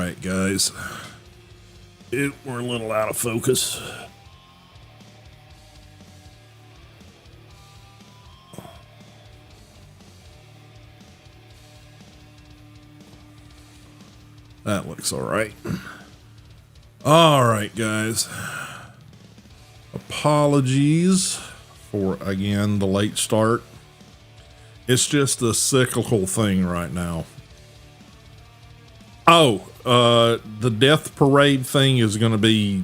right, guys. We're a little out of focus. That looks all right. All right, guys. Apologies for, again, the late start. It's just a cyclical thing right now. Oh, the death parade thing is going to be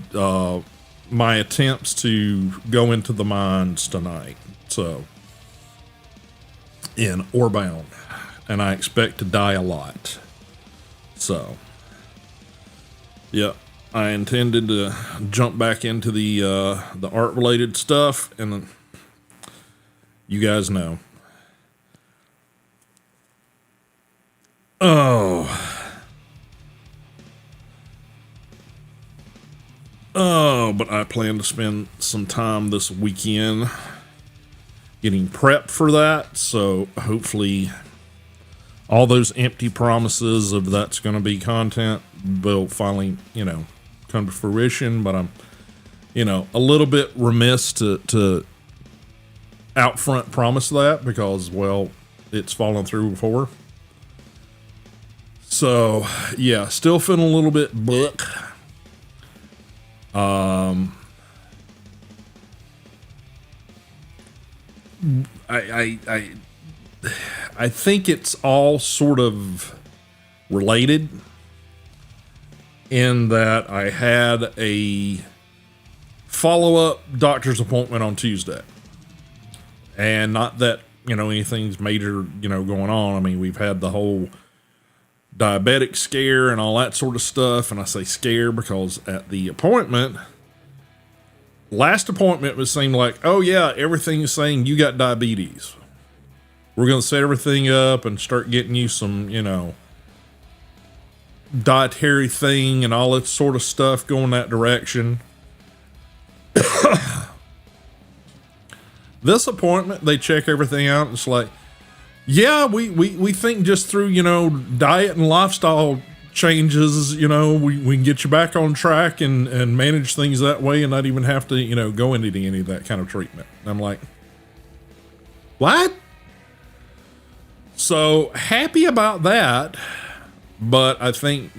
my attempts to go into the mines tonight. So, in Orebound. And I expect to die a lot. So, yeah, I intended to jump back into the art-related stuff, and you guys know. Oh, but I plan to spend some time this weekend getting prepped for that. So hopefully all those empty promises of that's going to be content will finally, come to fruition. But I'm, a little bit remiss to out front promise that because, well, it's fallen through before. So, yeah, still feeling a little bit book. I think it's all sort of related in that I had a follow-up doctor's appointment on Tuesday. And not that, anything's major, going on. I mean, we've had the whole diabetic scare and all that sort of stuff. And I say scare because at the appointment, last appointment was seemed like, oh yeah, everything is saying you got diabetes. We're going to set everything up and start getting you some, dietary thing and all that sort of stuff going that direction. This appointment, they check everything out. And it's like, yeah, we think just through, diet and lifestyle changes, we can get you back on track and manage things that way and not even have to, go into any of that kind of treatment. And I'm like, what? So happy about that. But I think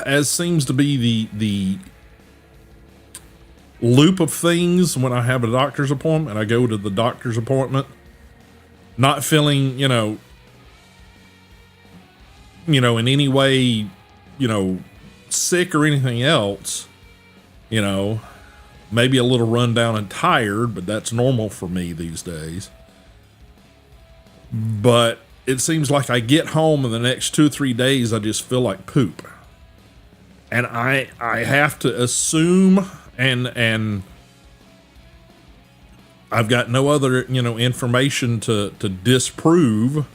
as seems to be the loop of things when I have a doctor's appointment, I go to the doctor's appointment, not feeling, in any way, sick or anything else, maybe a little run down and tired, but that's normal for me these days. But it seems like I get home in the next 2 or 3 days, I just feel like poop. And I have to assume and I've got no other, information to disprove.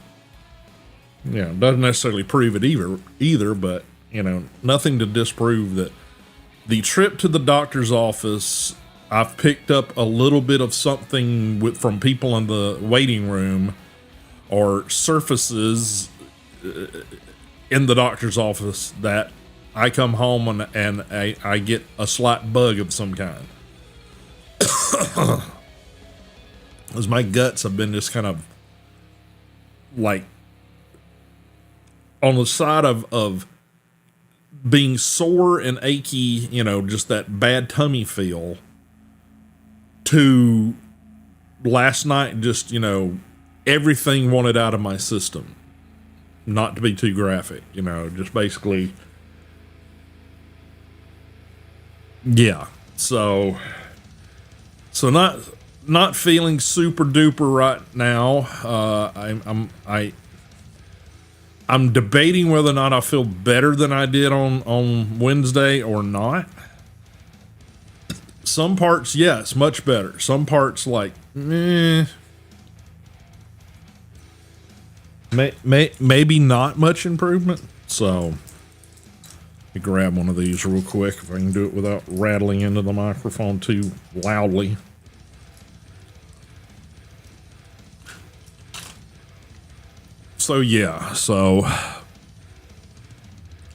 Doesn't necessarily prove it either, but, nothing to disprove that the trip to the doctor's office, I've picked up a little bit of something from people in the waiting room or surfaces in the doctor's office that I come home and I get a slight bug of some kind. As my guts have been just kind of like on the side of being sore and achy, just that bad tummy feel, to last night just, everything wanted out of my system. Not to be too graphic, just basically. Yeah. So not feeling super duper right now. I'm debating whether or not I feel better than I did on Wednesday or not. Some parts, yes, much better. Some parts like, maybe not much improvement. So let me grab one of these real quick if I can do it without rattling into the microphone too loudly. So yeah,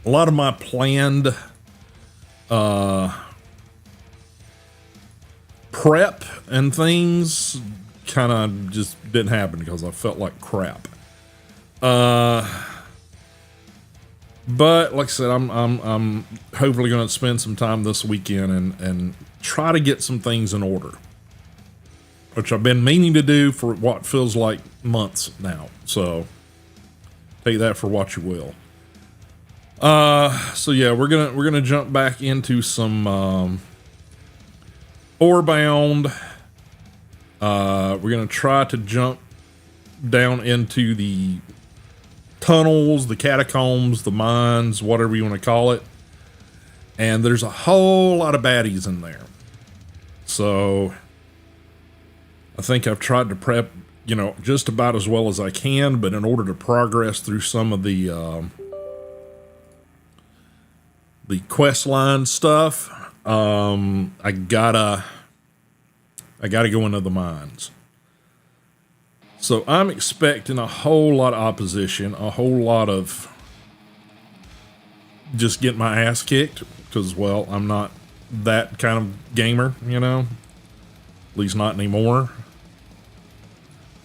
a lot of my planned prep and things kind of just didn't happen because I felt like crap. But like I said, I'm hopefully going to spend some time this weekend and try to get some things in order, which I've been meaning to do for what feels like months now. So take that for what you will. So yeah, we're gonna jump back into some Orebound. We're gonna try to jump down into the tunnels, the catacombs, the mines, whatever you want to call it. And there's a whole lot of baddies in there. So I think I've tried to prep, just about as well as I can, but in order to progress through some of the quest line stuff, I gotta go into the mines. So I'm expecting a whole lot of opposition, a whole lot of just getting my ass kicked because, well, I'm not that kind of gamer, at least not anymore.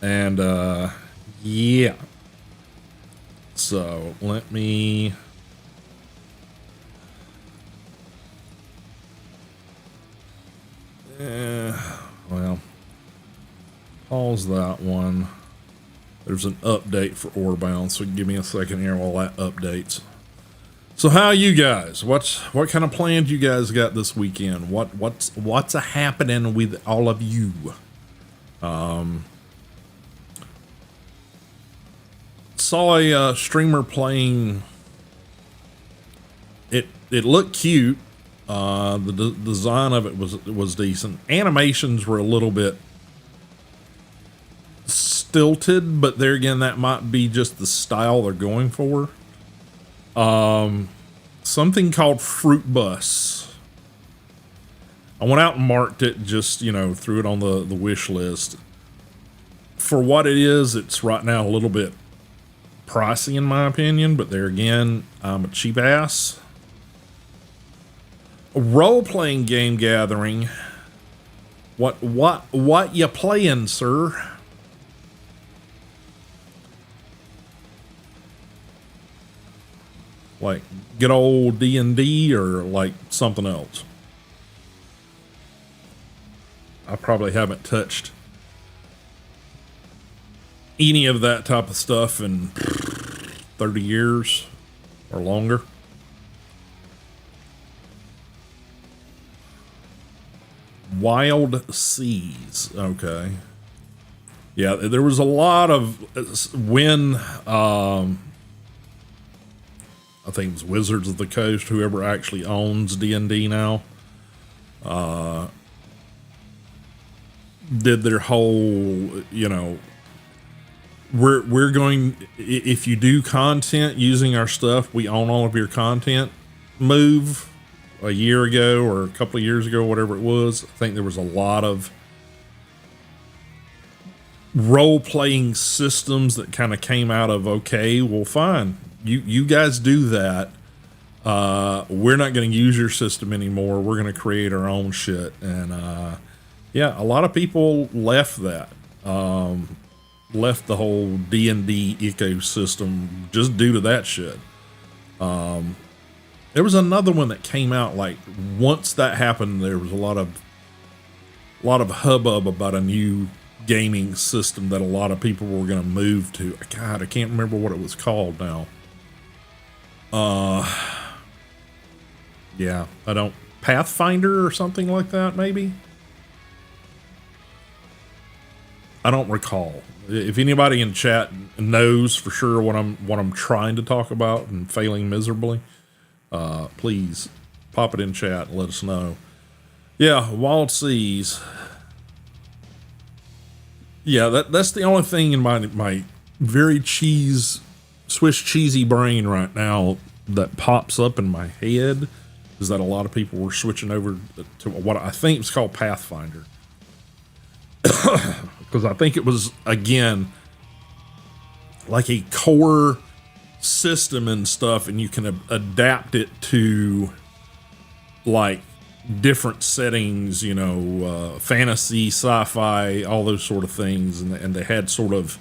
And, yeah. So let me... well, pause that one. There's an update for Orebound, so give me a second here while that updates. So how are you guys? What kind of plans you guys got this weekend? What's a happening with all of you? Saw a streamer playing. It looked cute. The design of it was decent. Animations were a little bit stilted, but there again, that might be just the style they're going for. Something called Fruit Bus. I went out and marked it, just, threw it on the wish list. For what it is, it's right now a little bit pricey in my opinion, but there again, I'm a cheap ass. A role-playing game gathering. What you playing, sir? Like good old D&D or like something else? I probably haven't touched any of that type of stuff in 30 years or longer. Wild Seas. Okay. Yeah, there was a lot of when I think it was Wizards of the Coast, whoever actually owns D&D now, did their whole, we're going, if you do content using our stuff, we own all of your content move a year ago or a couple of years ago, whatever it was. I think there was a lot of role-playing systems that kind of came out of, okay, well, fine. You guys do that. We're not going to use your system anymore. We're going to create our own shit. And, yeah, a lot of people left that. Left the whole D&D ecosystem just due to that shit. There was another one that came out, like, once that happened, there was a lot of hubbub about a new gaming system that a lot of people were going to move to. God, I can't remember what it was called now. Yeah, I don't... Pathfinder or something like that, maybe? I don't recall. If anybody in chat knows for sure what I'm trying to talk about and failing miserably, please pop it in chat and let us know. Yeah, Wild Seas. Yeah, that's the only thing in my very Swiss cheesy brain right now that pops up in my head is that a lot of people were switching over to what I think is called Pathfinder. Because I think it was, again, like a core system and stuff, and you can adapt it to like different settings, you know, fantasy, sci-fi, all those sort of things. And they had sort of,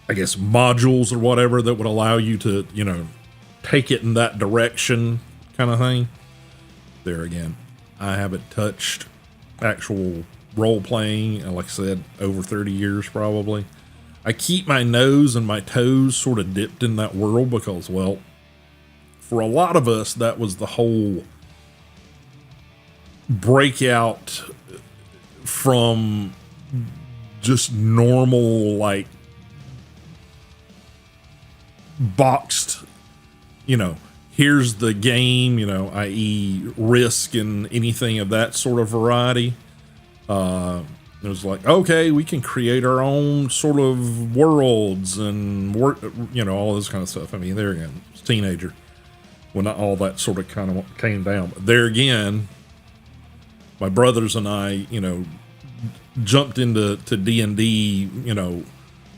I guess, modules or whatever that would allow you to, you know, take it in that direction kind of thing. There again, I haven't touched actual role playing, like I said, over 30 years probably. I keep my nose and my toes sort of dipped in that world because, well, for a lot of us, that was the whole breakout from just normal, like, boxed, you know, here's the game, you know, i.e. Risk and anything of that sort of variety. It was like, okay, we can create our own sort of worlds and work, you know, all this kind of stuff. I mean, there again, I was a teenager when all that sort of kind of came down. But there again, my brothers and I, you know, jumped into D&D, you know,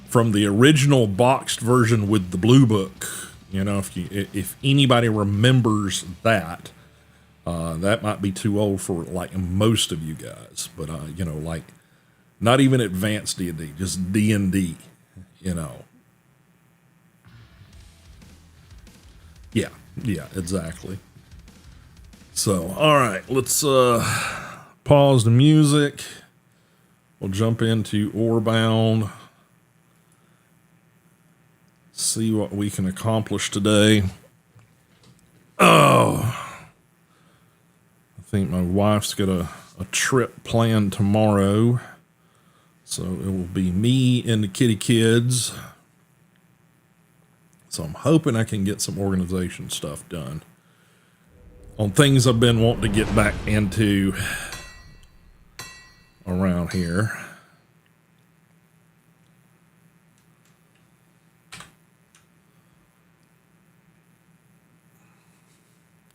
from the original boxed version with the blue book. You know, if anybody remembers that, that might be too old for like most of you guys. But you know, like not even advanced D&D, just D&D. You know. Yeah, exactly. So, all right, let's pause the music. We'll jump into Orebound. See what we can accomplish today. Oh, I think my wife's got a trip planned tomorrow. So it will be me and the kitty kids. So I'm hoping I can get some organization stuff done on things I've been wanting to get back into around here.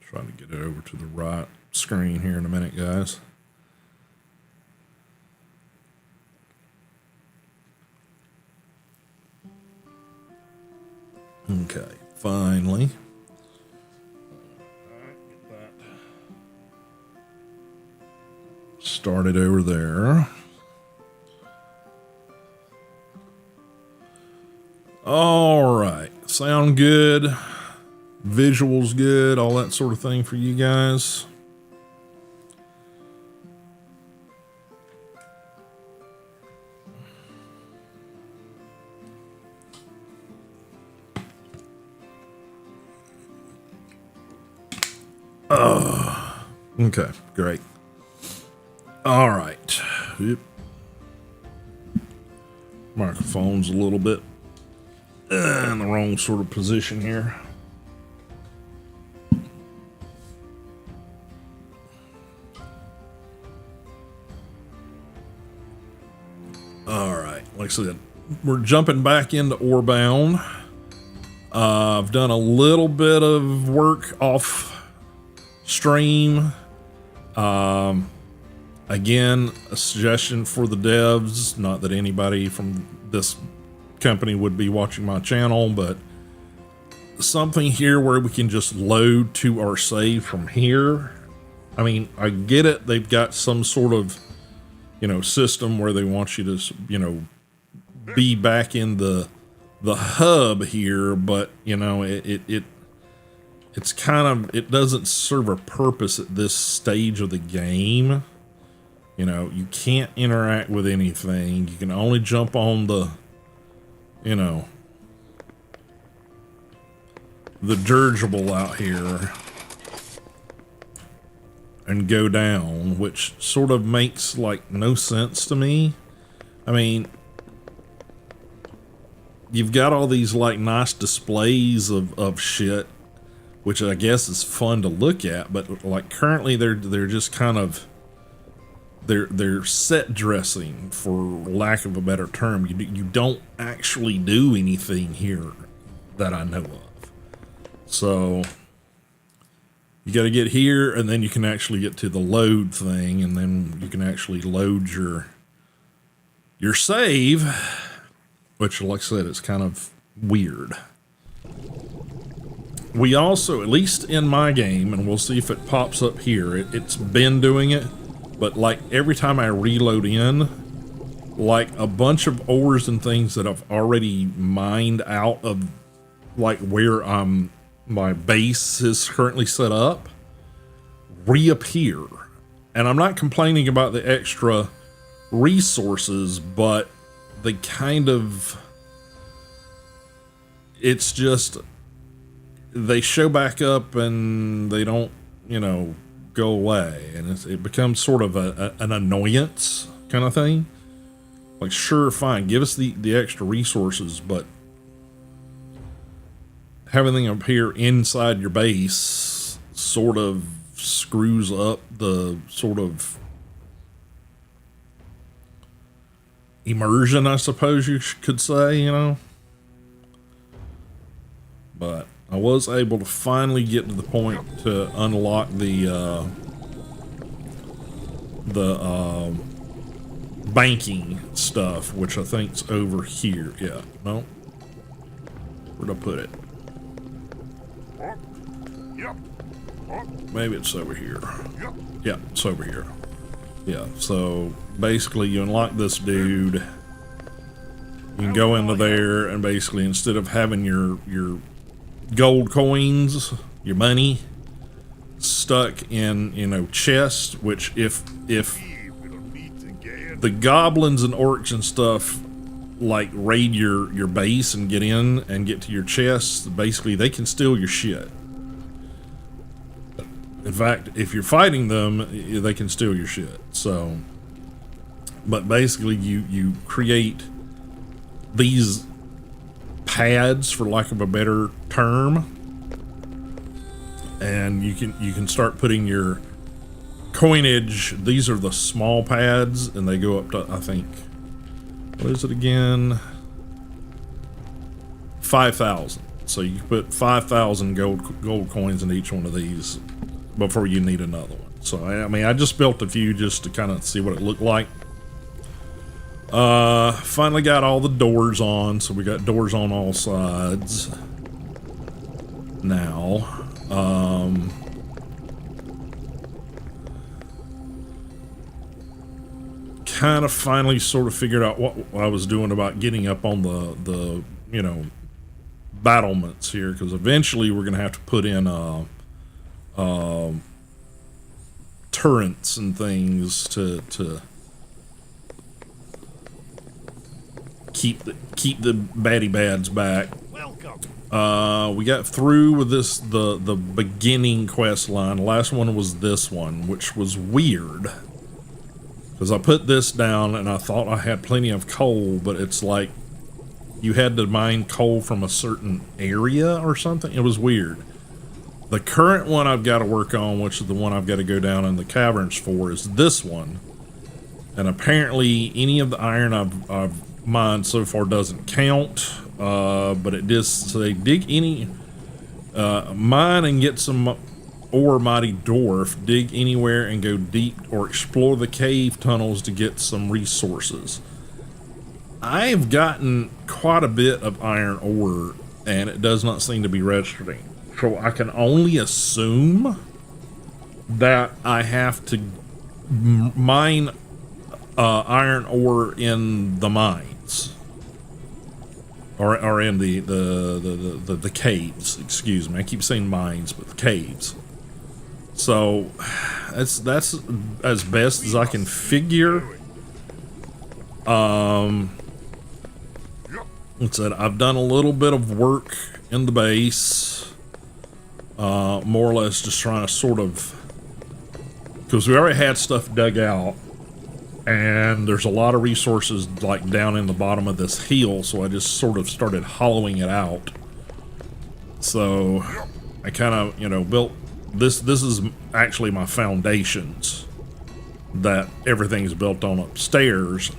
Trying to get it over to the right screen here in a minute, guys. Okay, finally. Get that started over there. All right, sound good. Visuals good, all that sort of thing for you guys. Okay, great. All right. Yep. Microphone's a little bit in the wrong sort of position here. All right, like I said, we're jumping back into Orebound. I've done a little bit of work off stream. Again, a suggestion for the devs, not that anybody from this company would be watching my channel, but something here where we can just load to our save from here. I mean, I get it. They've got some sort of, you know, system where they want you to, you know, be back in the hub here, but you know, it's kind of, it doesn't serve a purpose at this stage of the game. You know, you can't interact with anything. You can only jump on the, you know, the dirigible out here and go down, which sort of makes like no sense to me. I mean, you've got all these like nice displays of shit, which I guess is fun to look at, but like currently they're just kind of, they're set dressing, for lack of a better term. You don't actually do anything here that I know of. So you got to get here, and then you can actually get to the load thing, and then you can actually load your save, which, like I said, it's kind of weird. we also, at least in my game, and we'll see if it pops up here, it's been doing it, but like every time I reload in, like a bunch of ores and things that I've already mined out of like where my base is currently set up reappear. And I'm not complaining about the extra resources, but they kind of, it's just, they show back up and they don't, you know, go away, and it becomes sort of an annoyance kind of thing. Like, sure, fine, give us the extra resources, but having them appear inside your base sort of screws up the sort of immersion, I suppose you could say, you know. But I was able to finally get to the point to unlock the banking stuff, which I think's over here. Yeah, no. Where'd I put it? Maybe it's over here. Yeah, it's over here. Yeah, so basically you unlock this dude. You can go into there and basically, instead of having your gold coins, your money stuck in, you know, chests, which if the goblins and orcs and stuff like raid your base and get in and get to your chests, basically they can steal your shit. In fact, if you're fighting them, they can steal your shit. So, but basically you create these pads, for lack of a better term, and you can start putting your coinage. These are the small pads, and they go up to, I think, what is it again? 5,000. So you put 5,000 gold coins in each one of these before you need another one. So I mean, I just built a few just to kind of see what it looked like. Finally got all the doors on, so we got doors on all sides now. Kind of finally sort of figured out what I was doing about getting up on the you know, battlements here, because eventually we're gonna have to put in turrets and things to keep the baddie bads back. We got through with this the beginning quest line. The last one was this one, which was weird, because I put this down and I thought I had plenty of coal, but it's like you had to mine coal from a certain area or something. It was weird. The current one I've got to work on, which is the one I've got to go down in the caverns for, is this one. And apparently any of the iron I've mined so far doesn't count. But it does say dig any, mine and get some ore, mighty dwarf, dig anywhere and go deep or explore the cave tunnels to get some resources. I've gotten quite a bit of iron ore and it does not seem to be registering. So I can only assume that I have to mine iron ore in the mines, or in the caves. Excuse me, I keep saying mines, but the caves. So that's as best as I can figure. Like I said, I've done a little bit of work in the base. More or less just trying to sort of, because we already had stuff dug out and there's a lot of resources like down in the bottom of this hill, so I just sort of started hollowing it out. So I kind of, you know, built this is actually my foundations that everything's built on upstairs.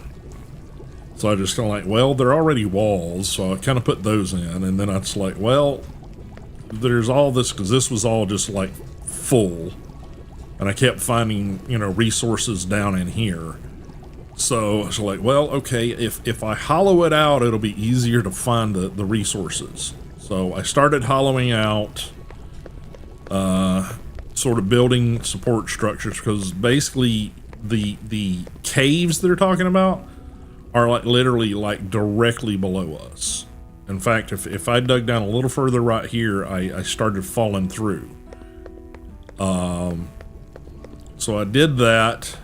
So I just kind of like, well, they're already walls, so I kind of put those in, and then I was like, well, there's all this, because this was all just like full, and I kept finding, you know, resources down in here. So I was like, well, okay, if I hollow it out, it'll be easier to find the resources. So I started hollowing out sort of building support structures, because basically the caves they're talking about are like literally like directly below us. In fact, if I dug down a little further right here, I started falling through. So I did that.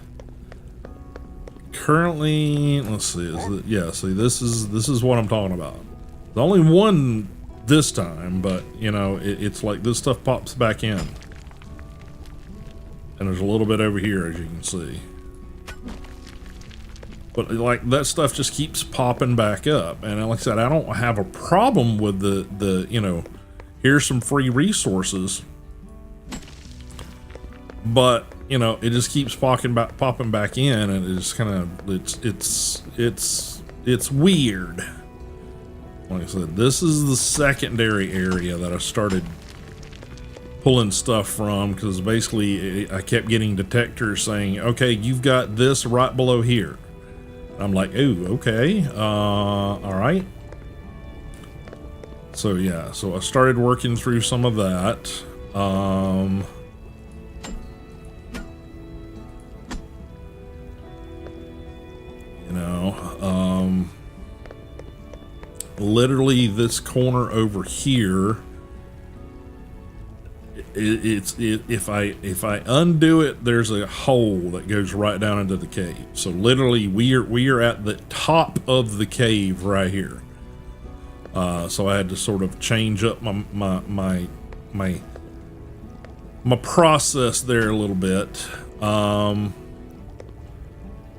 Currently, let's see, see, this is what I'm talking about. The only one this time, but you know, it's like this stuff pops back in. And there's a little bit over here, as you can see. But like that stuff just keeps popping back up. And like I said, I don't have a problem with the you know, here's some free resources. But you know, it just keeps popping back in, and it's kind of it's weird. Like I said, this is the secondary area that I started pulling stuff from, because basically I kept getting detectors saying, okay, you've got this right below here. I'm like, ooh, okay, all right. So yeah, so I started working through some of that. Literally this corner over here, if I undo it, there's a hole that goes right down into the cave. So literally we are at the top of the cave right here. So I had to sort of change up my process there a little bit.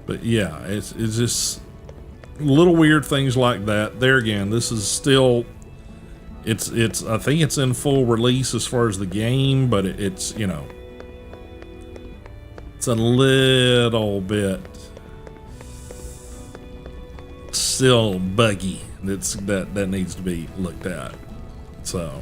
But yeah, it's just little weird things like that. There again, this is still, it's I think it's in full release as far as the game, but it's, you know, it's a little bit still buggy. That needs to be looked at. So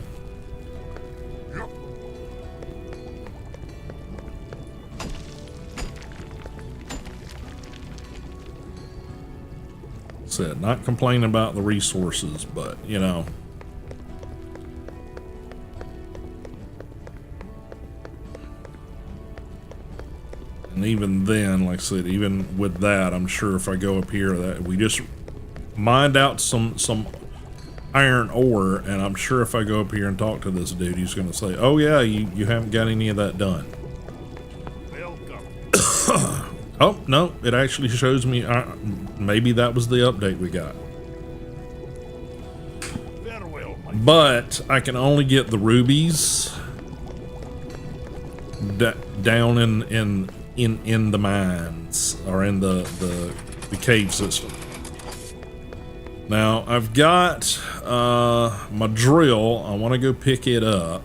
said, not complaining about the resources, but you know, and even then, like I said, even with that, I'm sure if I go up here, that we just mined out some iron ore, and I'm sure if I go up here and talk to this dude, he's going to say, oh yeah, you haven't got any of that done. Oh, no, it actually shows me, maybe that was the update we got. But I can only get the rubies down in the mines, or in the cave system. Now, I've got my drill. I want to go pick it up.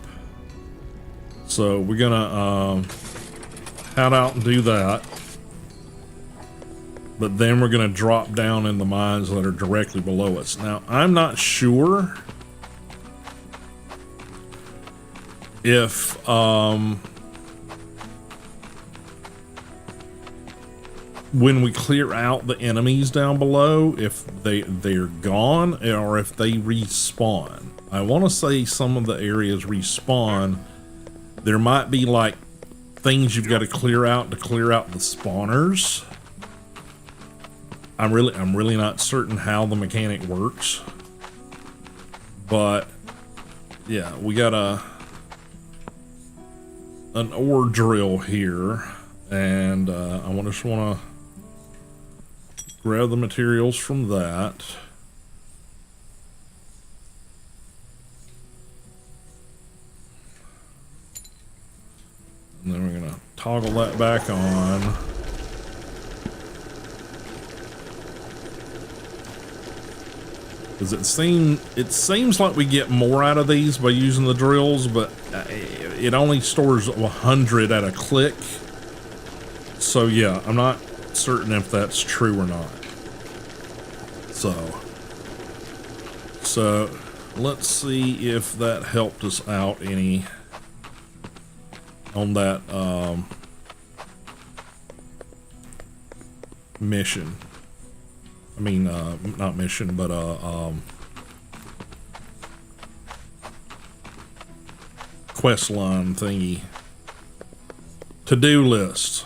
So we're going to head out and do that. But then we're going to drop down in the mines that are directly below us. Now, I'm not sure if when we clear out the enemies down below, if they're gone or if they respawn. I want to say some of the areas respawn. There might be like things you've got to clear out the spawners. I'm really not certain how the mechanic works, but yeah, we got an ore drill here, and I just want to grab the materials from that. And then we're gonna toggle that back on. Because it seems like we get more out of these by using the drills, but it only stores 100 at a click. So yeah, I'm not certain if that's true or not. So let's see if that helped us out any on that mission. I mean, not mission, but quest line thingy. To-do list.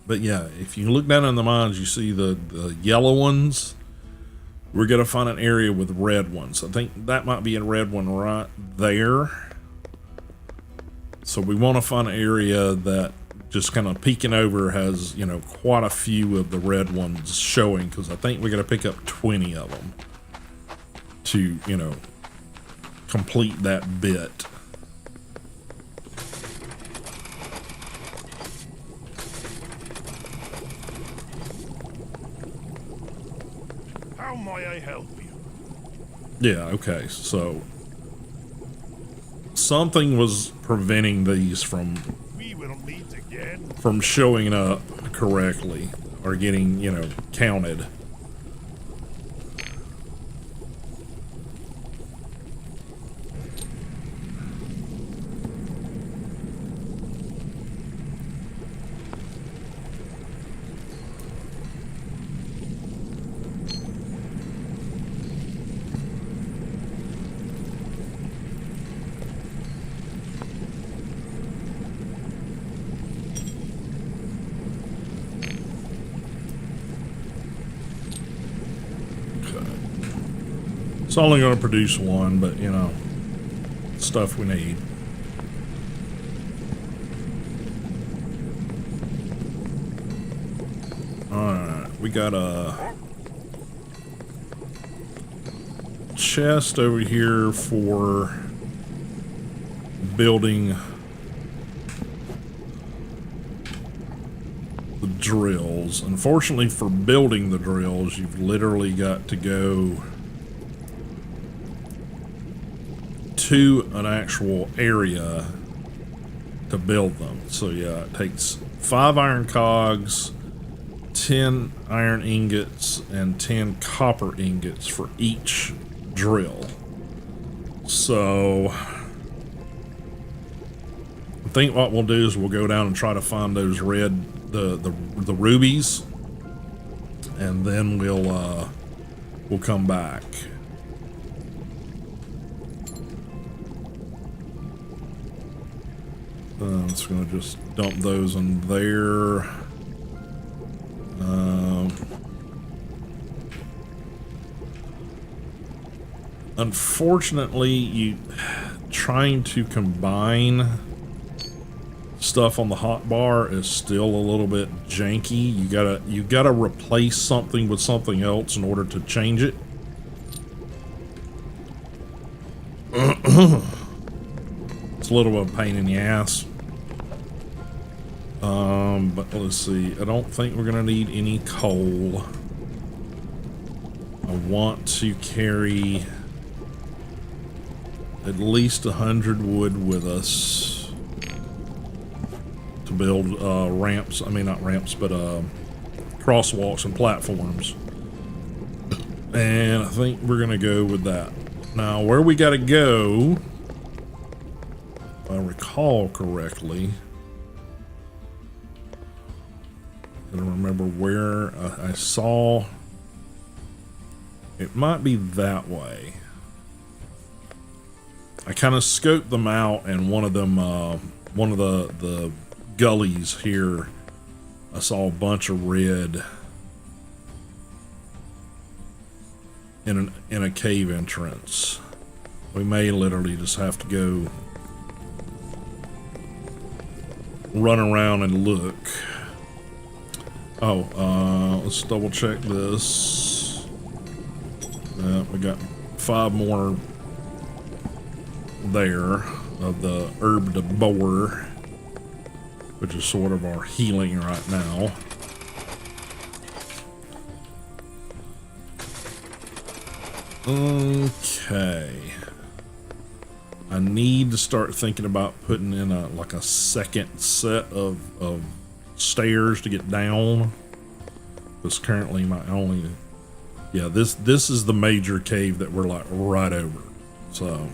But yeah, if you look down in the mines, you see the yellow ones. We're going to find an area with red ones. I think that might be a red one right there. So we want to find an area that just kind of peeking over has, you know, quite a few of the red ones showing, because I think we're going to pick up 20 of them to, you know, complete that bit. How may I help you? Yeah, okay, so something was preventing these from We will meet again. showing up correctly or getting, you know, counted. It's only going to produce one, but, you know, stuff we need. Alright, we got a chest over here for building the drills. Unfortunately, for building the drills, you've literally got to go to an actual area to build them. So yeah, it takes 5 iron cogs, 10 iron ingots, and 10 copper ingots for each drill. So I think what we'll do is we'll go down and try to find those red, the rubies, and then we'll come back. It's gonna just dump those in there. Unfortunately, trying to combine stuff on the hotbar is still a little bit janky. You gotta replace something with something else in order to change it. It's a little bit of a pain in the ass. But let's see. I don't think we're gonna need any coal. I want to carry at least 100 wood with us to build ramps. I mean, not ramps, but crosswalks and platforms. And I think we're gonna go with that. Now, where we gotta go, if I recall correctly, I don't remember where I saw. It might be that way. I kind of scoped them out, and one of them, one of the gullies here, I saw a bunch of red in a cave entrance. We may literally just have to go run around and look. Oh, let's double check this. We got 5 more there of the herb de boer, which is sort of our healing right now. Okay. I need to start thinking about putting in like a second set of stairs to get down, because currently my only, yeah, this is the major cave that we're like right over. So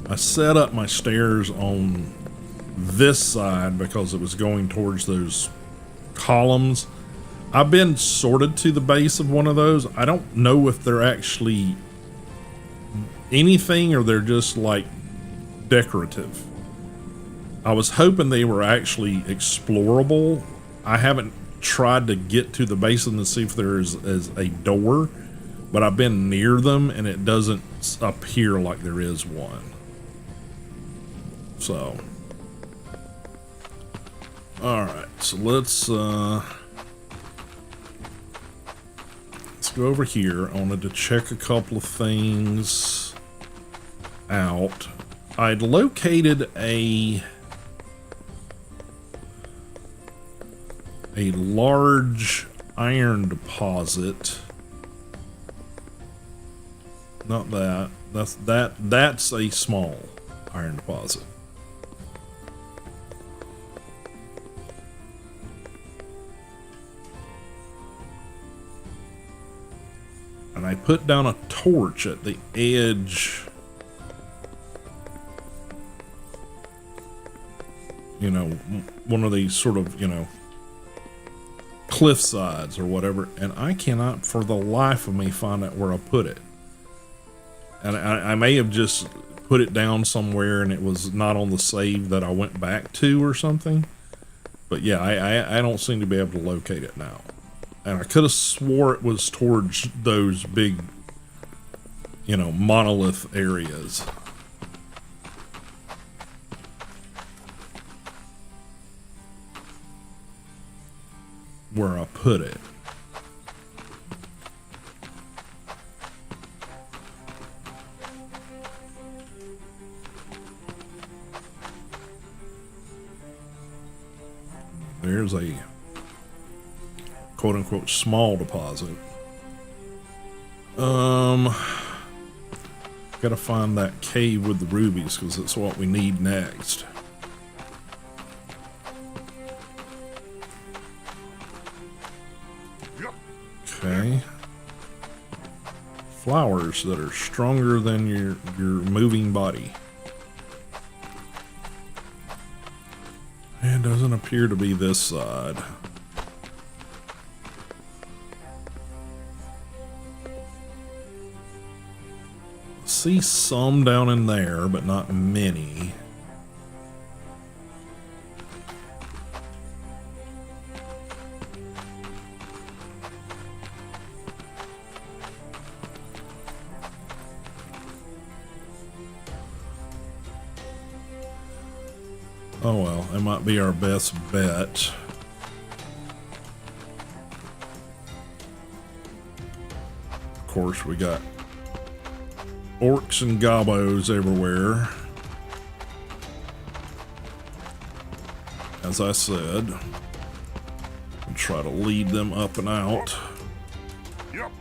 I set up my stairs on this side because it was going towards those columns, I've been sorted to the base of one of those. I don't know if they're actually anything or they're just like decorative. I was hoping they were actually explorable. I haven't tried to get to the base of them to see if there is a door, but I've been near them and it doesn't appear like there is one. So, all right, so let's go over here. I wanted to check a couple of things out. I'd located a large iron deposit. Not that. That's a small iron deposit. And I put down a torch at the edge, you know, one of these sort of, you know, cliff sides or whatever, and I cannot for the life of me find out where I put it. And I may have just put it down somewhere and it was not on the save that I went back to or something. But yeah, I don't seem to be able to locate it now. And I could have swore it was towards those big, you know, monolith areas. Where I put it. There's a quote-unquote small deposit. Gotta find that cave with the rubies because it's what we need next. Okay. Flowers that are stronger than your moving body. It doesn't appear to be this side. See some down in there, but not many. Oh well, it might be our best bet. Of course, we got orcs and gobos everywhere. As I said, I'll try to lead them up and out. Yep.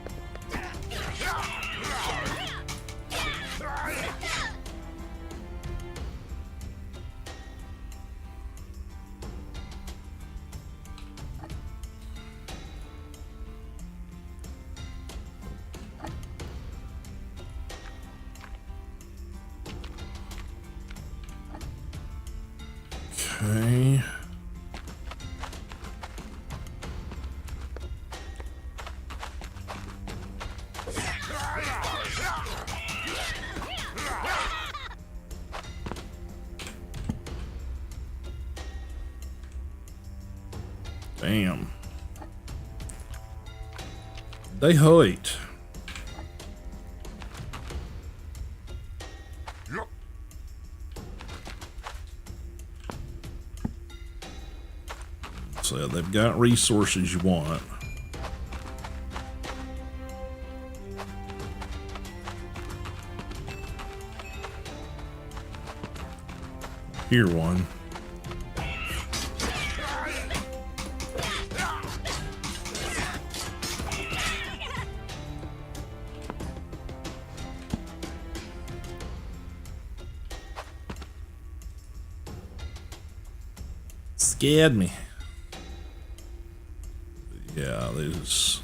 Okay. Damn. They hurt. Yep. So they've got resources you want. Here one. Scared me. Yeah, there's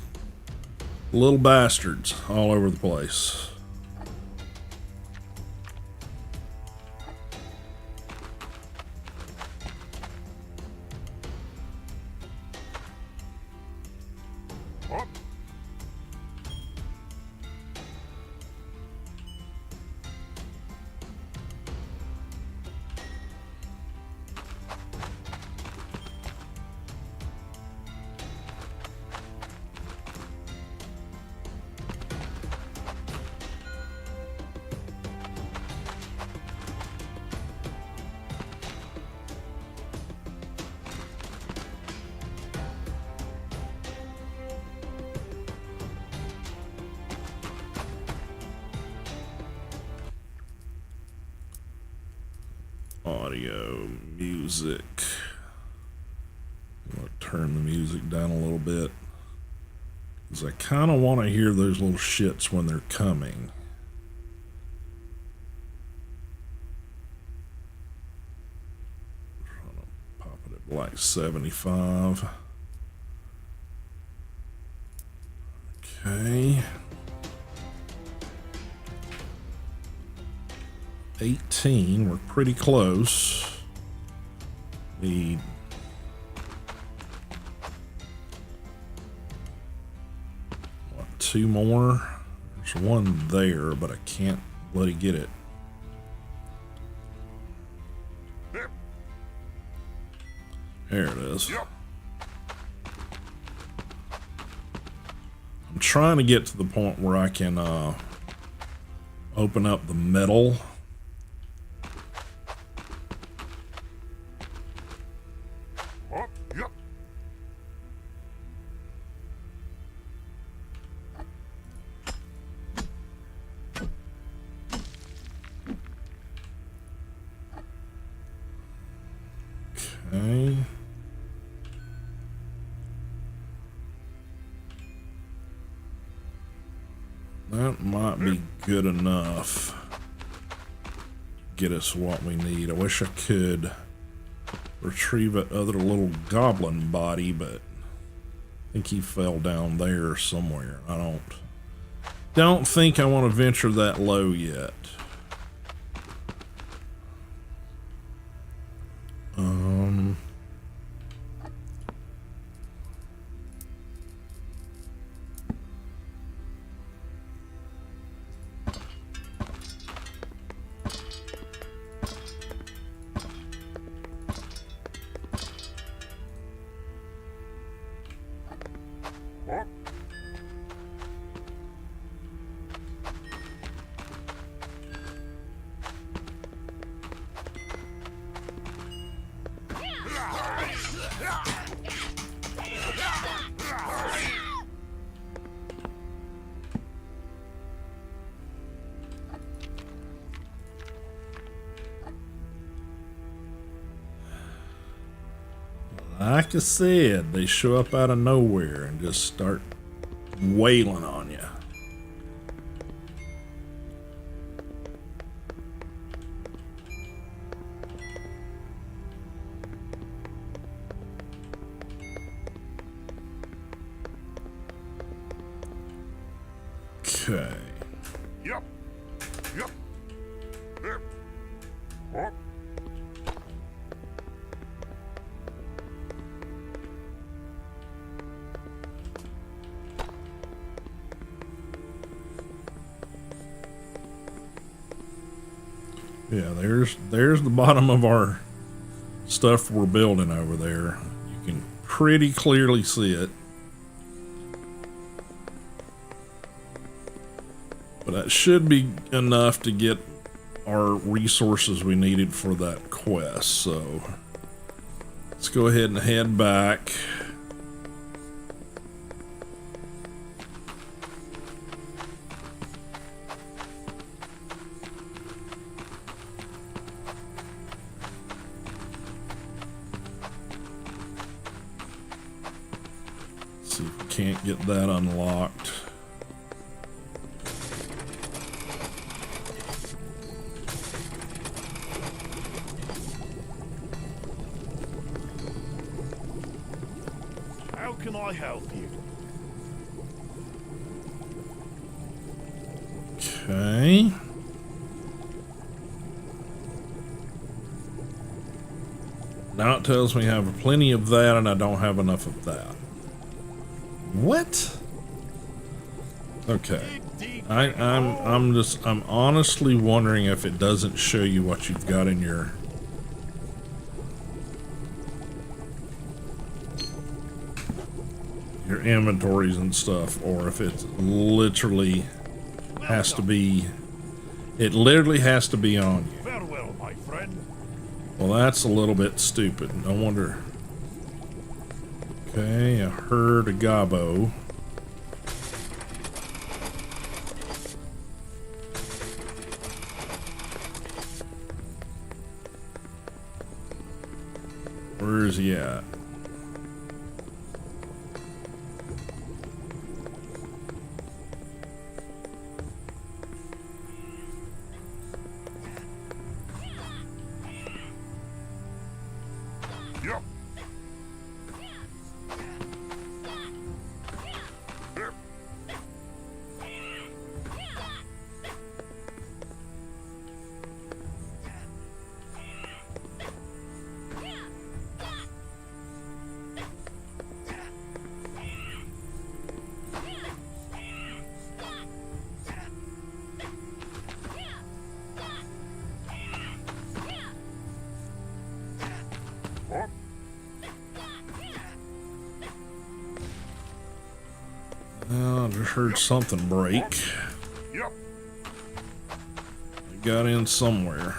little bastards all over the place. Audio, music. I'm going to turn the music down a little bit, because I kind of want to hear those little shits when they're coming. Pop it at like 75. Okay. 18, we're pretty close. Need what, 2 more? There's one there, but I can't bloody get it. There it is. I'm trying to get to the point where I can open up the metal. Okay. That might be good enough to get us what we need. I wish I could retrieve that other little goblin body, but I think he fell down there somewhere. I don't think I want to venture that low yet. Like I said, they show up out of nowhere and just start wailing on you. Okay. Yep. Yep. Yep. What? Yeah, there's the bottom of our stuff we're building over there. You can pretty clearly see it. But that should be enough to get our resources we needed for that quest. So let's go ahead and head back. See if we can't get that unlocked. How can I help you? Okay. Now it tells me I have plenty of that and I don't have enough of that. What? Okay. I'm honestly wondering if it doesn't show you what you've got in your inventories and stuff, or if it literally has to be on you. Farewell, my friend. Well, that's a little bit stupid. No wonder. Okay, I heard a gobbo. we at? Yep. What? I just heard something break. Yep. It got in somewhere.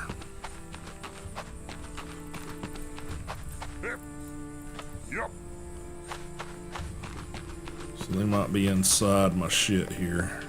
Yep. Yep. So they might be inside my shit here.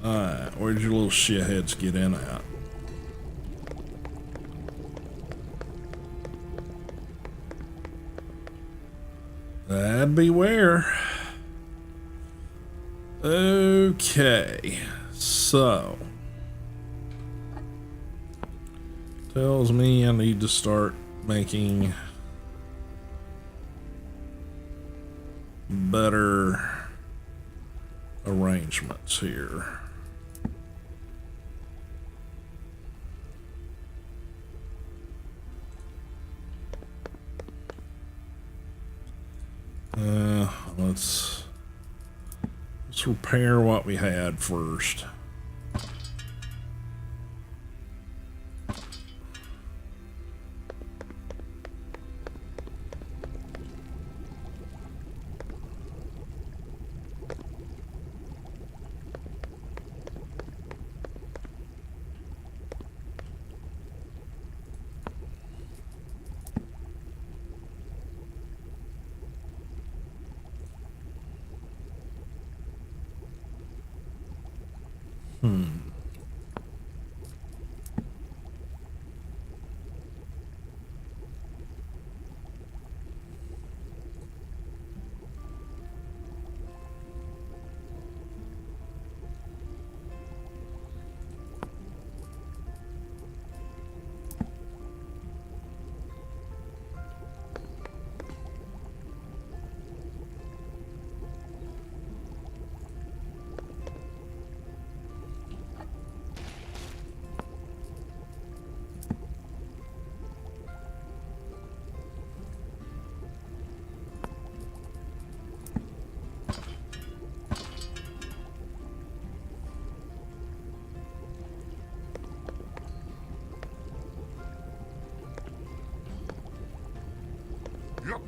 Alright, where'd your little shitheads get in at? That'd be where. Okay, so tells me I need to start making better arrangements here. Let's repair what we had first. Yep.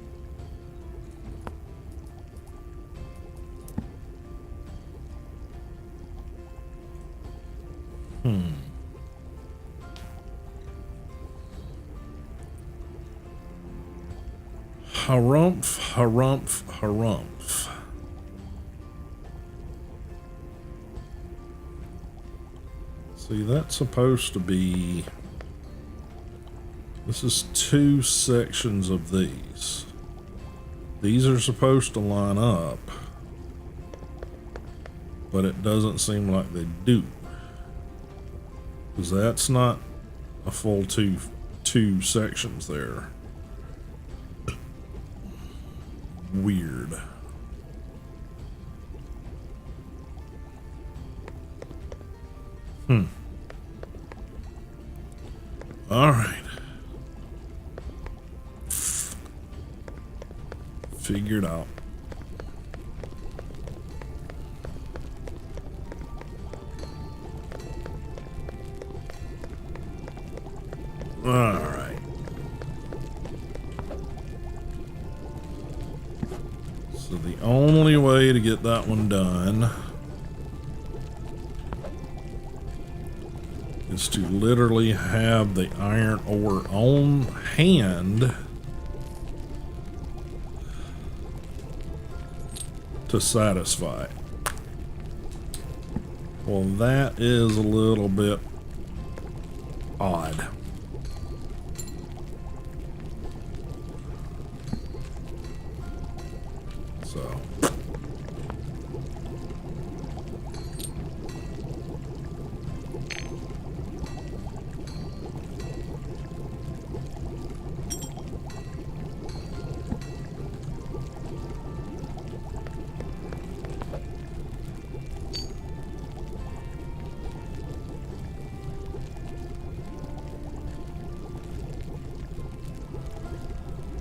Harumph, harumph, harumph. See, that's supposed to be This is 2 sections of these. These are supposed to line up, but it doesn't seem like they do. Because that's not a full two sections there. Weird. All right. Figured out. All right. So the only way to get that one done is to literally have the iron ore on hand to satisfy it. Well, that is a little bit odd. So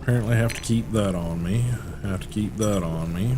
apparently I have to keep that on me. I have to keep that on me.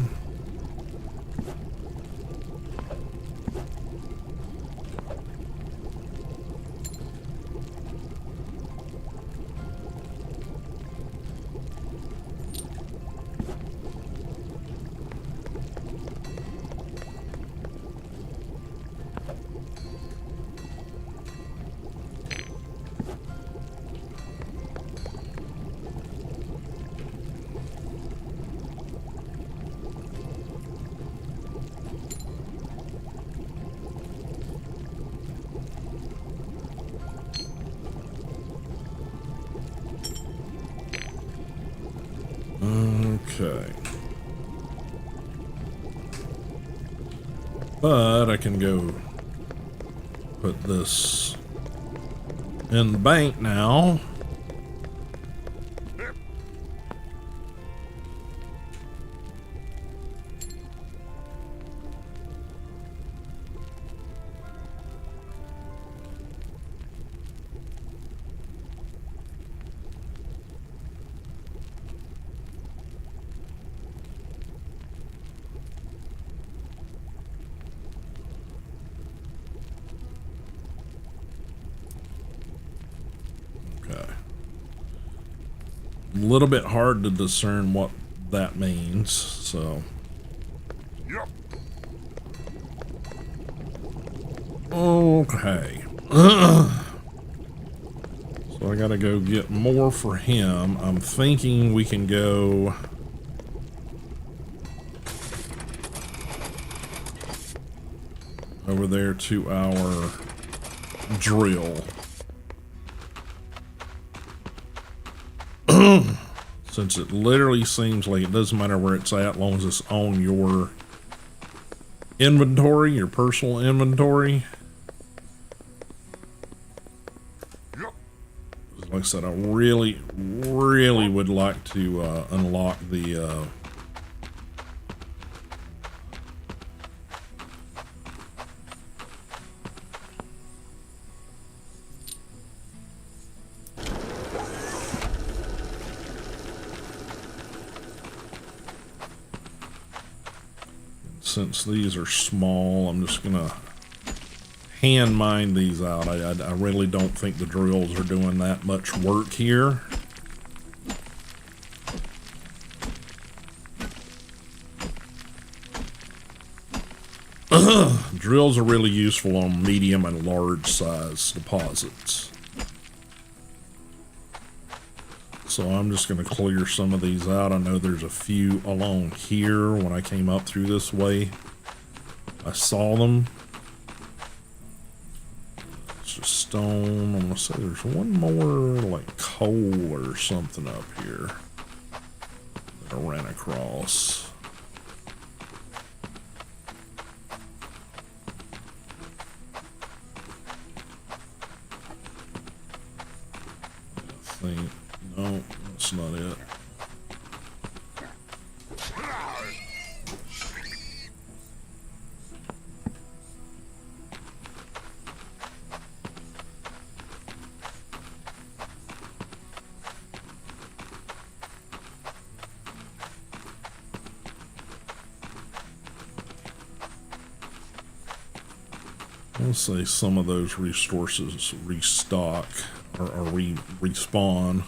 Okay. But I can go put this in the bank now. A little bit hard to discern what that means, so. Yep. Okay. So I gotta go get more for him. I'm thinking we can go over there to our drill. Since it literally seems like it doesn't matter where it's at, as long as it's on your inventory, your personal inventory. Yep. Like I said, I really would like to unlock the since these are small, I'm just gonna hand mine these out. I really don't think the drills are doing that much work here. Drills are really useful on medium and large size deposits. So I'm just going to clear some of these out. I know there's a few along here. When I came up through this way, I saw them. Let's just stone. I'm gonna say there's one more like coal or something up here that I ran across. I think, no, that's not it. Let's say some of those resources restock or respawn.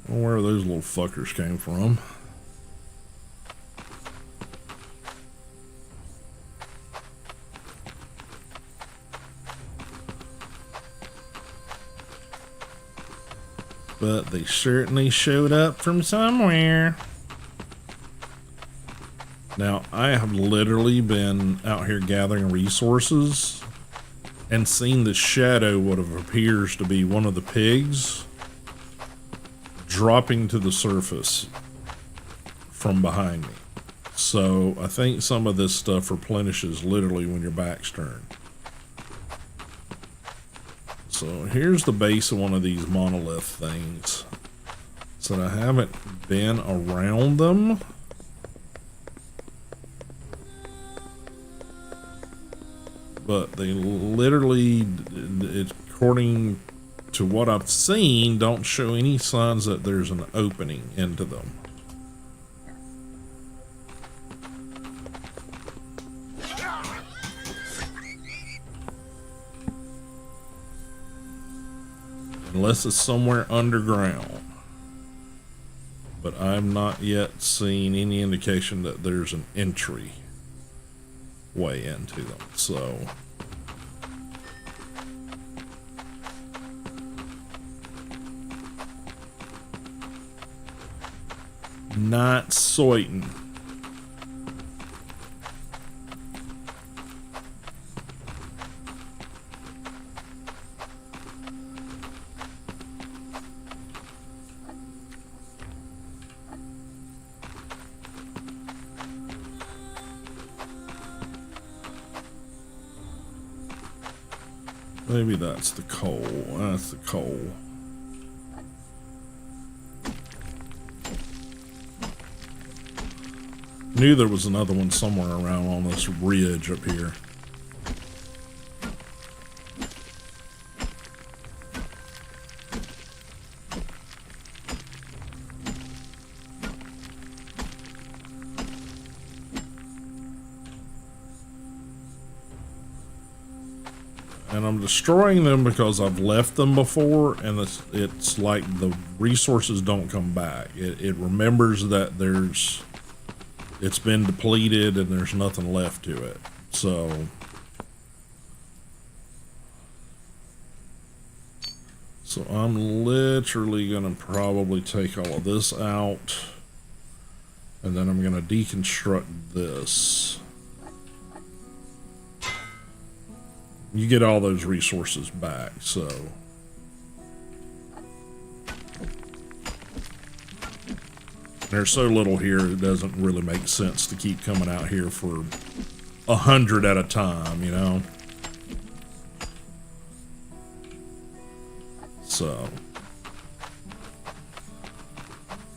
Where those little fuckers came from. But they certainly showed up from somewhere. Now, I have literally been out here gathering resources and seen the shadow what appears to be one of the pigs dropping to the surface from behind me. So I think some of this stuff replenishes literally when your back's turned. So here's the base of one of these monolith things. So I haven't been around them. But they literally, according to what I've seen, don't show any signs that there's an opening into them. Unless it's somewhere underground. But I've not yet seen any indication that there's an entry way into them. So not certain. Maybe that's the coal. That's the coal. Knew there was another one somewhere around on this ridge up here. And I'm destroying them because I've left them before, and it's like the resources don't come back. It remembers that it's been depleted and there's nothing left to it. So I'm literally gonna probably take all of this out, and then I'm gonna deconstruct this. You get all those resources back, so. There's so little here, it doesn't really make sense to keep coming out here for 100 at a time, you know? So.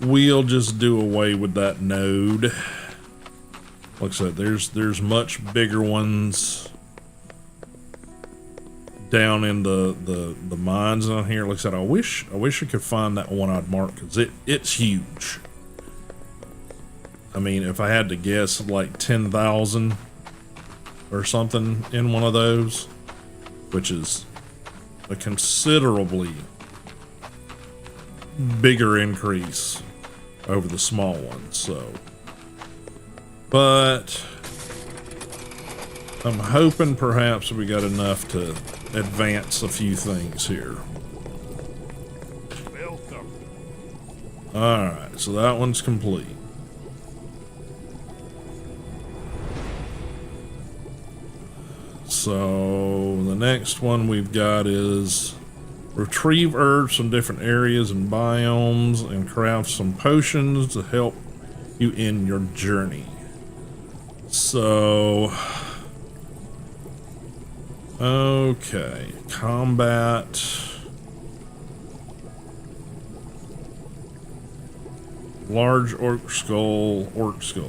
We'll just do away with that node. Like I said, there's much bigger ones down in the mines on here. Like I said, I wish I could find that one I'd marked, because it's huge. I mean, if I had to guess, like 10,000 or something in one of those, which is a considerably bigger increase over the small one. So, but I'm hoping perhaps we got enough to advance a few things here. Welcome. Alright, so that one's complete. So the next one we've got is retrieve herbs from different areas and biomes and craft some potions to help you in your journey. So, okay, combat. Large orc skull.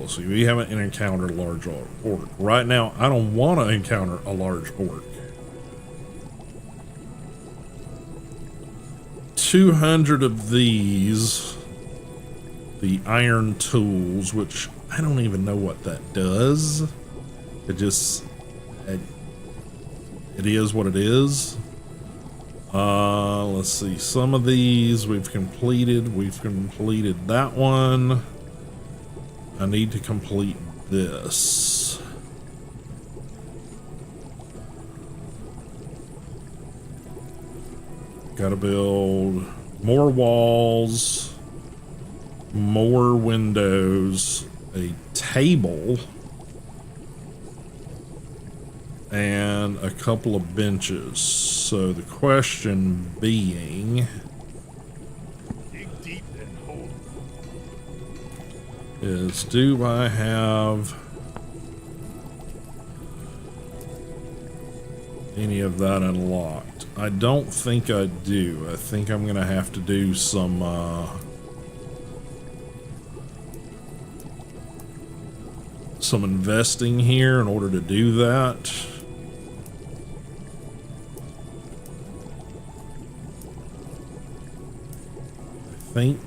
See, we haven't encountered a large orc. Right now, I don't want to encounter a large orc. 200 of these. The iron tools, which I don't even know what that does. It just... It is what it is. Let's see. Some of these we've completed. We've completed that one. I need to complete this. Gotta build more walls, more windows, a table, and a couple of benches. So the question being, Dig deep and hold. is do I have any of that unlocked? I don't think I do. I think I'm gonna have to do some investing here in order to do that. I think.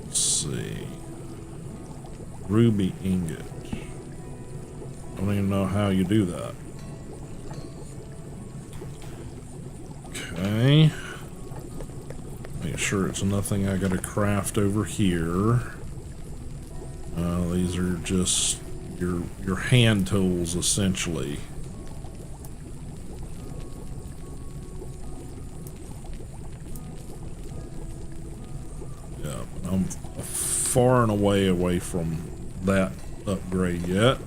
Let's see. Ruby ingot. I don't even know how you do that. Okay. Make sure it's nothing I gotta craft over here. These are just your hand tools, essentially. Yeah, I'm far and away from that upgrade yet.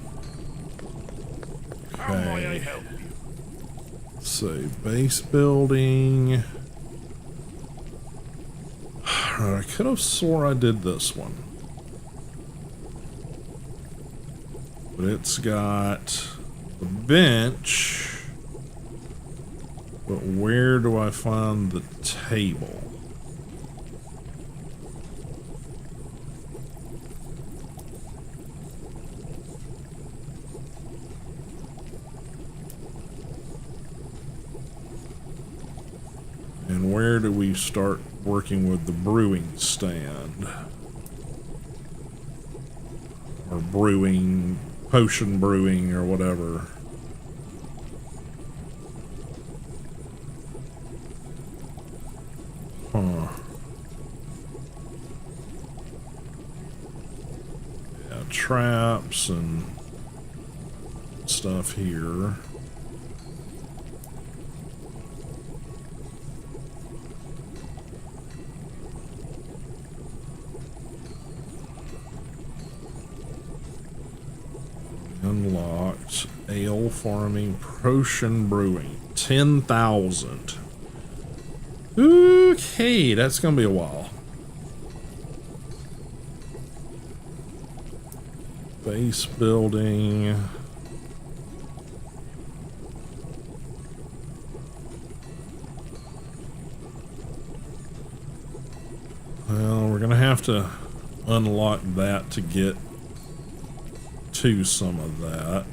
How may I Okay. help you? So, base building. I could have swore I did this one. But it's got the bench. But where do I find the table? And where do we start working with the brewing stand? Or brewing, potion brewing, or whatever. Huh. Yeah, traps and stuff here. Unlocked. Ale farming, potion brewing. 10,000. Okay, that's gonna be a while. Base building. Well, we're gonna have to unlock that to get to some of that.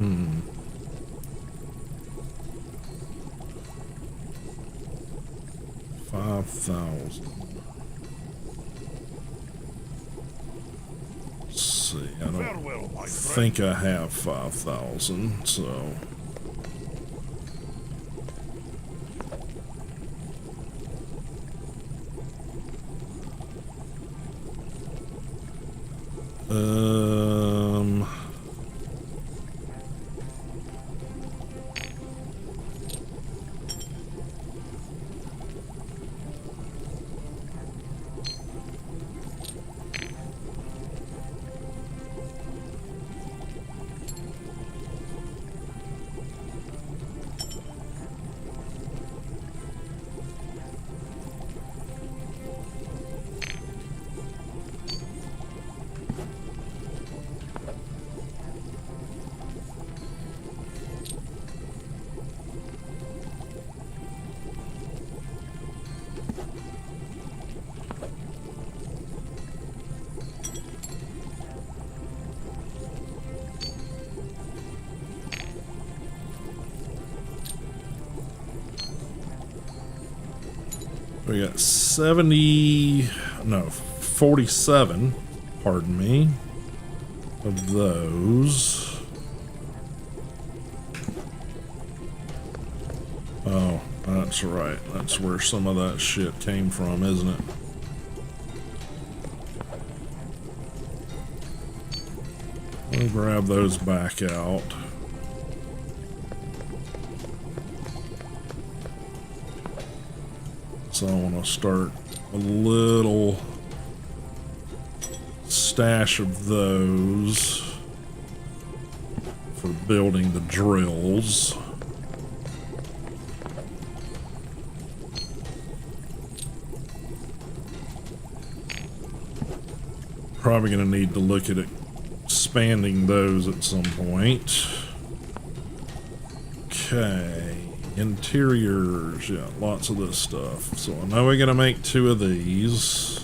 $5,000. Let's see. I don't Farewell, my friend. think I have 5,000, so. We got 47, pardon me, of those. Oh, that's right. That's where some of that shit came from, isn't it? We'll grab those back out. So I want to start a little stash of those for building the drills. Probably going to need to look at expanding those at some point. Okay. Interiors, yeah, lots of this stuff. So I know we're gonna make 2 of these.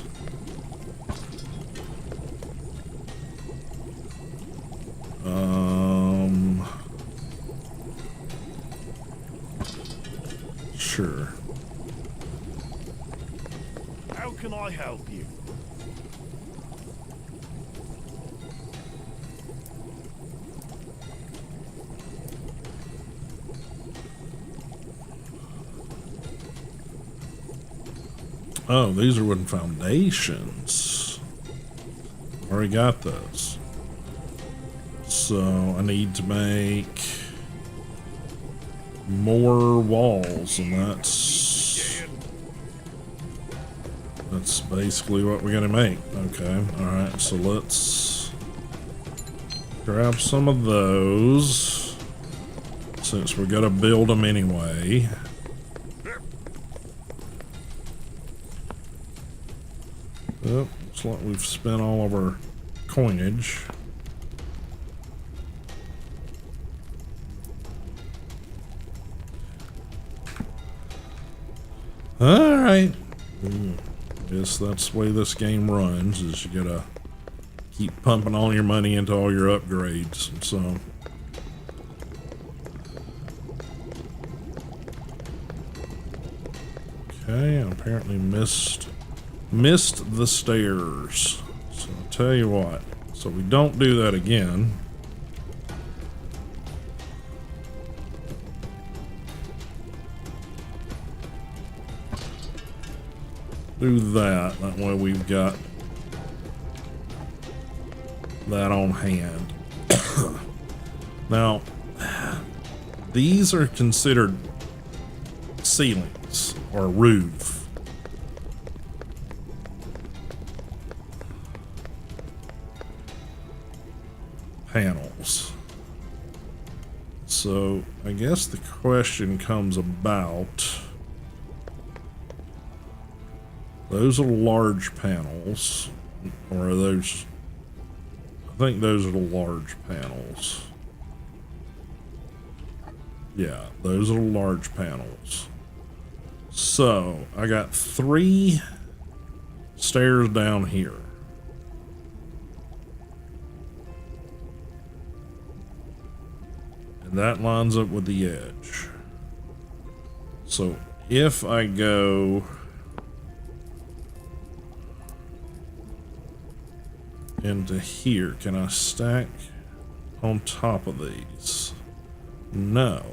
Sure. How can I help you? Oh, these are wooden foundations. Already got those. So I need to make more walls, and that's basically what we're gonna make. Okay, alright, so let's grab some of those since we're gonna build them anyway. Oh, looks like we've spent all of our coinage. Alright. Guess that's the way this game runs, is you gotta keep pumping all your money into all your upgrades. So okay, I apparently missed the stairs. So I'll tell you what, so we don't do that again. Do that way we've got that on hand. Now these are considered ceilings or roof. Panels. So I guess the question comes about, those are large panels, or are those, I think those are the large panels. Yeah, those are the large panels. So I got 3 stairs down here. that lines up with the edge. So if I go into here, can I stack on top of these? No.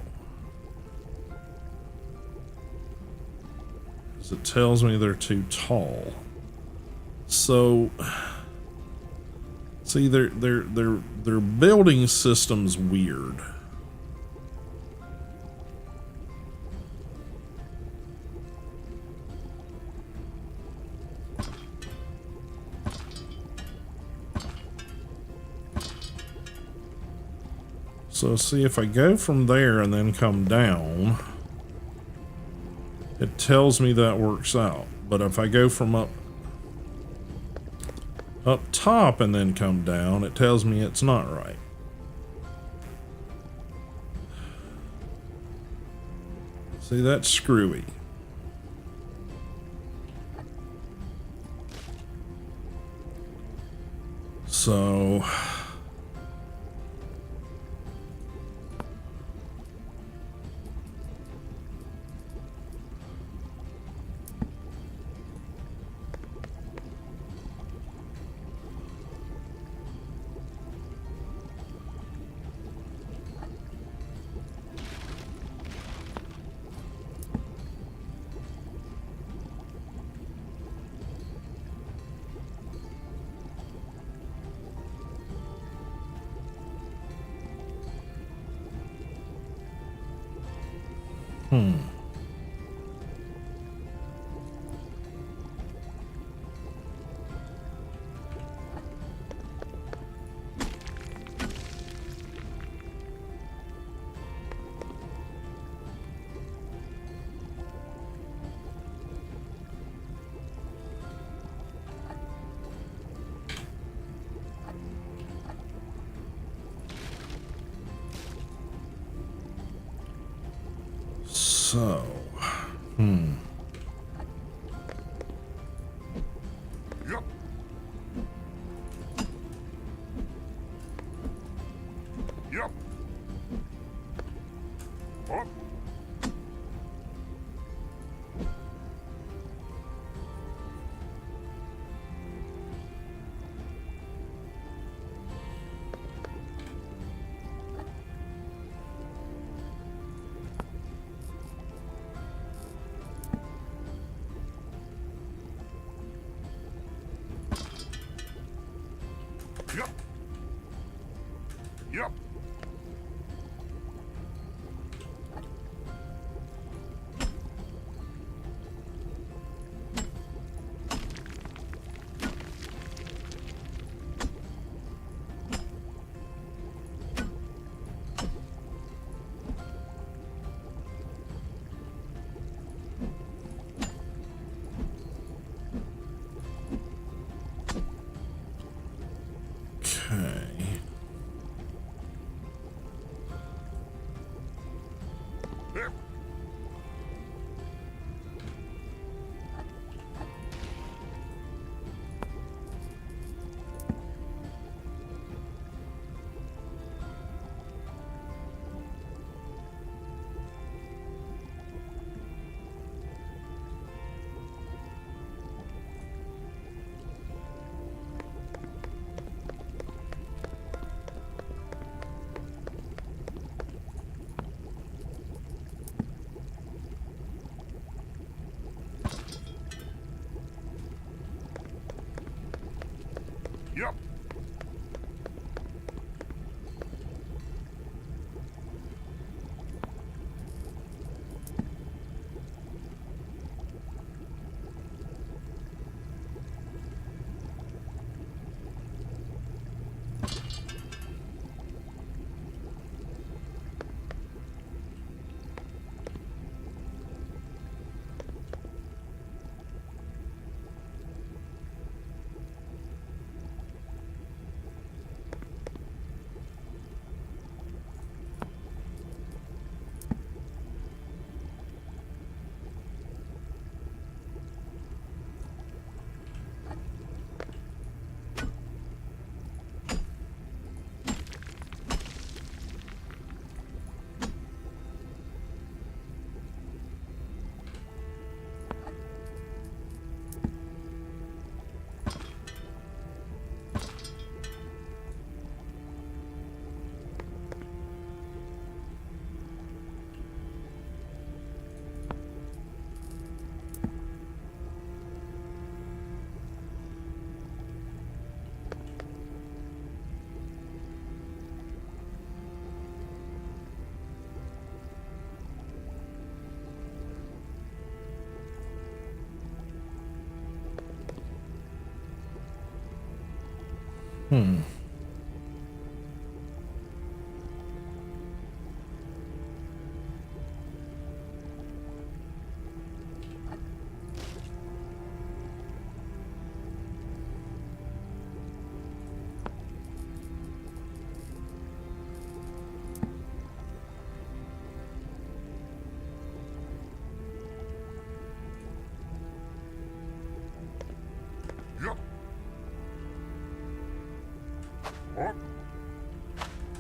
Because it tells me they're too tall. So see, their building system's weird. So see, if I go from there and then come down, it tells me that works out. But if I go from up top and then come down, it tells me it's not right. See, that's screwy. So So, Yep. Yep. Up. Yep. Yep. okay. Yep. Yep. Up.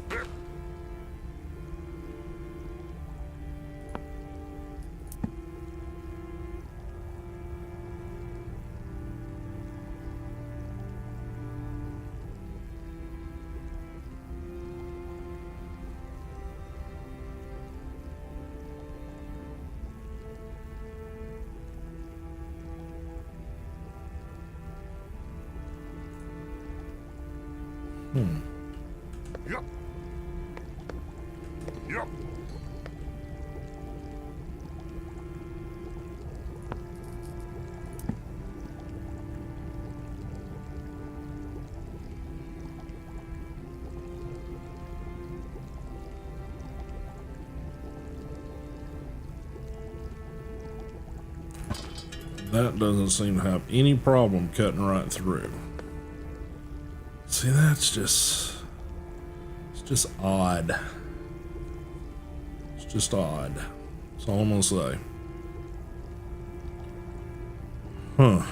There. Yep. Yep. That doesn't seem to have any problem cutting right through. See, it's just odd. It's just odd. That's all I'm gonna say. Huh.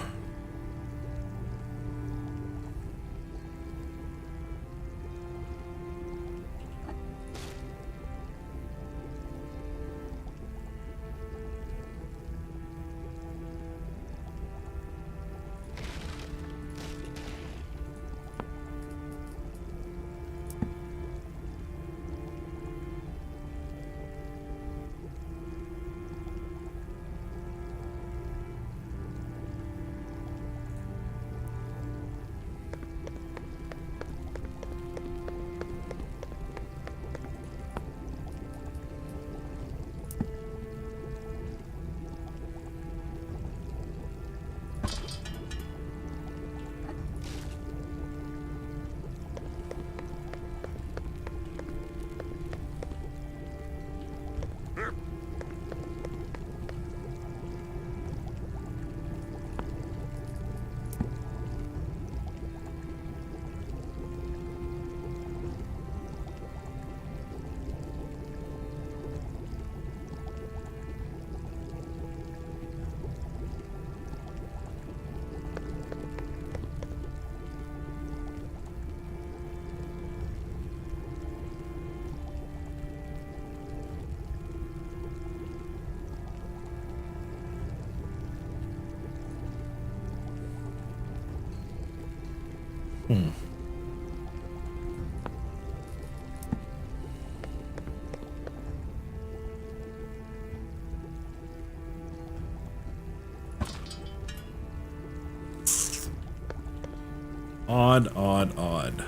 Odd, odd, odd.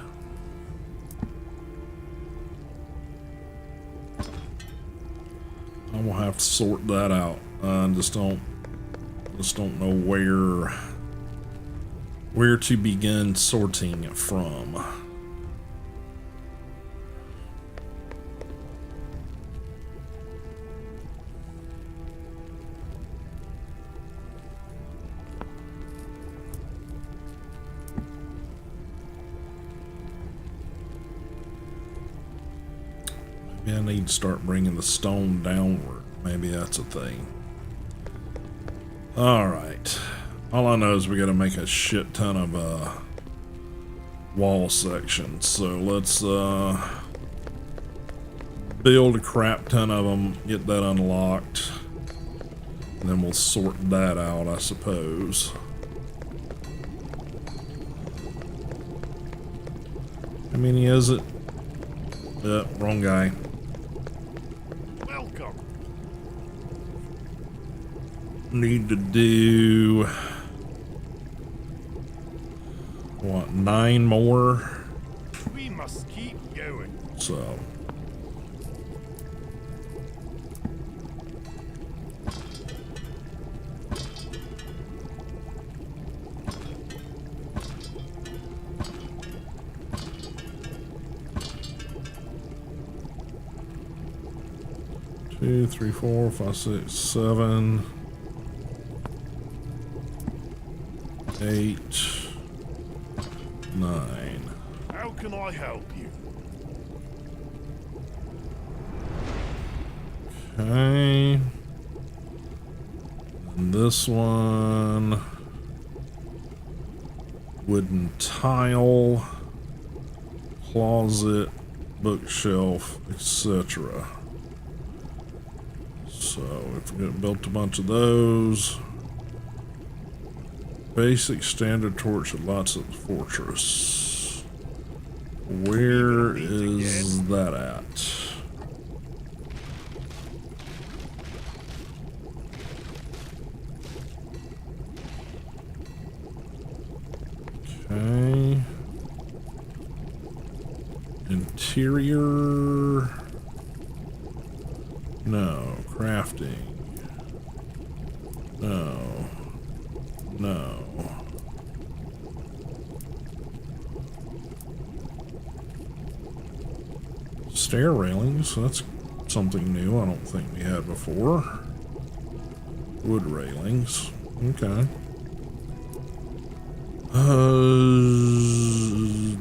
I will have to sort that out. I just don't know where to begin sorting it from. Maybe I need to start bringing the stone downward. Maybe that's a thing. All right. All I know is we got to make a shit ton of wall sections. So let's build a crap ton of them, get that unlocked, and then we'll sort that out, I suppose. How many is it? Wrong guy. Welcome. Need to do what, 9 more? We must keep going. So 2, 3, 4, 5, 6, 7, 8, 9. How can I help you? Okay. And this one, wooden tile, closet, bookshelf, etc. So if we built a bunch of those, basic standard torch that lights up the fortress. Where is that at? Okay. Interior. No. Crafting. No. No. Stair railings. That's something new I don't think we had before. Wood railings. Okay.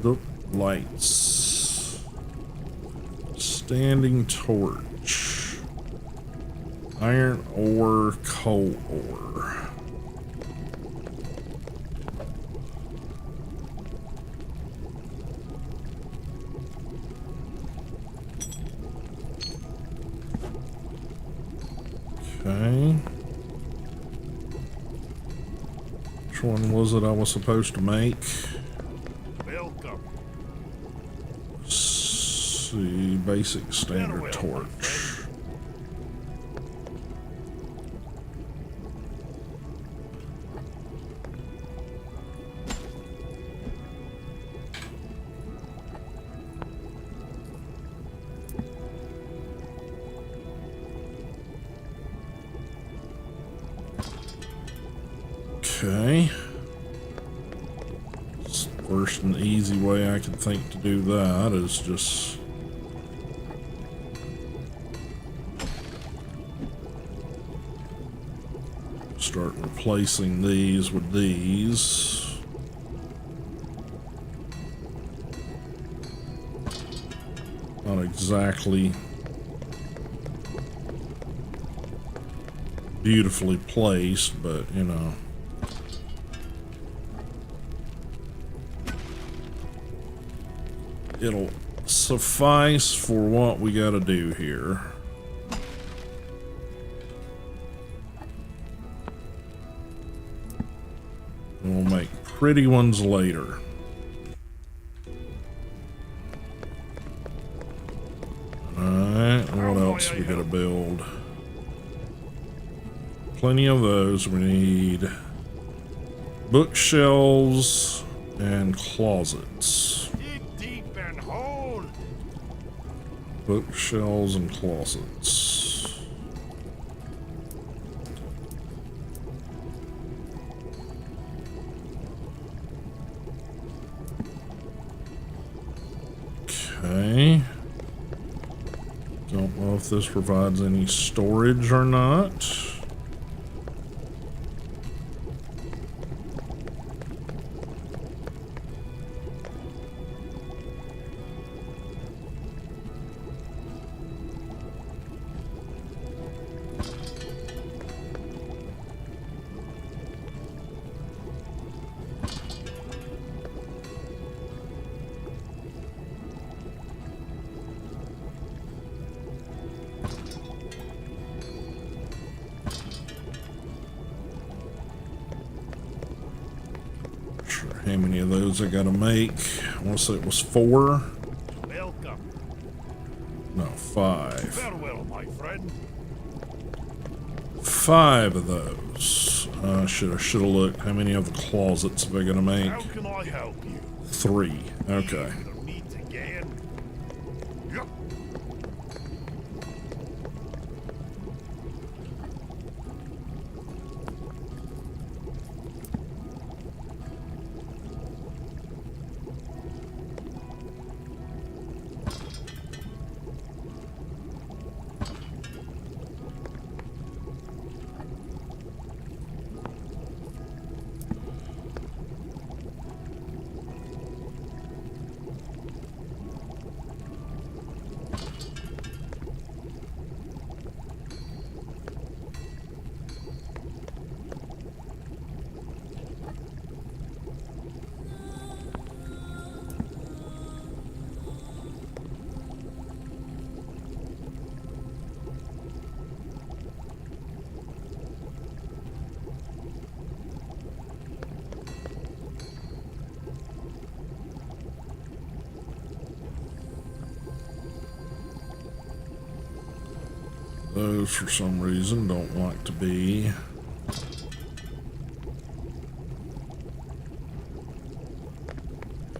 The lights. Standing torch. Iron ore, coal ore. Okay. Which one was it I was supposed to make? Welcome. See, basic standard torch. Okay. First and easy way I can think to do that is just start replacing these with these. Not exactly beautifully placed, but you know. It'll suffice for what we gotta do here. And we'll make pretty ones later. Alright, what else we gotta build? Plenty of those. We need bookshelves and closets. Bookshelves and closets. Okay. Don't know if this provides any storage or not. How many of those I gotta make? I want to say it was 4. Welcome. No, 5. Farewell, my friend. 5 of those. I should have looked. How many of the closets am I gonna make? How can I help you? 3. Okay. Meet again. Yup. Those, for some reason, don't like to be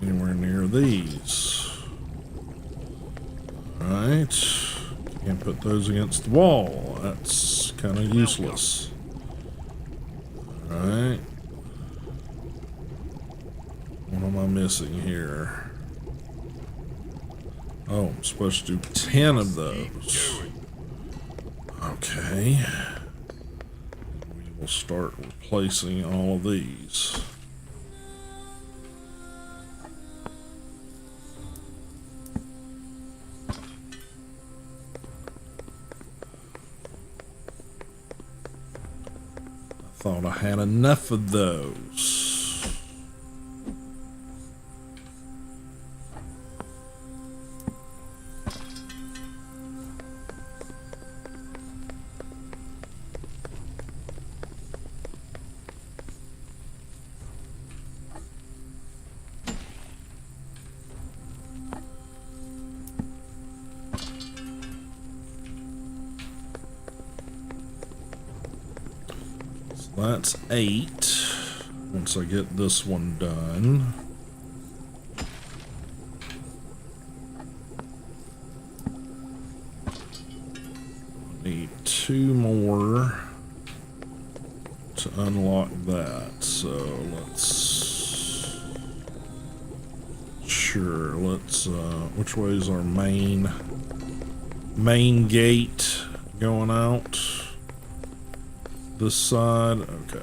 anywhere near these. Alright. Can't put those against the wall. That's kind of useless. Alright. What am I missing here? Oh, I'm supposed to do 10 of those. Okay. We will start replacing all of these. I thought I had enough of those. That's 8. Once I get this one done. Need 2 more to unlock that. So let's... Sure, let's... which way is our main gate going out? This side, okay.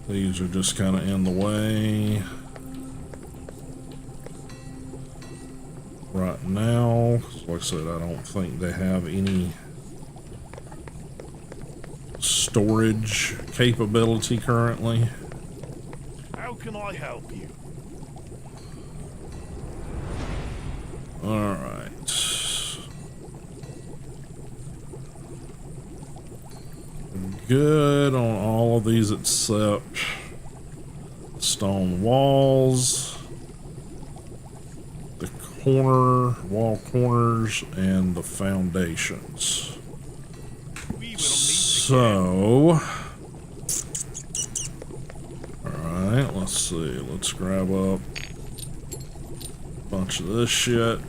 These are just kind of in the way right now. Like I said, I don't think they have any storage capability currently. How can I help you? All right. Good on all of these except stone walls, the wall corners, and the foundations. So, alright, let's see. Let's grab up a bunch of this shit.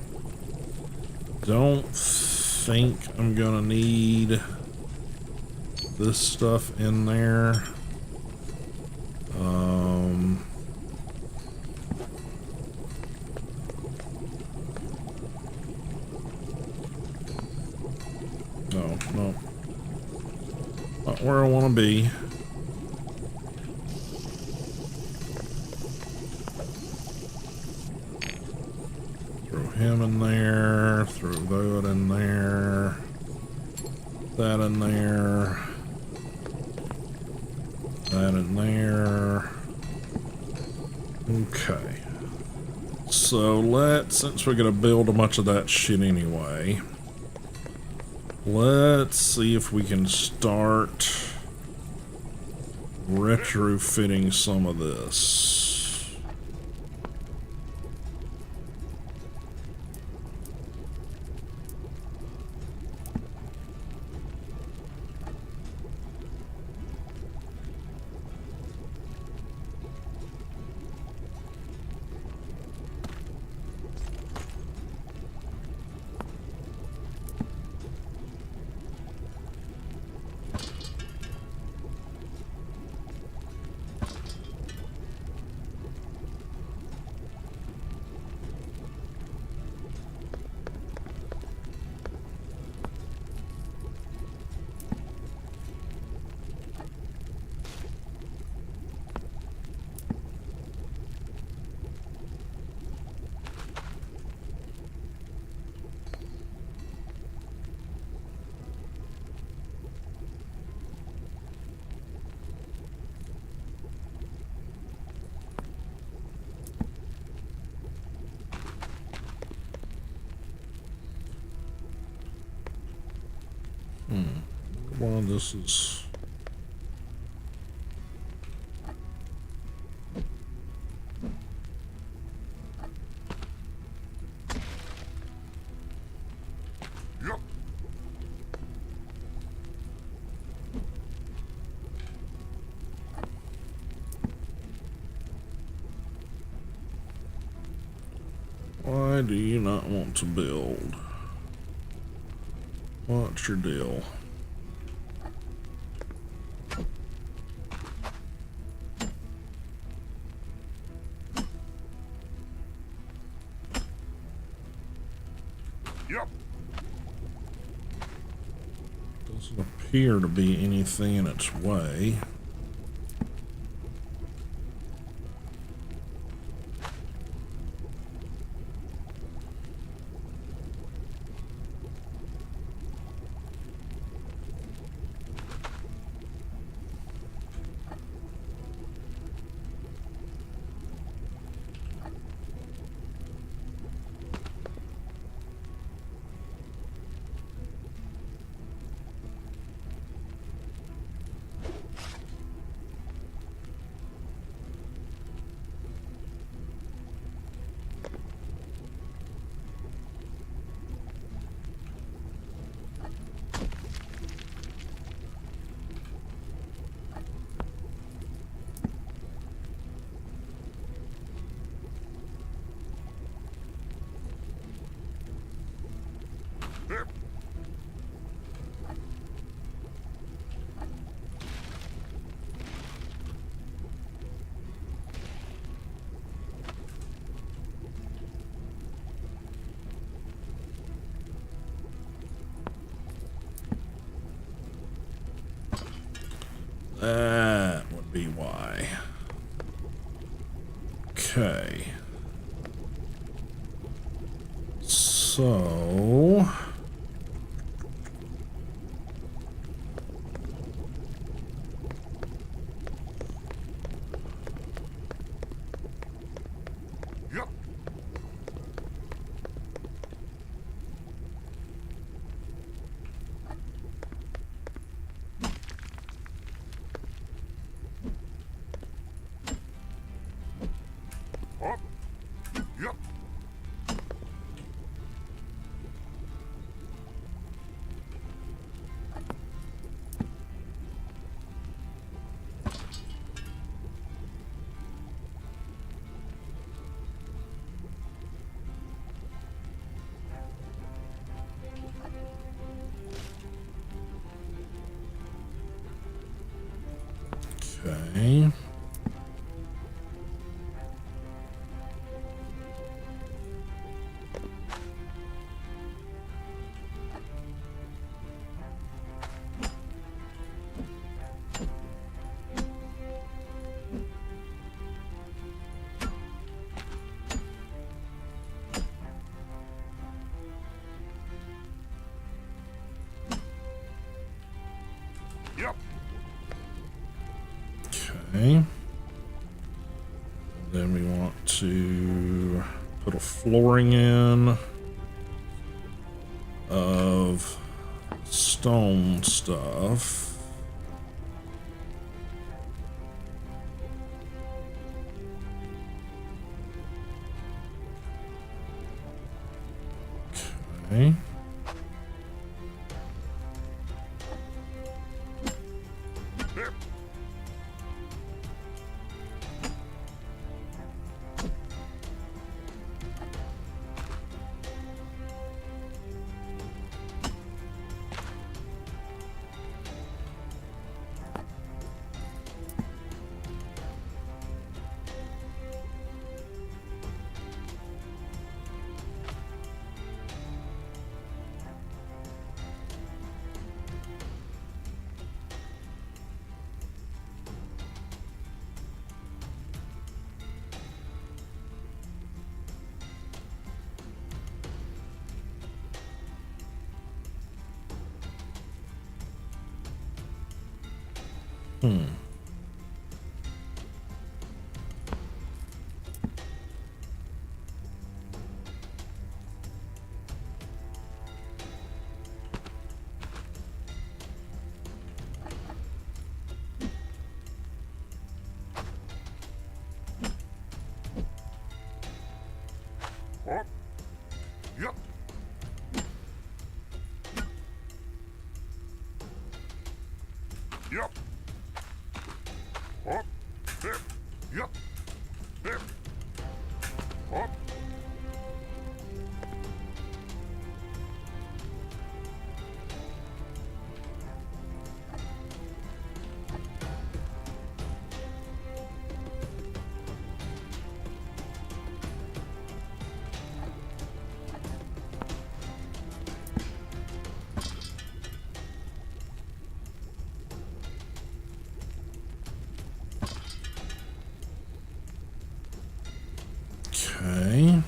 Don't think I'm gonna need this stuff in there. No. Not where I want to be. Throw him in there. Throw that in there. That in there. That in there. Okay. So since we're gonna build a bunch of that shit anyway, let's see if we can start retrofitting some of this. why this is... Yep. Why do you not want to build? What's your deal? Yep. Doesn't appear to be anything in its way. Yep. That would be why. Okay. So... Yep. Up. Yep. Okay. Yep. Okay. Then we want to put a flooring in of stone stuff. Okay. Yep. Up. Yep. Yep. Up. There. Yep. There. Up. Okay.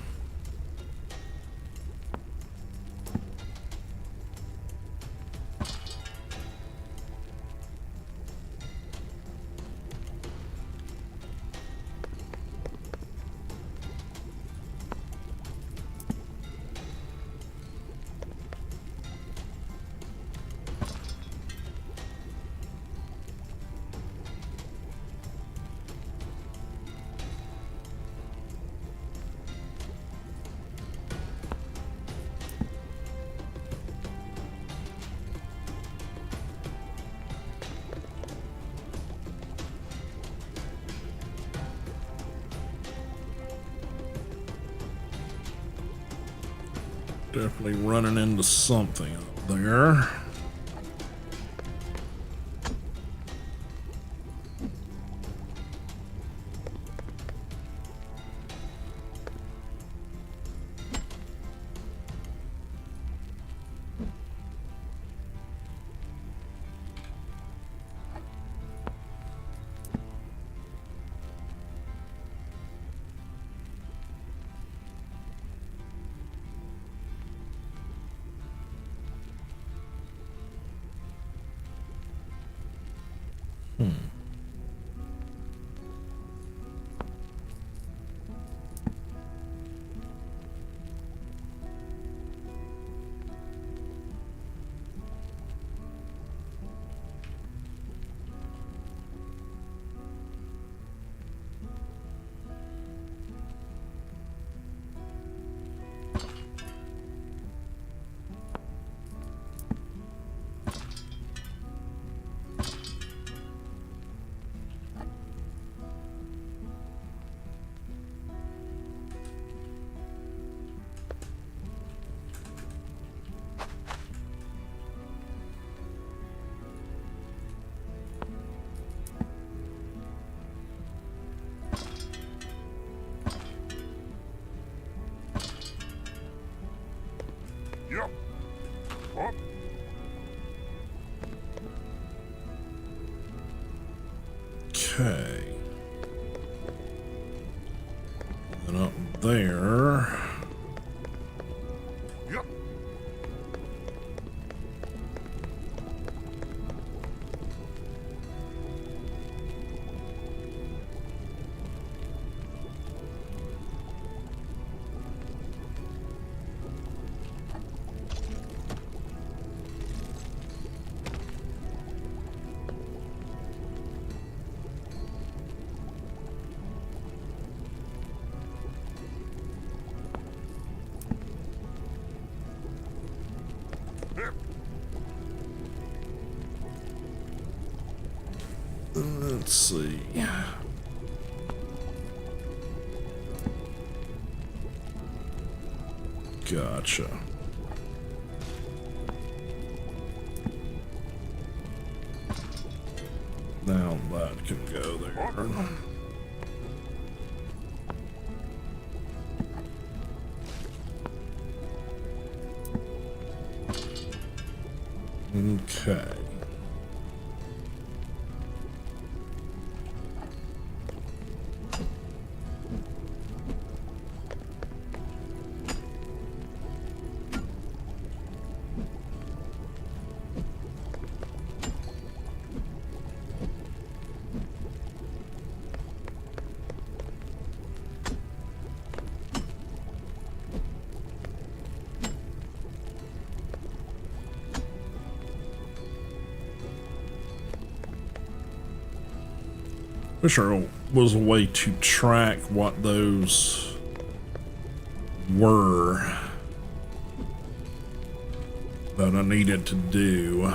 Definitely running into something up there. Yep. Up. Okay. And up there. Yep. There. Let's see. Gotcha. Now that can go there. Okay. Wish there was a way to track what those were that I needed to do.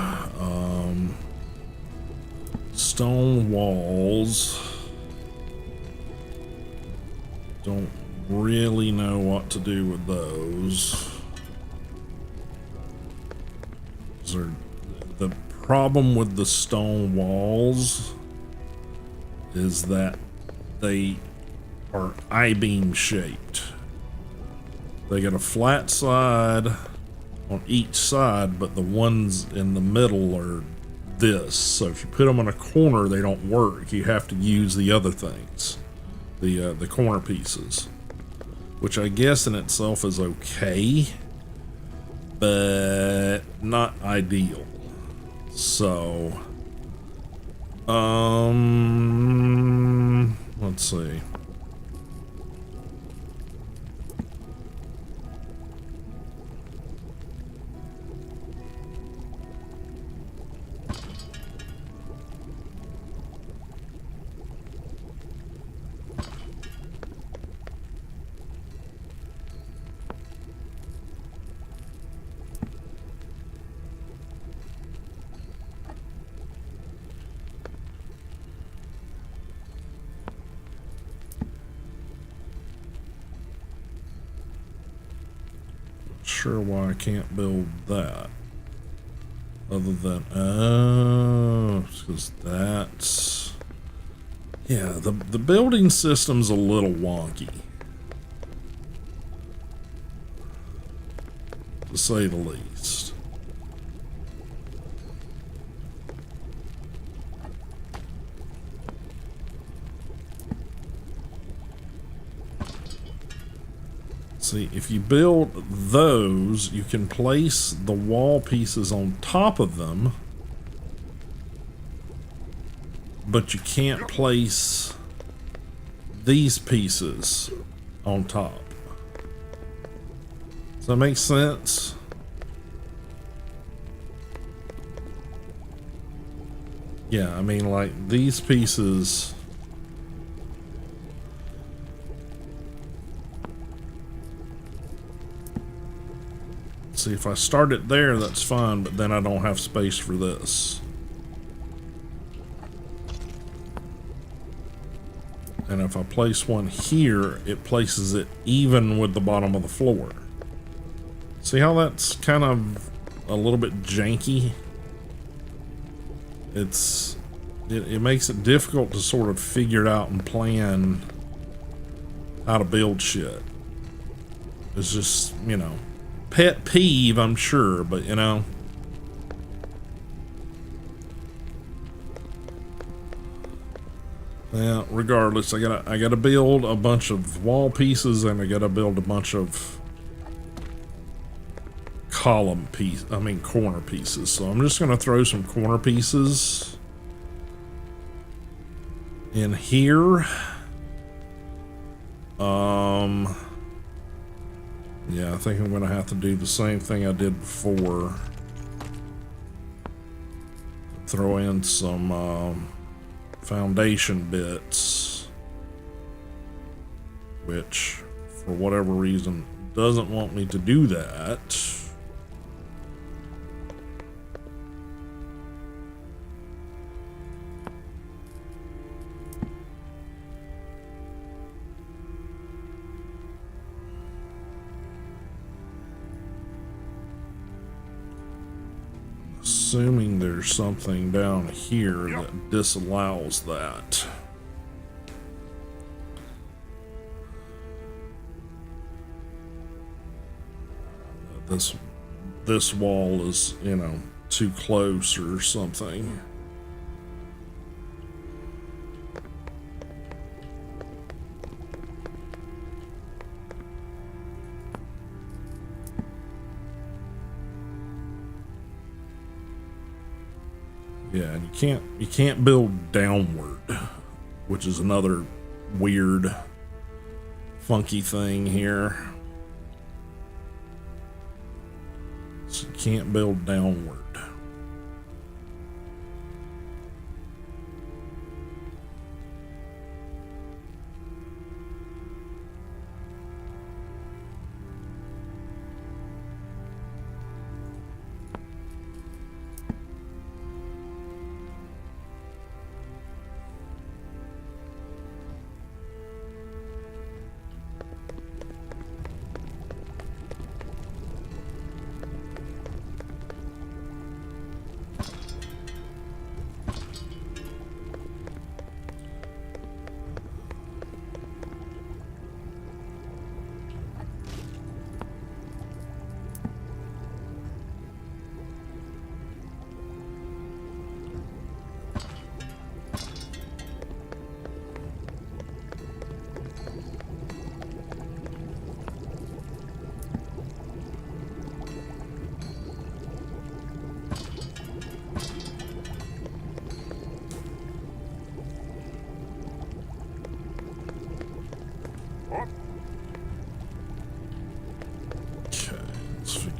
Stone walls. Don't really know what to do with those. The problem with the stone walls is that they are I-beam shaped. They got a flat side on each side, but the ones in the middle are this. So if you put them in a corner, they don't work. You have to use the other things, the corner pieces, which I guess in itself is okay, but not ideal. So, let's see. Sure why I can't build that, other than because that's, yeah, the building system's a little wonky, to say the least. See, if you build those, you can place the wall pieces on top of them, but you can't place these pieces on top. Does that make sense? Yeah, I mean, like, these pieces... See, if I start it there, that's fine, but then I don't have space for this. And if I place one here, it places it even with the bottom of the floor. See how that's kind of a little bit janky? It makes it difficult to sort of figure out and plan how to build shit. It's just, you know, pet peeve, I'm sure, but you know. Yeah, regardless, I gotta build a bunch of wall pieces, and I gotta build a bunch of corner pieces. So I'm just gonna throw some corner pieces in here. Yeah, I think I'm gonna have to do the same thing I did before. Throw in some foundation bits, which for whatever reason doesn't want me to do that. Assuming there's something down here that disallows that. This wall is, you know, too close or something. Yeah, and you can't build downward, which is another weird, funky thing here. So you can't build downward.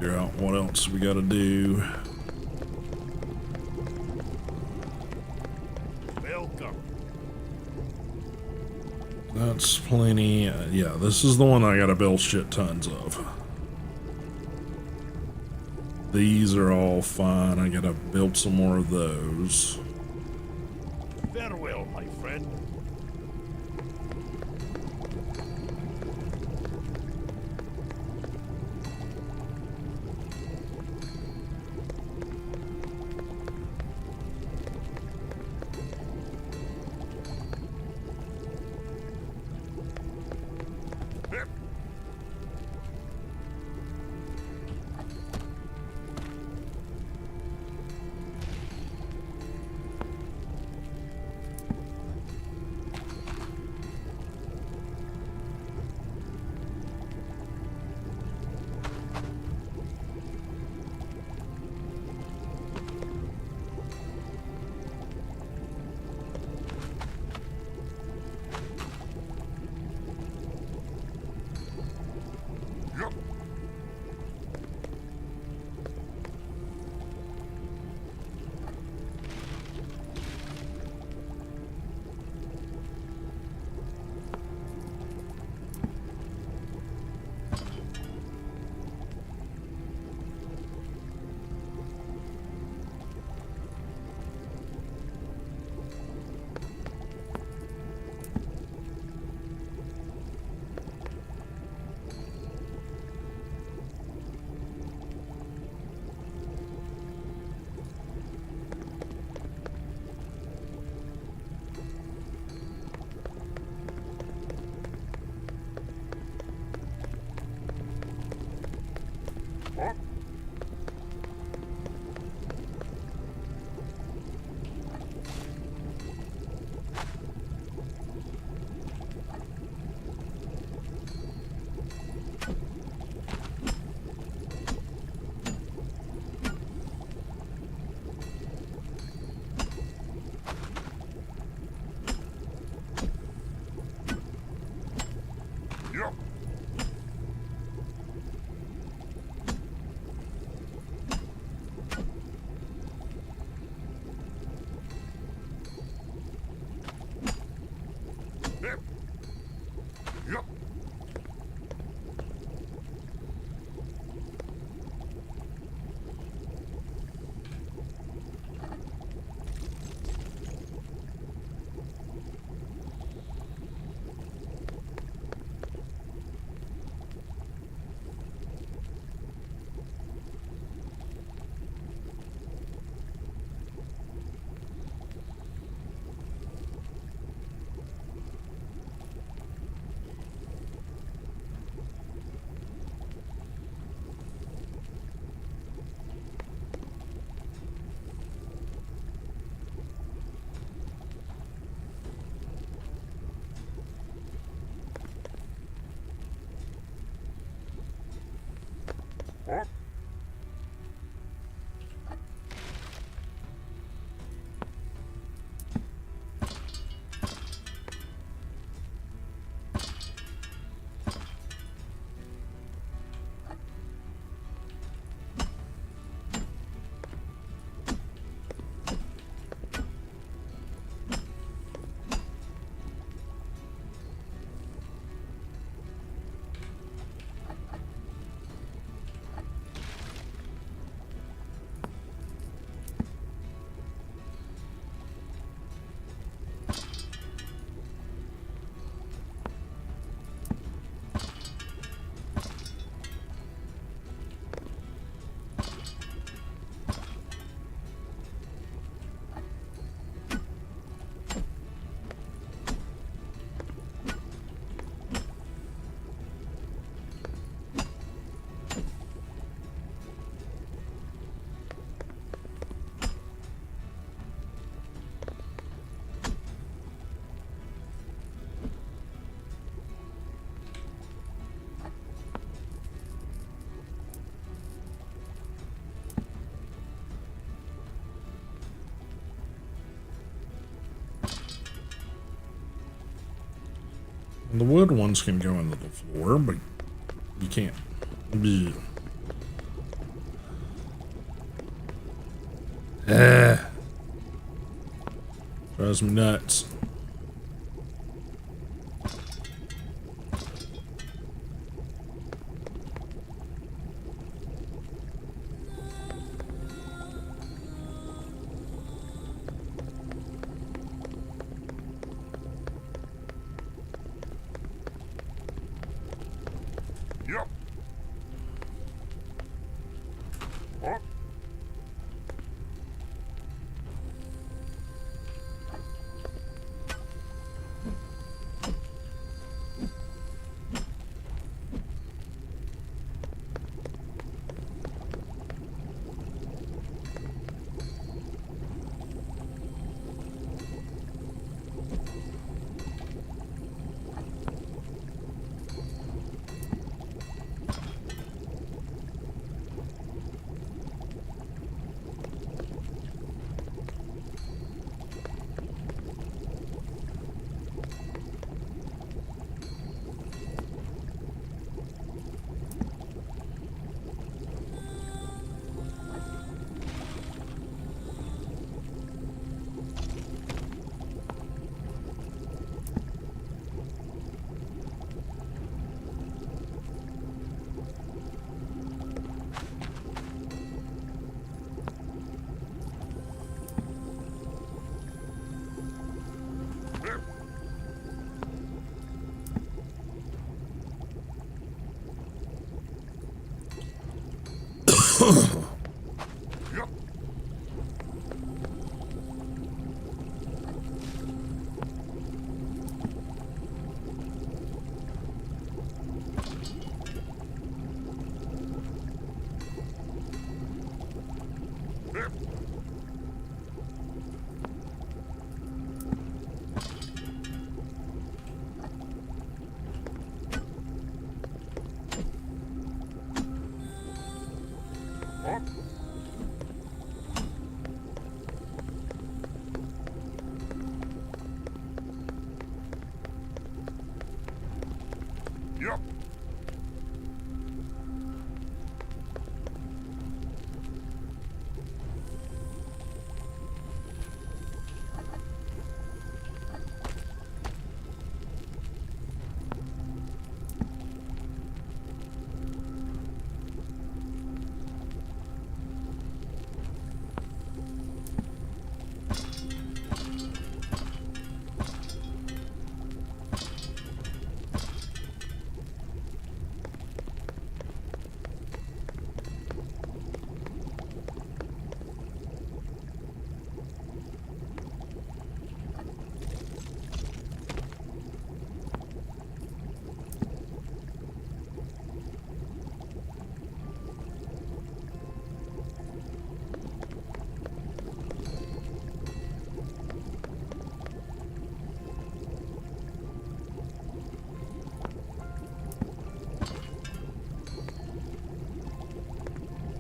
Figure out what else we got to do. Welcome. That's plenty. Yeah, this is the one I got to build shit tons of. These are all fine. I got to build some more of those. Farewell, my friend. Yup. Up. Yup. Yep. Yup. Up. The wood ones can go into the floor, but you can't. Bleh. Drives me nuts. Yep. Up. Yep. Yep. Up. Yep.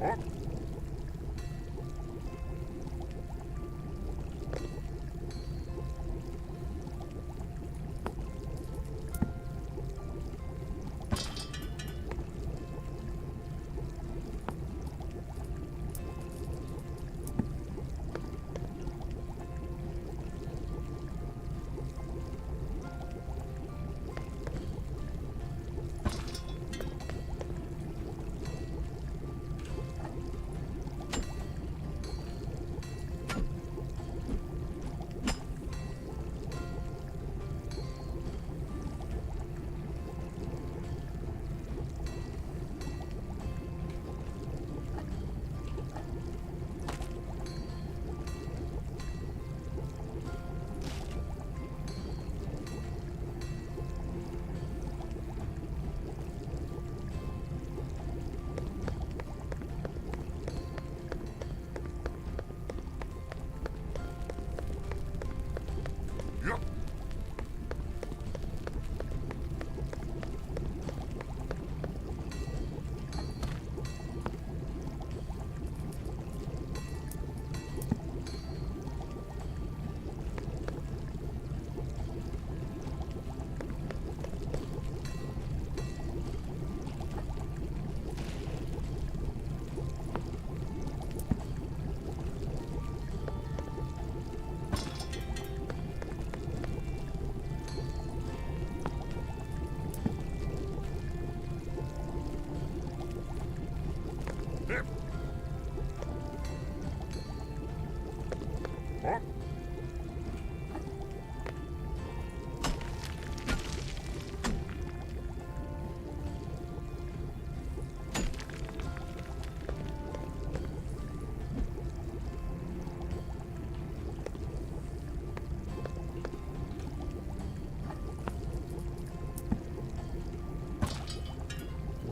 Up.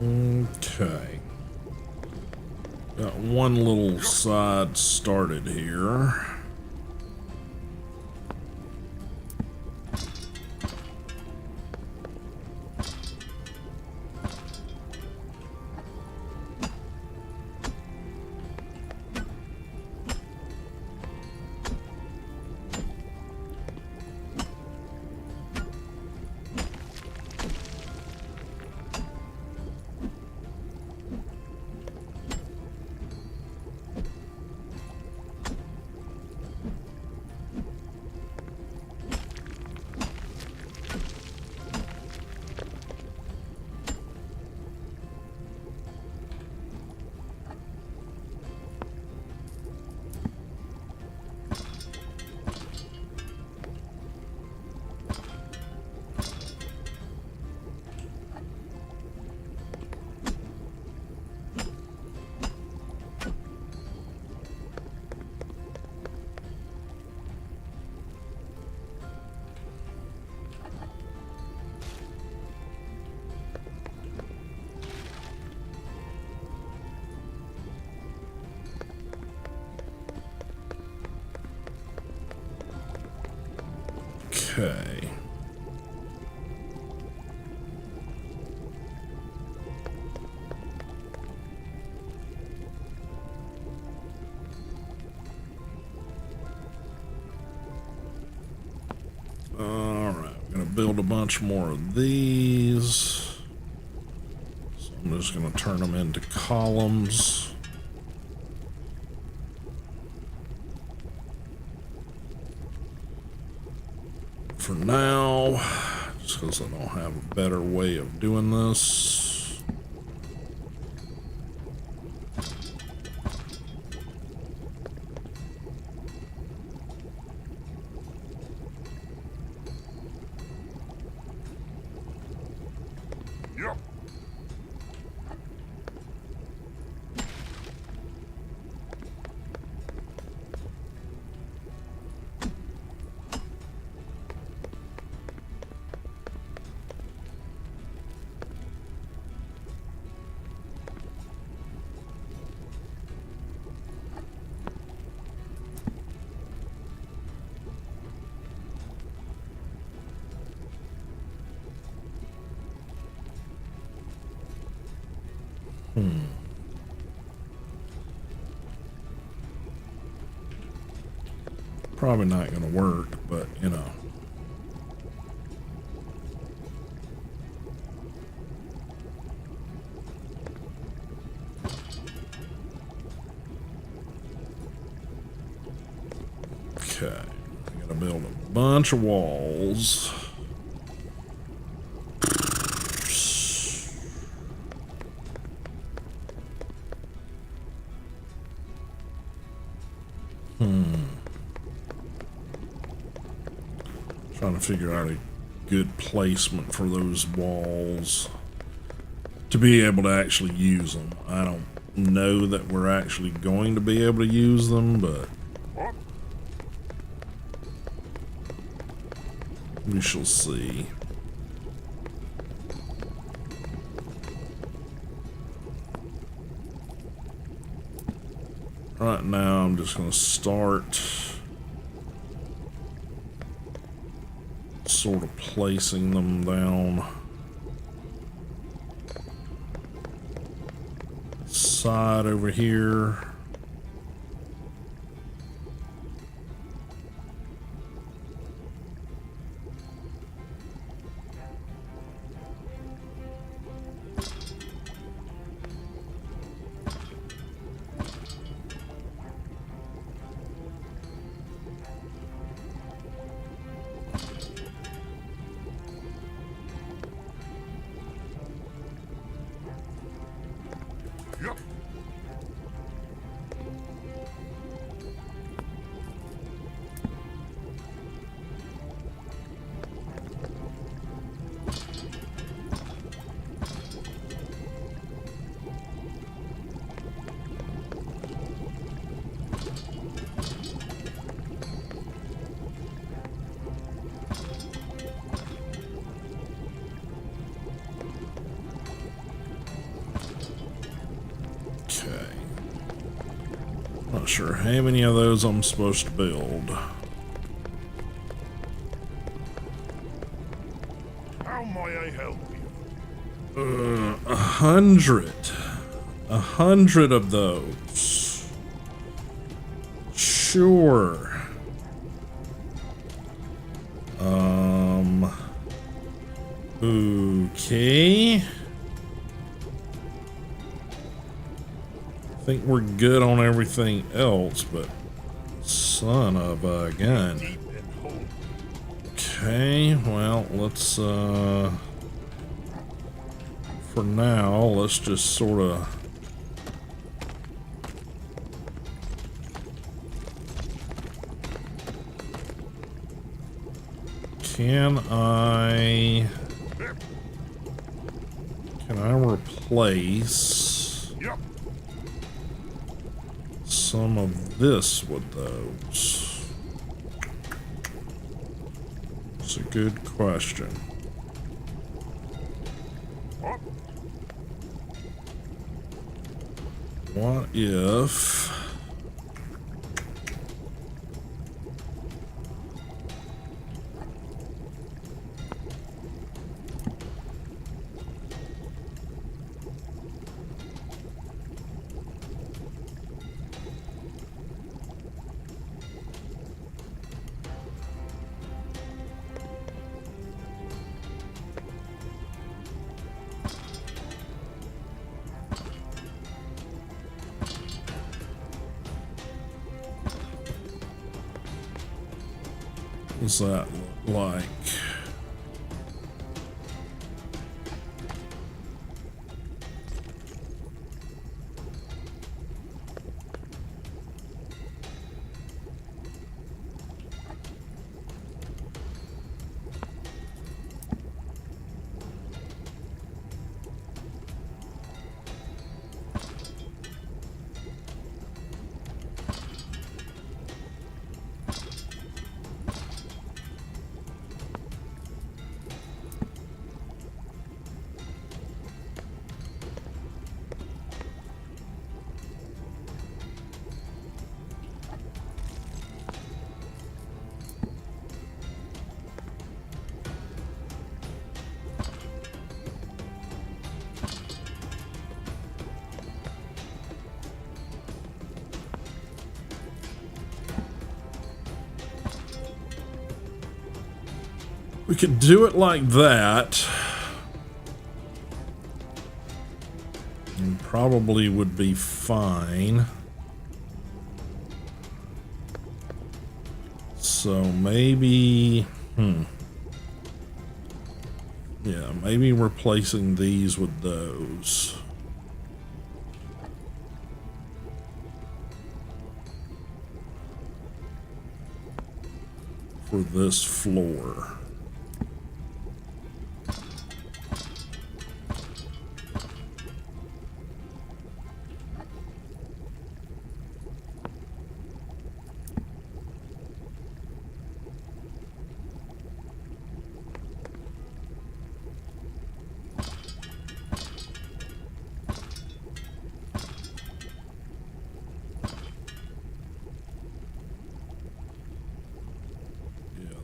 Okay. Got one little side started here. Okay. All right, I'm gonna build a bunch more of these. So I'm just gonna turn them into columns. For now, just because I don't have a better way of doing this. Yep. Probably not going to work, but you know. Okay, I gotta build a bunch of walls. Trying to figure out a good placement for those walls to be able to actually use them. I don't know that we're actually going to be able to use them, but What? we shall see. Right now, I'm just going to start sort of placing them down side over here. Yep. Not sure how many of those I'm supposed to build. How may I help you? 100. 100 of those. Sure. Okay. I think we're good on everything else, but son of a gun. Deep and home. Okay, well, let's, for now, let's just sort of can I replace Yep. some of this with those? It's a good question. Up. What if what's that look like? We could do it like that. And probably would be fine. So maybe, yeah, maybe replacing these with those. For this floor.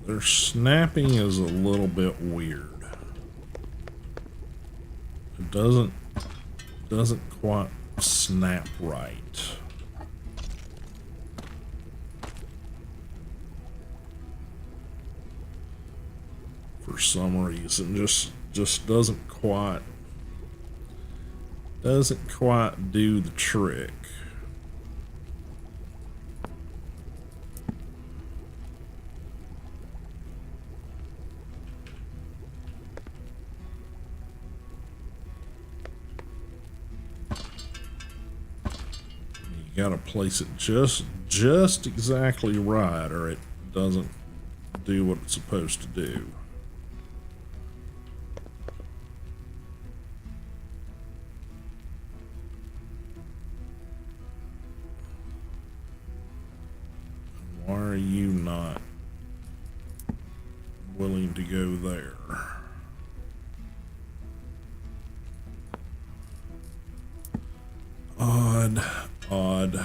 Their snapping is a little bit weird. It doesn't quite snap right. For some reason, just doesn't quite do the trick. You gotta place it just exactly right, or it doesn't do what it's supposed to do. Why are you not willing to go there? Odd.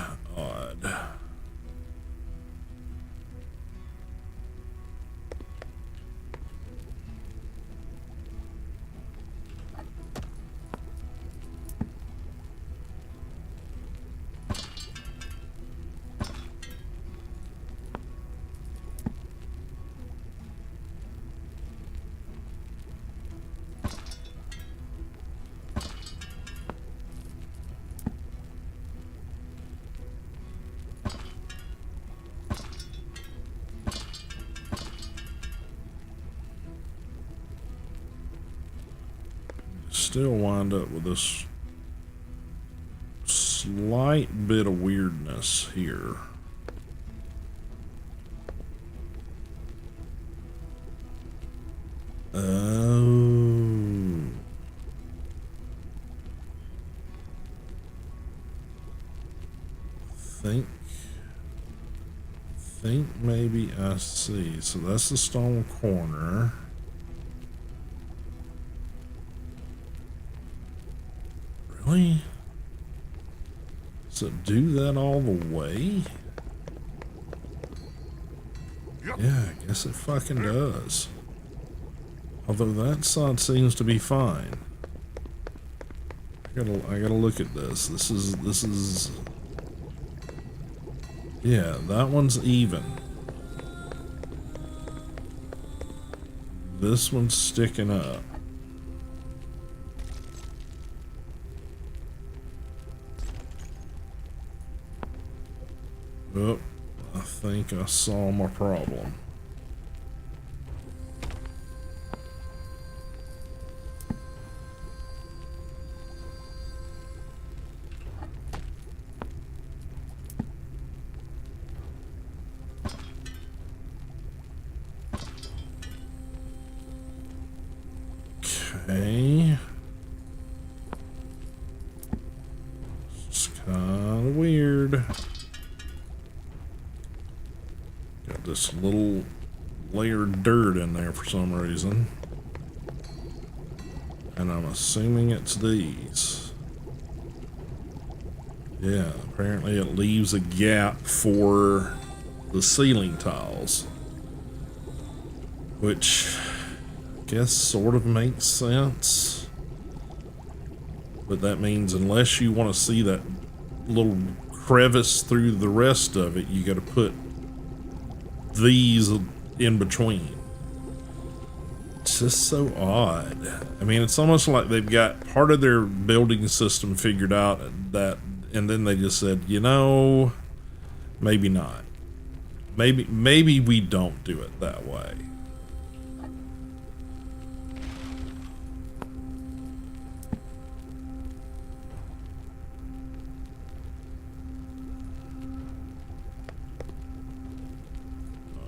still wind up with this slight bit of weirdness here. Oh. Think maybe I see. So that's the stone corner. Really? Does it do that all the way? Yeah, I guess it fucking does. Although that side seems to be fine. I gotta look at this. This is yeah, that one's even. This one's sticking up. Oh, I think I saw my problem. Okay. It's kind of weird. Got this little layer of dirt in there for some reason. And I'm assuming it's these. Yeah, apparently it leaves a gap for the ceiling tiles. Which I guess sort of makes sense. But that means unless you want to see that little crevice through the rest of it, you got to put these in between. It's just so odd. I mean, it's almost like they've got part of their building system figured out that, and then they just said, you know, maybe not. Maybe we don't do it that way.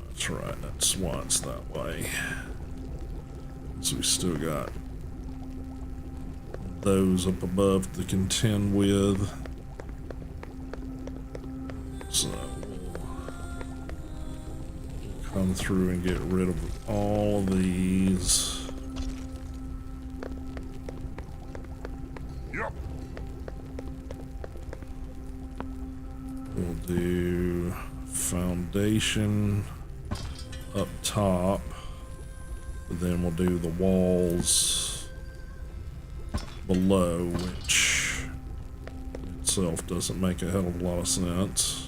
That's right, that's why it's that way. So we still got those up above to contend with. So we'll come through and get rid of all of these. Yep. We'll do foundation up top. But then we'll do the walls below, which itself doesn't make a hell of a lot of sense.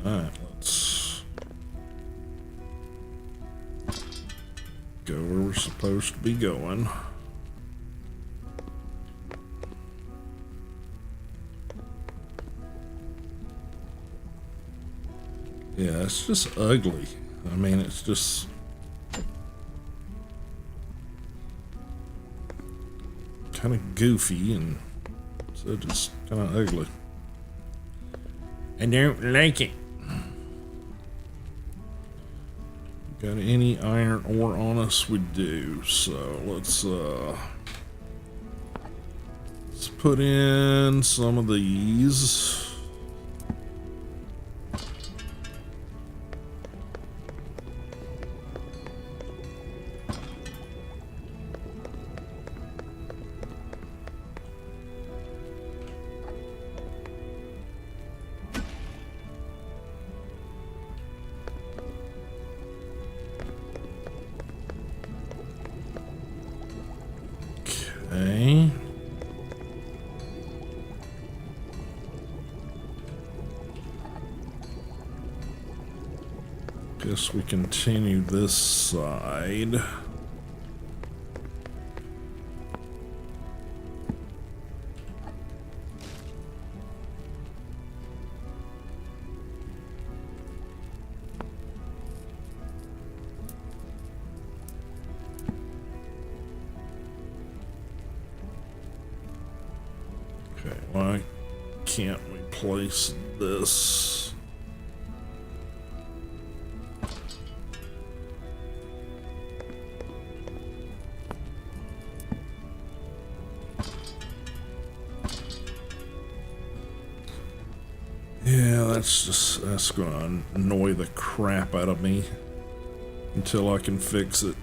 Alright, let's go where we're supposed to be going. Yeah, it's just ugly. I mean, it's just kind of goofy and so just kind of ugly. I don't like it. Got any iron ore on us? We do. So let's put in some of these. Okay. Guess we continue this side. Okay, why can't we place this? Yeah, that's gonna annoy the crap out of me until I can fix it.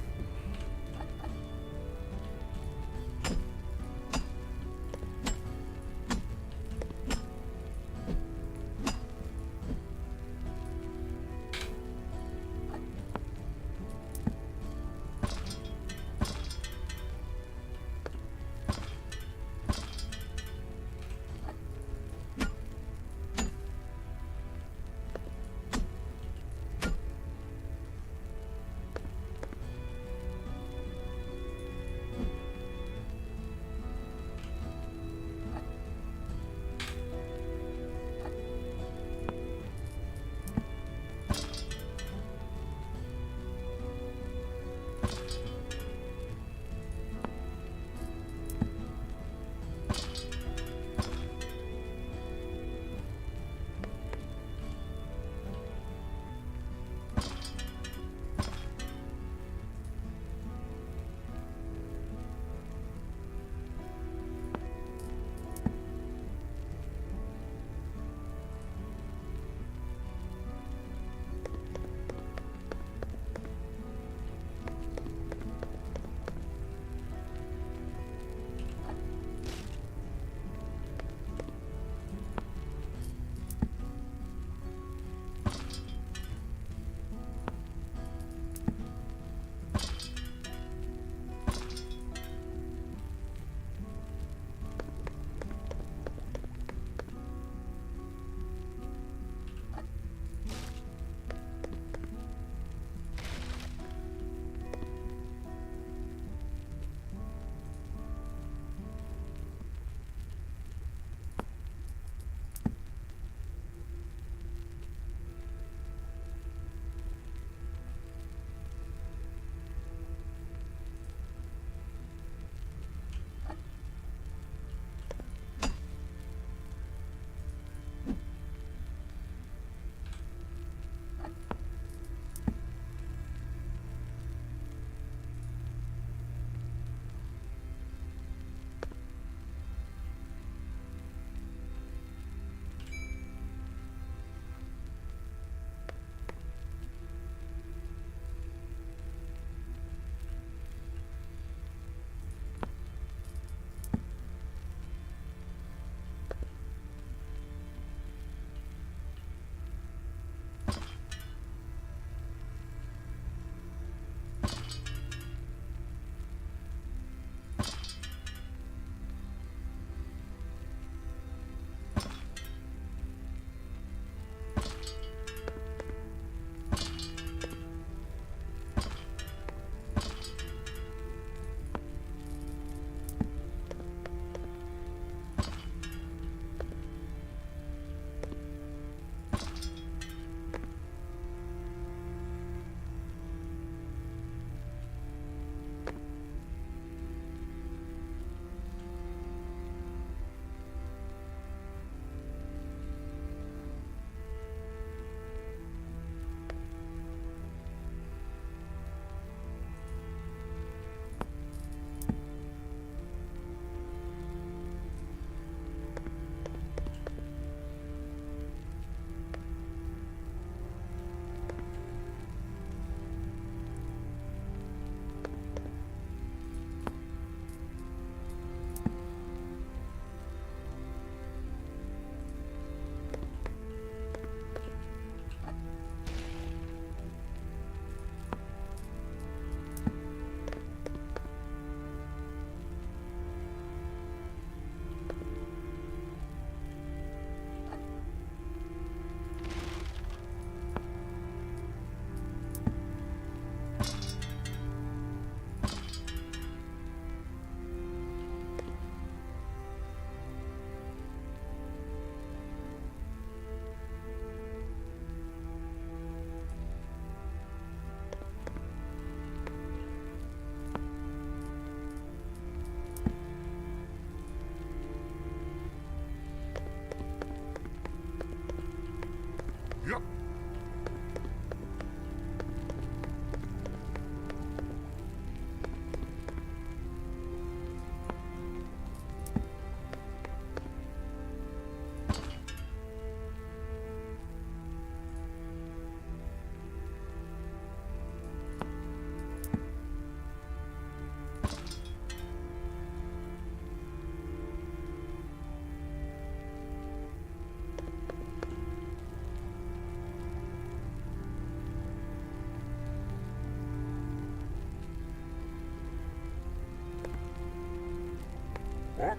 What?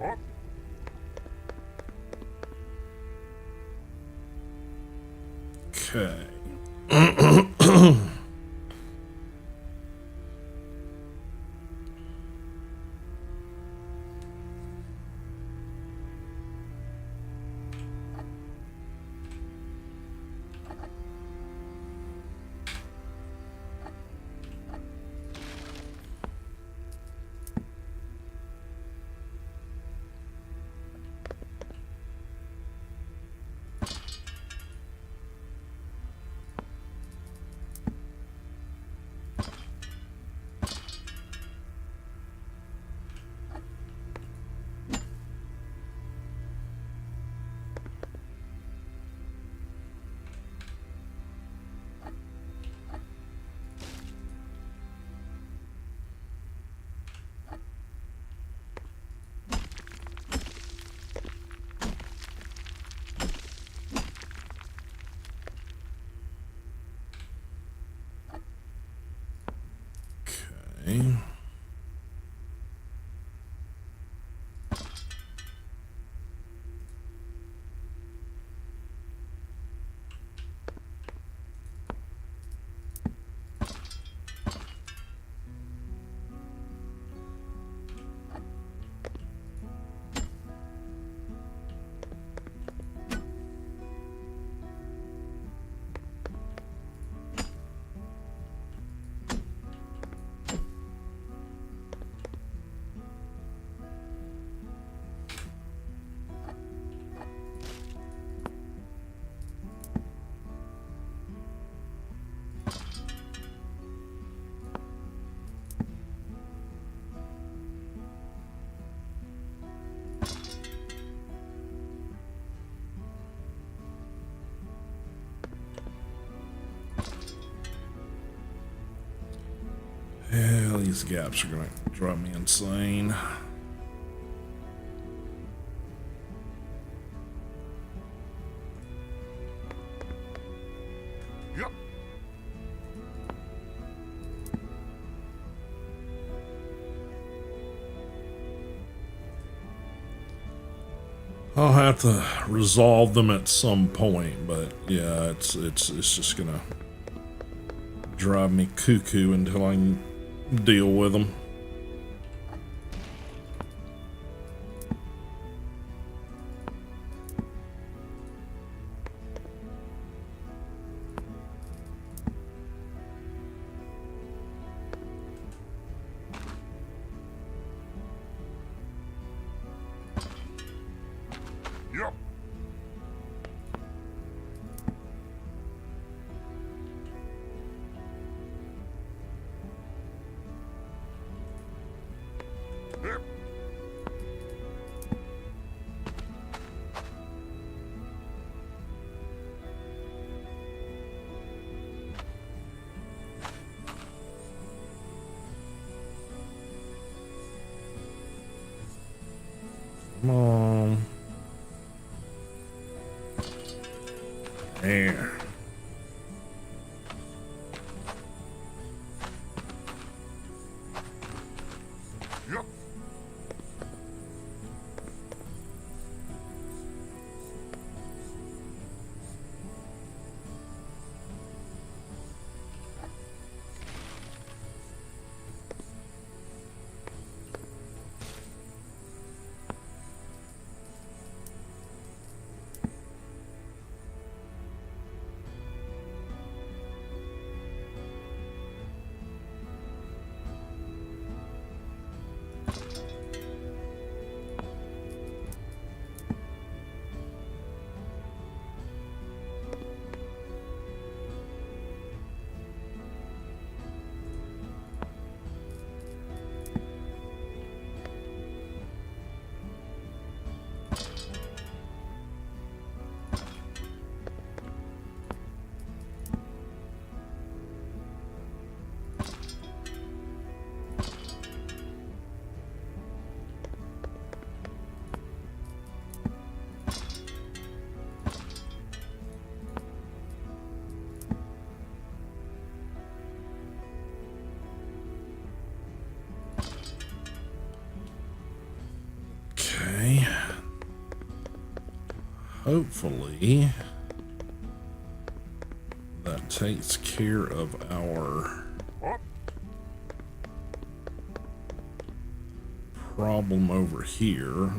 What? Okay. Okay. Yeah, these gaps are gonna drive me insane. Yep. I'll have to resolve them at some point, but yeah, it's just gonna drive me cuckoo until I can deal with them. Yep. Yep. Come on. There. Yep. Okay. Hopefully that takes care of our Up. problem over here.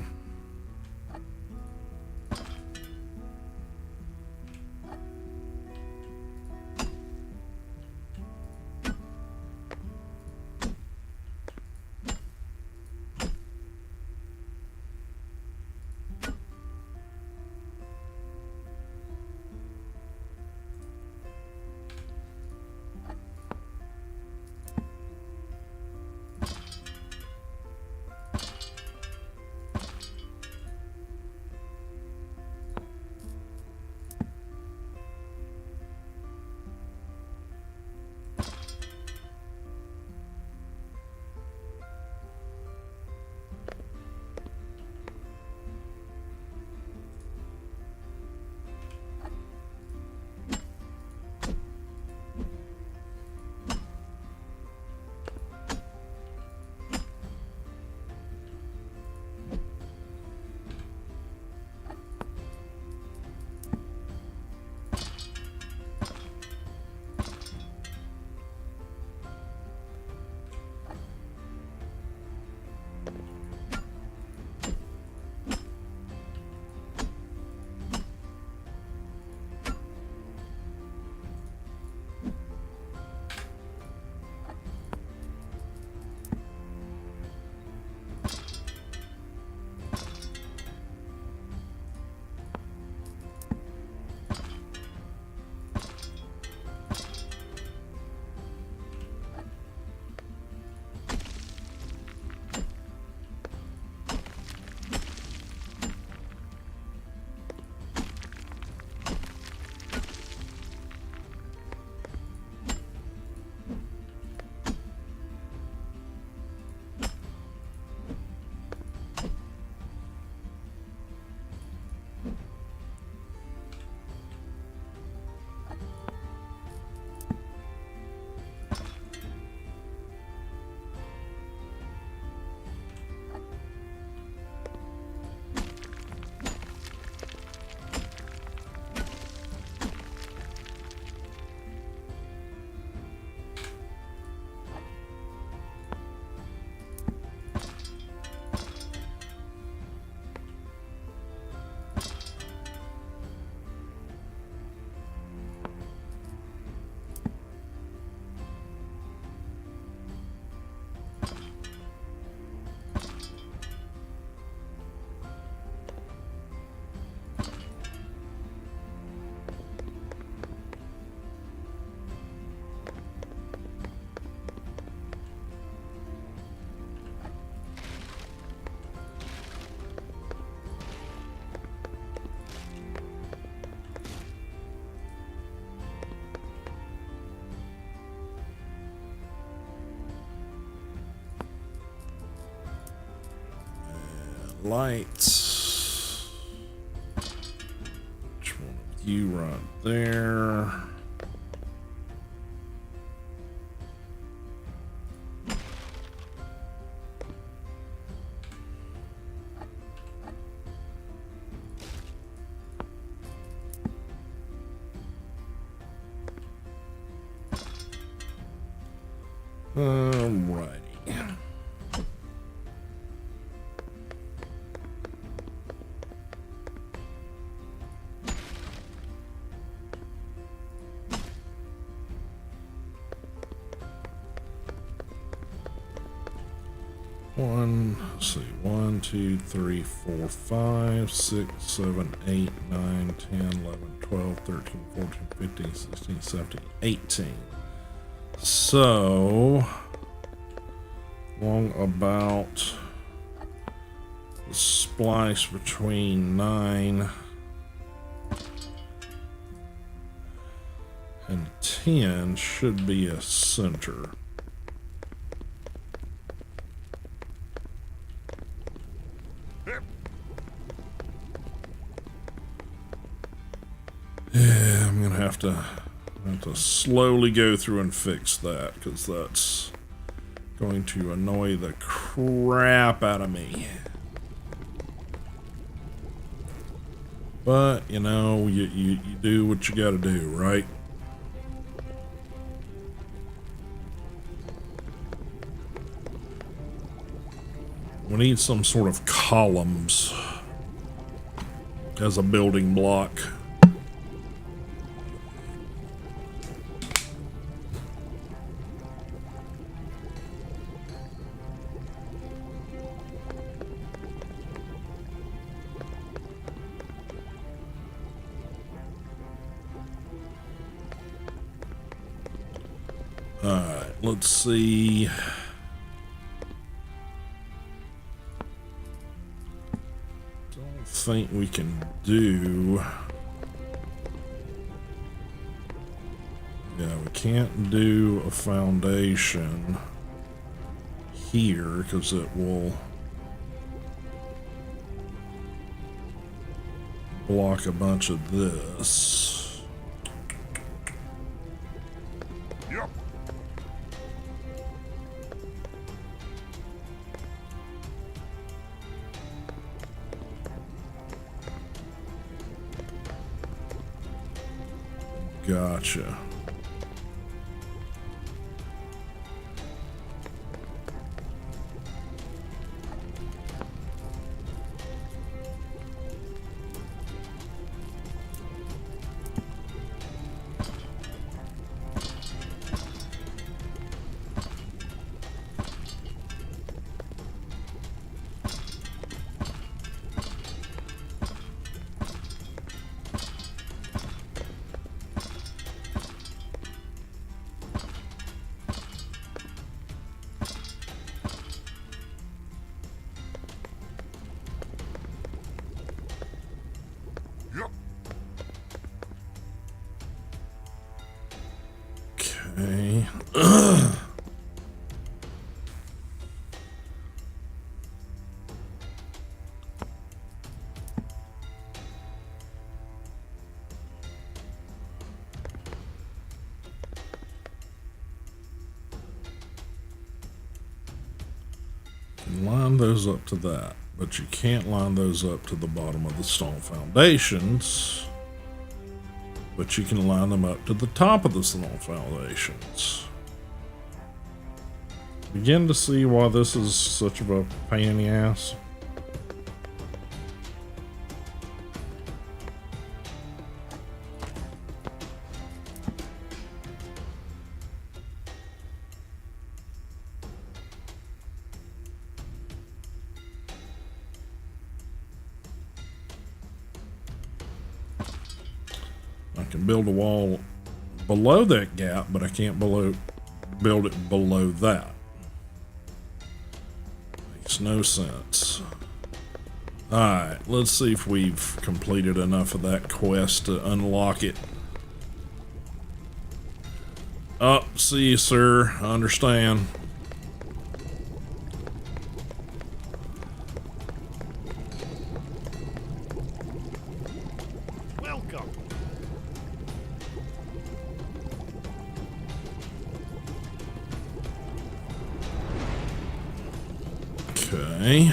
lights. Which one of you right there? Alrighty. Let's see, 1, 2, 3, 4, 5, 6, 7, 8, 9, 10, 11, 12, 13, 14, 15, 16, 17, 18. So, long about the splice between 9 and 10 should be a center. Yeah, I'm gonna have to slowly go through and fix that, because that's going to annoy the crap out of me. But, you know, you do what you gotta do, right? We need some sort of columns as a building block. Alright, let's see. Don't think we can do. Yeah, we can't do a foundation here because it will block a bunch of this. Yep. Gotcha. Yep. Okay. Line those up to that, but you can't line those up to the bottom of the stone foundations, but you can line them up to the top of the stone foundations. Begin to see why this is such of a pain in the ass. I can build a wall below that gap, but I can't build it below that. Makes no sense. Alright, let's see if we've completed enough of that quest to unlock it. Oh, see you, sir. I understand. Okay.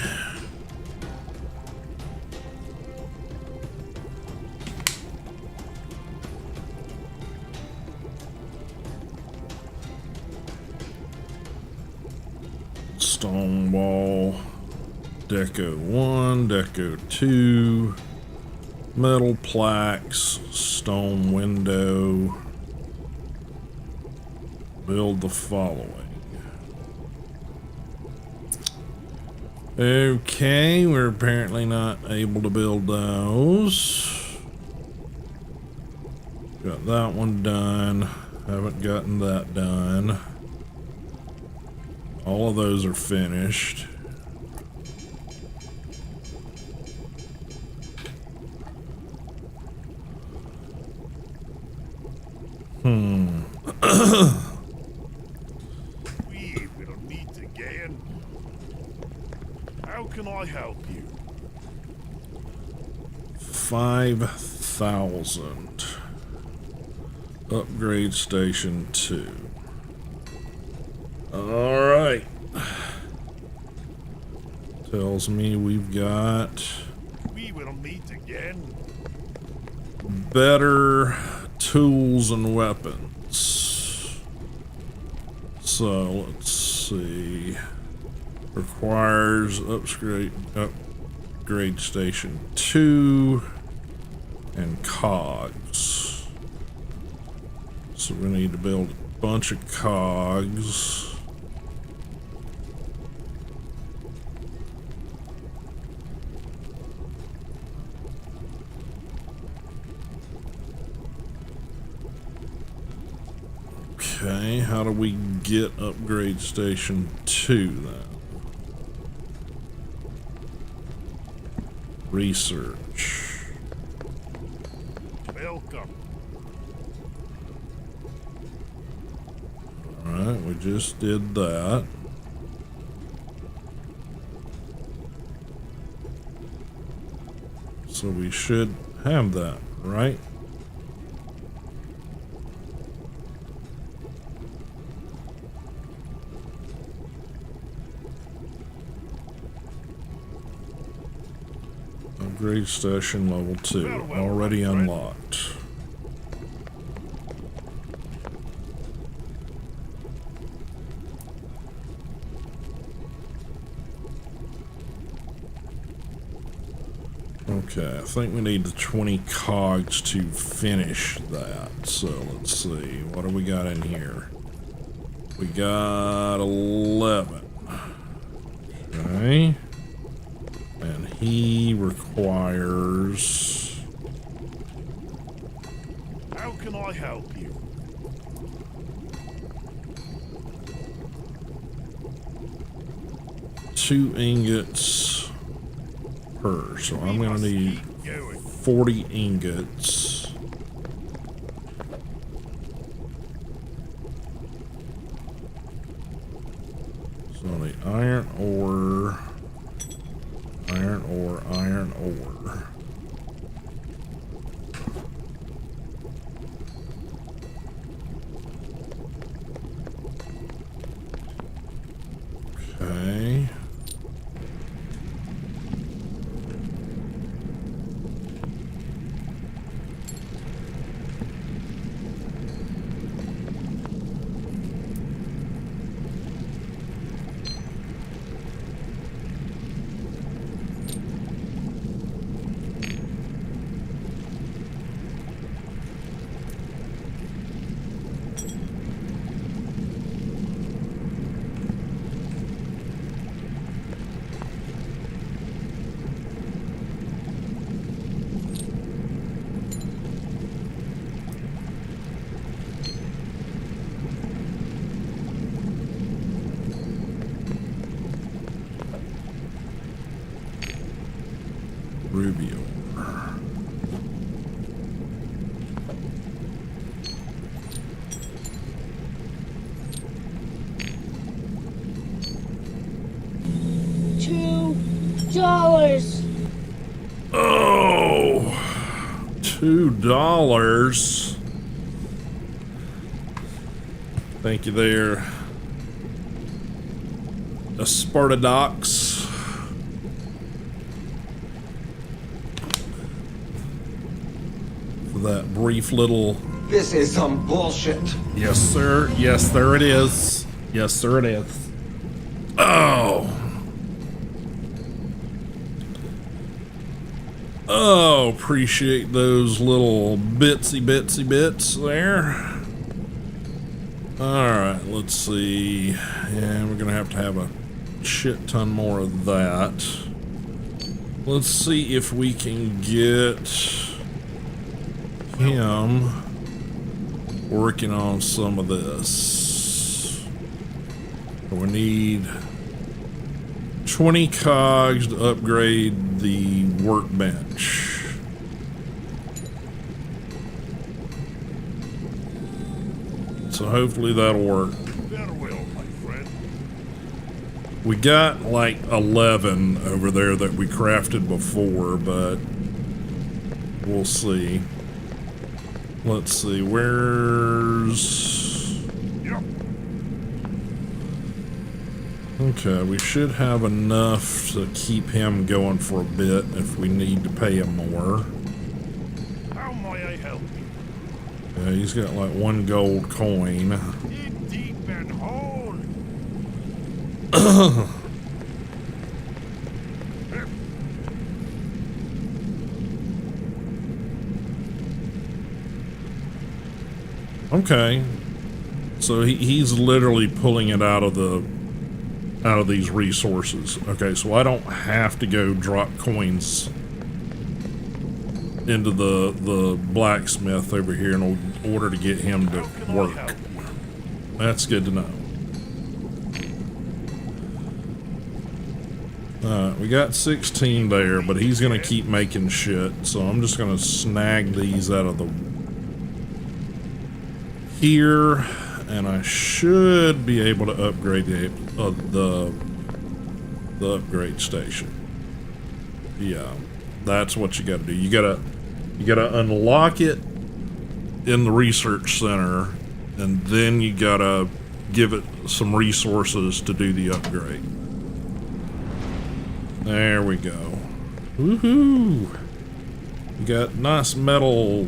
Stone wall. Deco 1, Deco 2. Metal plaques. Stone window. Build the following. Okay, we're apparently not able to build those. Got that one done. Haven't gotten that done. All of those are finished. We will meet again. How can I help you? 5,000. Upgrade station 2. All right. Tells me we've got We will meet again. better tools and weapons. So let's see. Requires upgrade station 2 and cogs. So we need to build a bunch of cogs. Okay, how do we get upgrade station 2 then? Research. Welcome. Alright, we just did that. So we should have that, right? Upgrade station level 2, already unlocked. Okay, I think we need the 20 cogs to finish that. So let's see, what do we got in here? We got 11. Okay. And he requires... How can I help you? two ingots per. So I'm going to need 40 ingots. So the iron ore, iron ore, iron ore. Okay. Ruby ore. $2. Oh, $2. Thank you there, Spartadox. that brief little... This is some bullshit. Yes, sir. Yes, there it is. Yes, sir, it is. Oh. Oh, appreciate those little bitsy bits there. Alright, let's see. Yeah, we're gonna have a shit ton more of that. Let's see if we can get him working on some of this. We need 20 cogs to upgrade the workbench. So hopefully that'll work. Farewell, my friend. We got like 11 over there that we crafted before, but we'll see. Let's see, where's... Yep. Okay, we should have enough to keep him going for a bit if we need to pay him more. How may I help you? Yeah, he's got like 1 gold coin. In deep and hole. Okay, so he's literally pulling it out of these resources. Okay, so I don't have to go drop coins into the blacksmith over here in order to get him to work. That's good to know. We got 16 there, but he's gonna keep making shit, so I'm just gonna snag these out of the here, and I should be able to upgrade the upgrade station. Yeah, that's what you gotta do. You gotta unlock it in the research center, and then you gotta give it some resources to do the upgrade. There we go. Woohoo! You got nice metal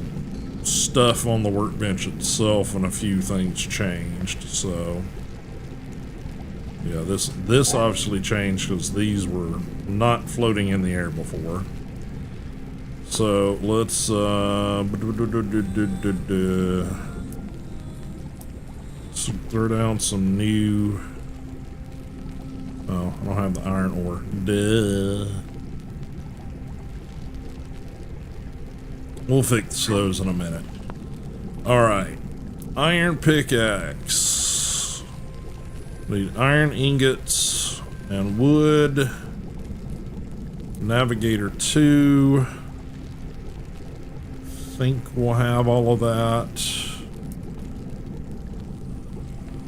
stuff on the workbench itself, and a few things changed. So yeah, this obviously changed because these were not floating in the air before. So let's throw down some new... Oh, I don't have the iron ore. Duh. We'll fix those in a minute. Alright. Iron pickaxe. Need iron ingots and wood. Navigator 2. Think we'll have all of that.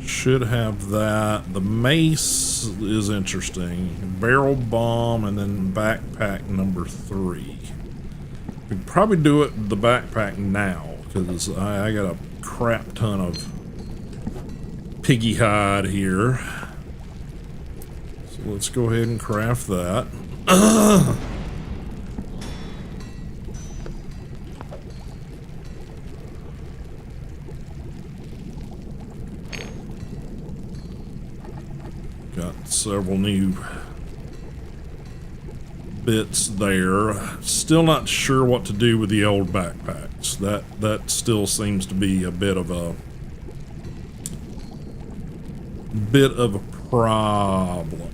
Should have that. The mace is interesting. Barrel bomb, and then backpack number 3. We could probably do it the backpack now, because I got a crap ton of piggy hide here. So let's go ahead and craft that. Got several new bits there. Still not sure what to do with the old backpacks. That still seems to be a bit of a problem.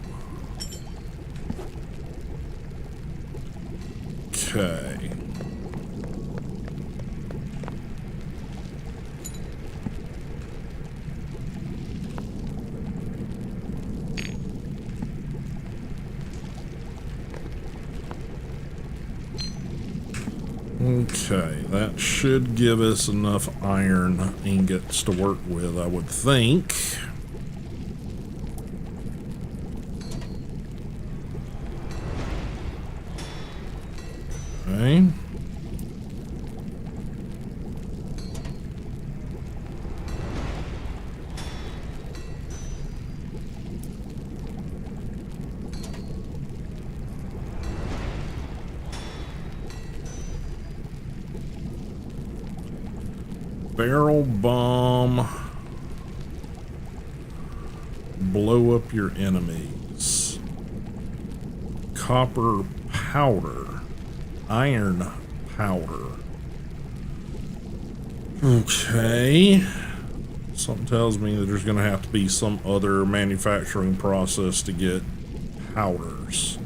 Okay. Okay, that should give us enough iron ingots to work with, I would think. Okay. Barrel bomb. Blow up your enemies. Copper powder. Iron powder. Okay. Something tells me that there's going to have to be some other manufacturing process to get powders.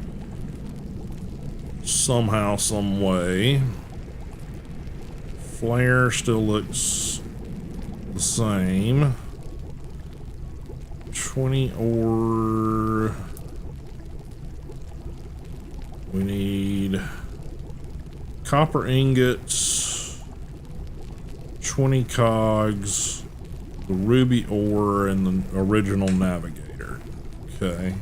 Somehow, some way. Flare still looks the same. 20 ore. We need copper ingots, 20 cogs, the ruby ore, and the original navigator. Okay.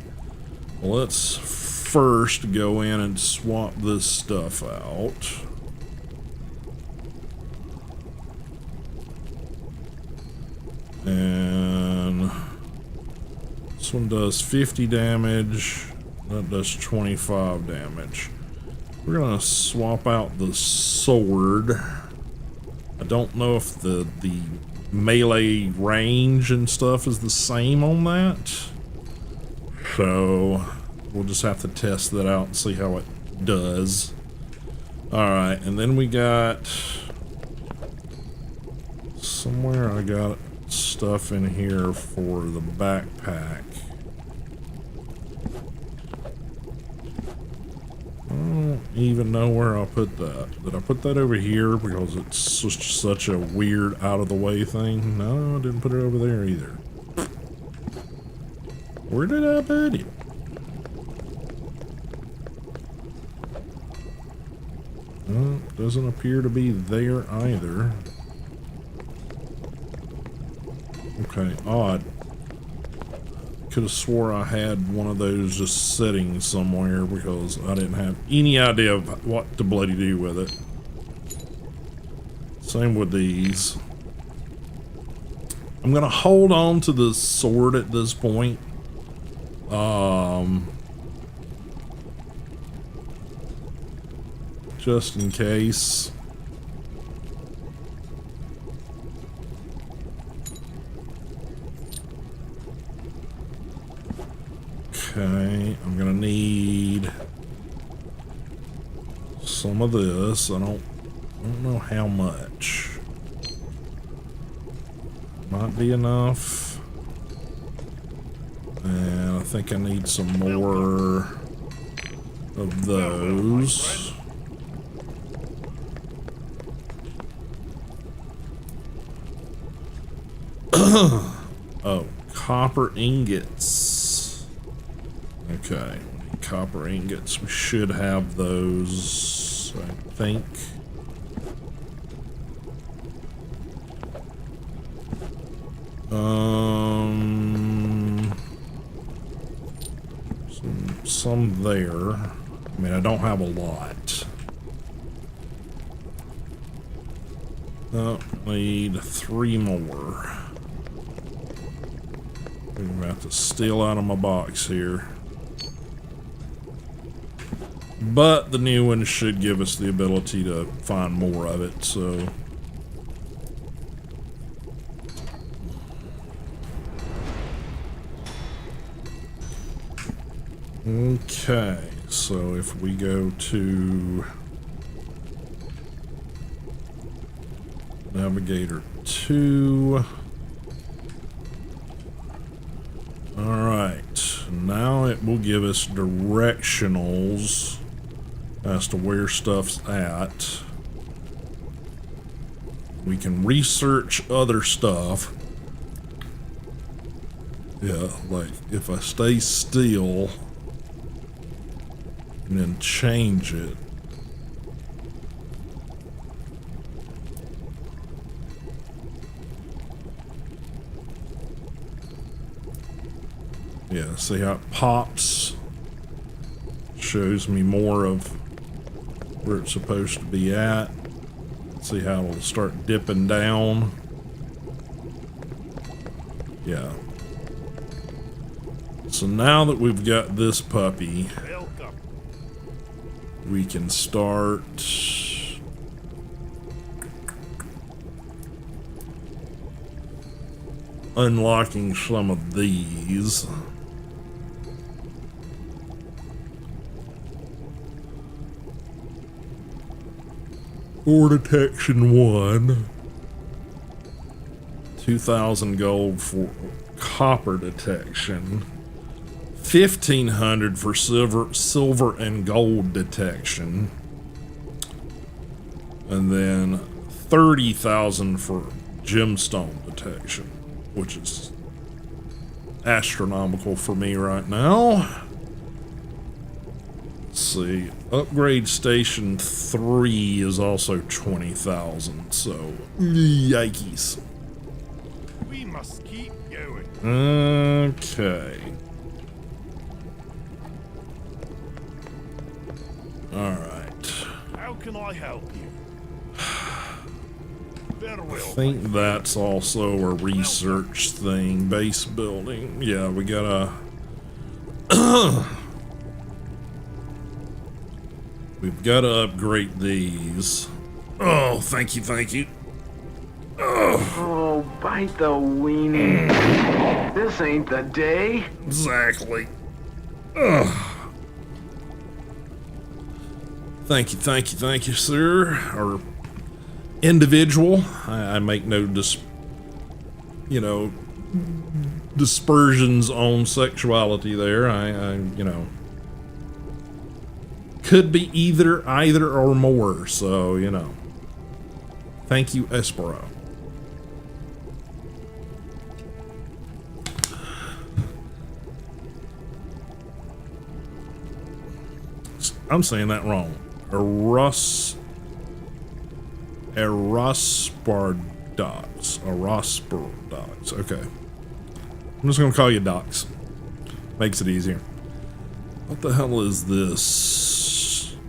Well, let's first go in and swap this stuff out. And this one does 50 damage. That does 25 damage. We're gonna swap out the sword. I don't know if the melee range and stuff is the same on that. So we'll just have to test that out and see how it does. Alright, and then we got somewhere I got stuff in here for the backpack. I don't even know where I put that. Did I put that over here because it's just such a weird out of the way thing? No, I didn't put it over there either. Where did I put it? Doesn't appear to be there either. Okay, odd. Could have swore I had one of those just sitting somewhere because I didn't have any idea of what to bloody do with it. Same with these. I'm gonna hold on to the sword at this point. Just in case. Okay, I'm gonna need some of this. I don't know how much. Might be enough. And I think I need some more of those. Oh, copper ingots. Okay, copper ingots. We should have those, I think. Some there. I mean, I don't have a lot. Need 3 more. I'm gonna have to steal out of my box here. But the new one should give us the ability to find more of it, so. Okay, so if we go to Navigator 2. Alright, now it will give us directionals as to where stuff's at. We can research other stuff. Yeah, like if I stay still and then change it. Yeah, see how it pops? Shows me more of where it's supposed to be at. See how it'll start dipping down. Yeah. So now that we've got this puppy, we can start unlocking some of these. Ore detection 1. 2,000 gold for copper detection. 1,500 for silver and gold detection. And then 30,000 for gemstone detection, which is astronomical for me right now. Let's see, upgrade station 3 is also 20,000, so yikes. We must keep going. Okay. Alright. How can I help you? Very well. I think that's also a research thing. Base building. Yeah, we gotta... We've got to upgrade these. Oh, thank you, thank you. Oh, bite the weenie. This ain't the day. Exactly. Thank you, sir. Or individual. I make no dispersions on sexuality there. I could be either or more, so thank you, Espero. I'm saying that wrong. Erospardox. Okay. I'm just gonna call you Docs. Makes it easier. What the hell is this?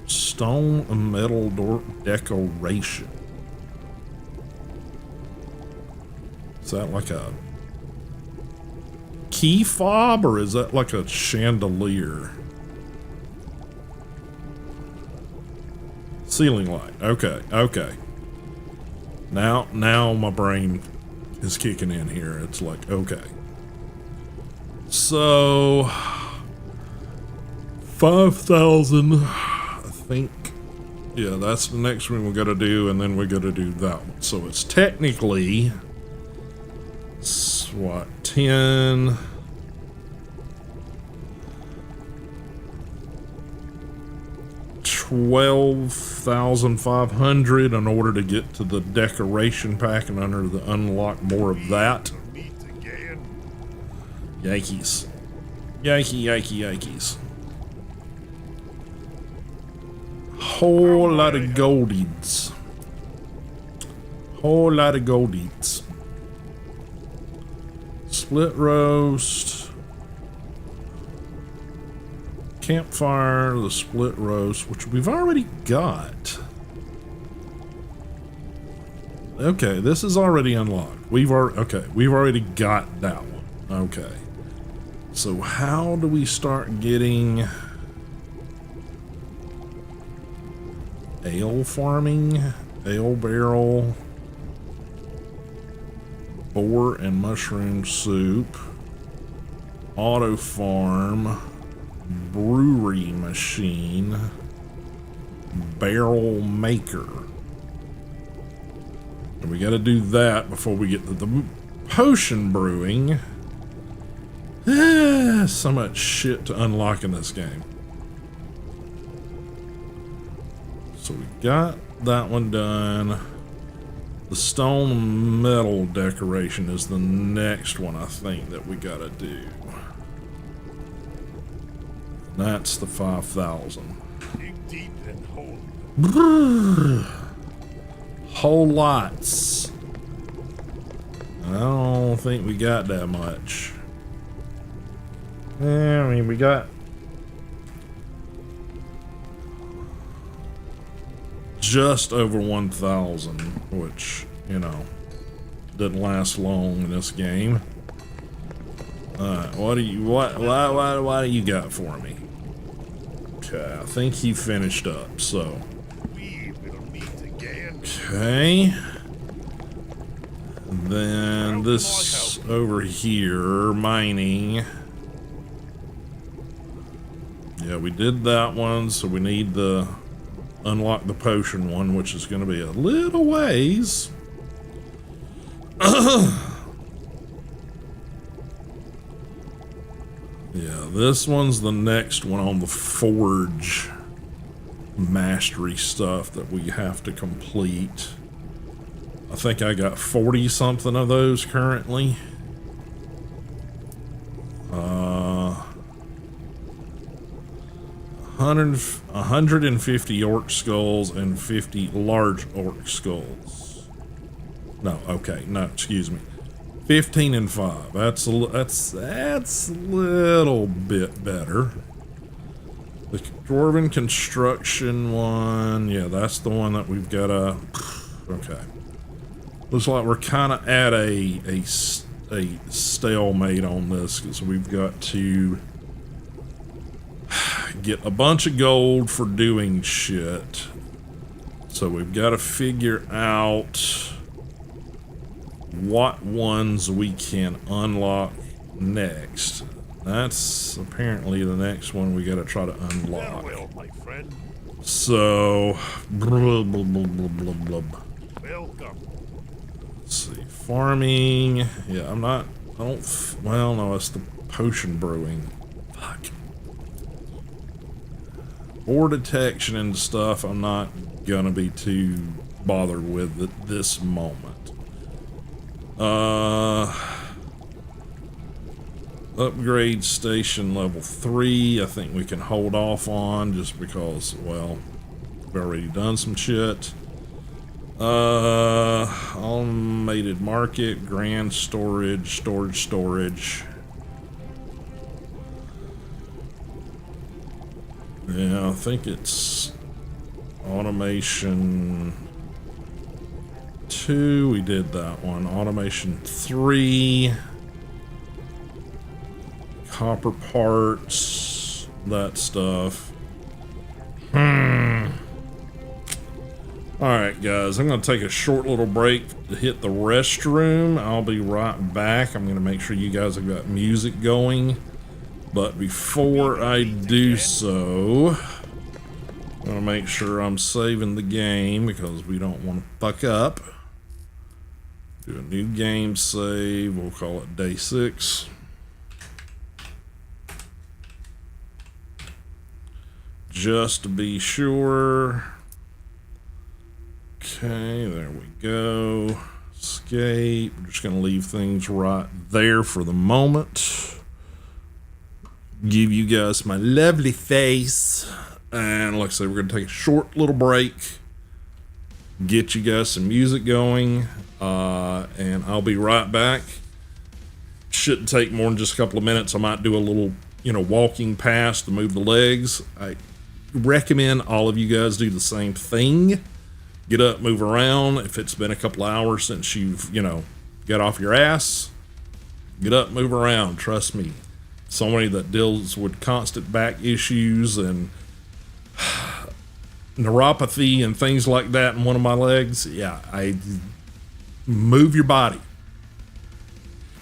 Stone and metal door decoration. Is that like a key fob or is that like a chandelier? Ceiling light. Okay. Now my brain is kicking in here. It's like, okay. So 5,000. I think, yeah, that's the next one we gotta do, and then we gotta do that one. So it's technically, what, 10, 12,500 in order to get to the decoration pack and unlock more of that. Meet again. Yankees. Yankees. Whole lot of goldies. Split roast. Campfire, the split roast, which we've already got. Okay, this is already unlocked. We've already got that one. Okay. So how do we start getting ale farming, ale barrel, boar and mushroom soup, auto farm, brewery machine, barrel maker. And we got to do that before we get to the potion brewing. So much shit to unlock in this game. So we got that one done. The stone and metal decoration is the next one I think that we gotta do. That's the 5,000. Dig deep and hold. Whole lots. I don't think we got that much. Yeah, I mean, we got just over 1,000, which, didn't last long in this game. What do you got for me? Okay, I think he finished up, so. We will meet again. Okay. And then this over here, mining. Yeah, we did that one, so we need the unlock the potion one, which is going to be a little ways. Yeah, this one's the next one on the forge mastery stuff that we have to complete. I think I got 40 something of those currently. 150 orc skulls and 50 large orc skulls. No, okay, no, excuse me. 15 and 5. That's a little bit better. The dwarven construction one, yeah, that's the one that we've got to. Okay, looks like we're kind of at a stalemate on this because we've got to get a bunch of gold for doing shit. So we've got to figure out what ones we can unlock next. That's apparently the next one we got to try to unlock. Farewell, my friend. So, blah, blah, blah, blah, blah, blah. Welcome. Let's see, farming. Yeah, well, no, it's the potion brewing. Fuck. Ore detection and stuff, I'm not gonna be too bothered with at this moment. Upgrade station level 3, I think we can hold off on just because, well, we've already done some shit. Automated market, grand storage. Yeah, I think it's automation 2, we did that one. Automation 3, copper parts, that stuff. Alright guys, I'm going to take a short little break to hit the restroom. I'll be right back. I'm going to make sure you guys have got music going. But before I do so, I'm going to make sure I'm saving the game because we don't want to fuck up. Do a new game save. We'll call it day 6. Just to be sure. Okay, there we go. Escape. We're just going to leave things right there for the moment. Give you guys my lovely face. And like I said, we're going to take a short little break. Get you guys some music going. And I'll be right back. Shouldn't take more than just a couple of minutes. I might do a little, walking past to move the legs. I recommend all of you guys do the same thing. Get up, move around. If it's been a couple hours since you've, got off your ass, get up, move around. Trust me. Somebody that deals with constant back issues and neuropathy and things like that in one of my legs, yeah, I move your body.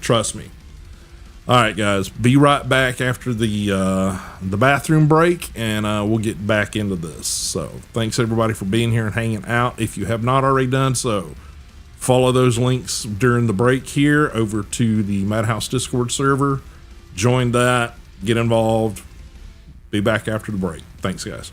Trust me. All right, guys, be right back after the bathroom break, and we'll get back into this. So thanks everybody for being here and hanging out. If you have not already done so, follow those links during the break here over to the Madhouse Discord server. Join that, get involved. Be back after the break. Thanks, guys.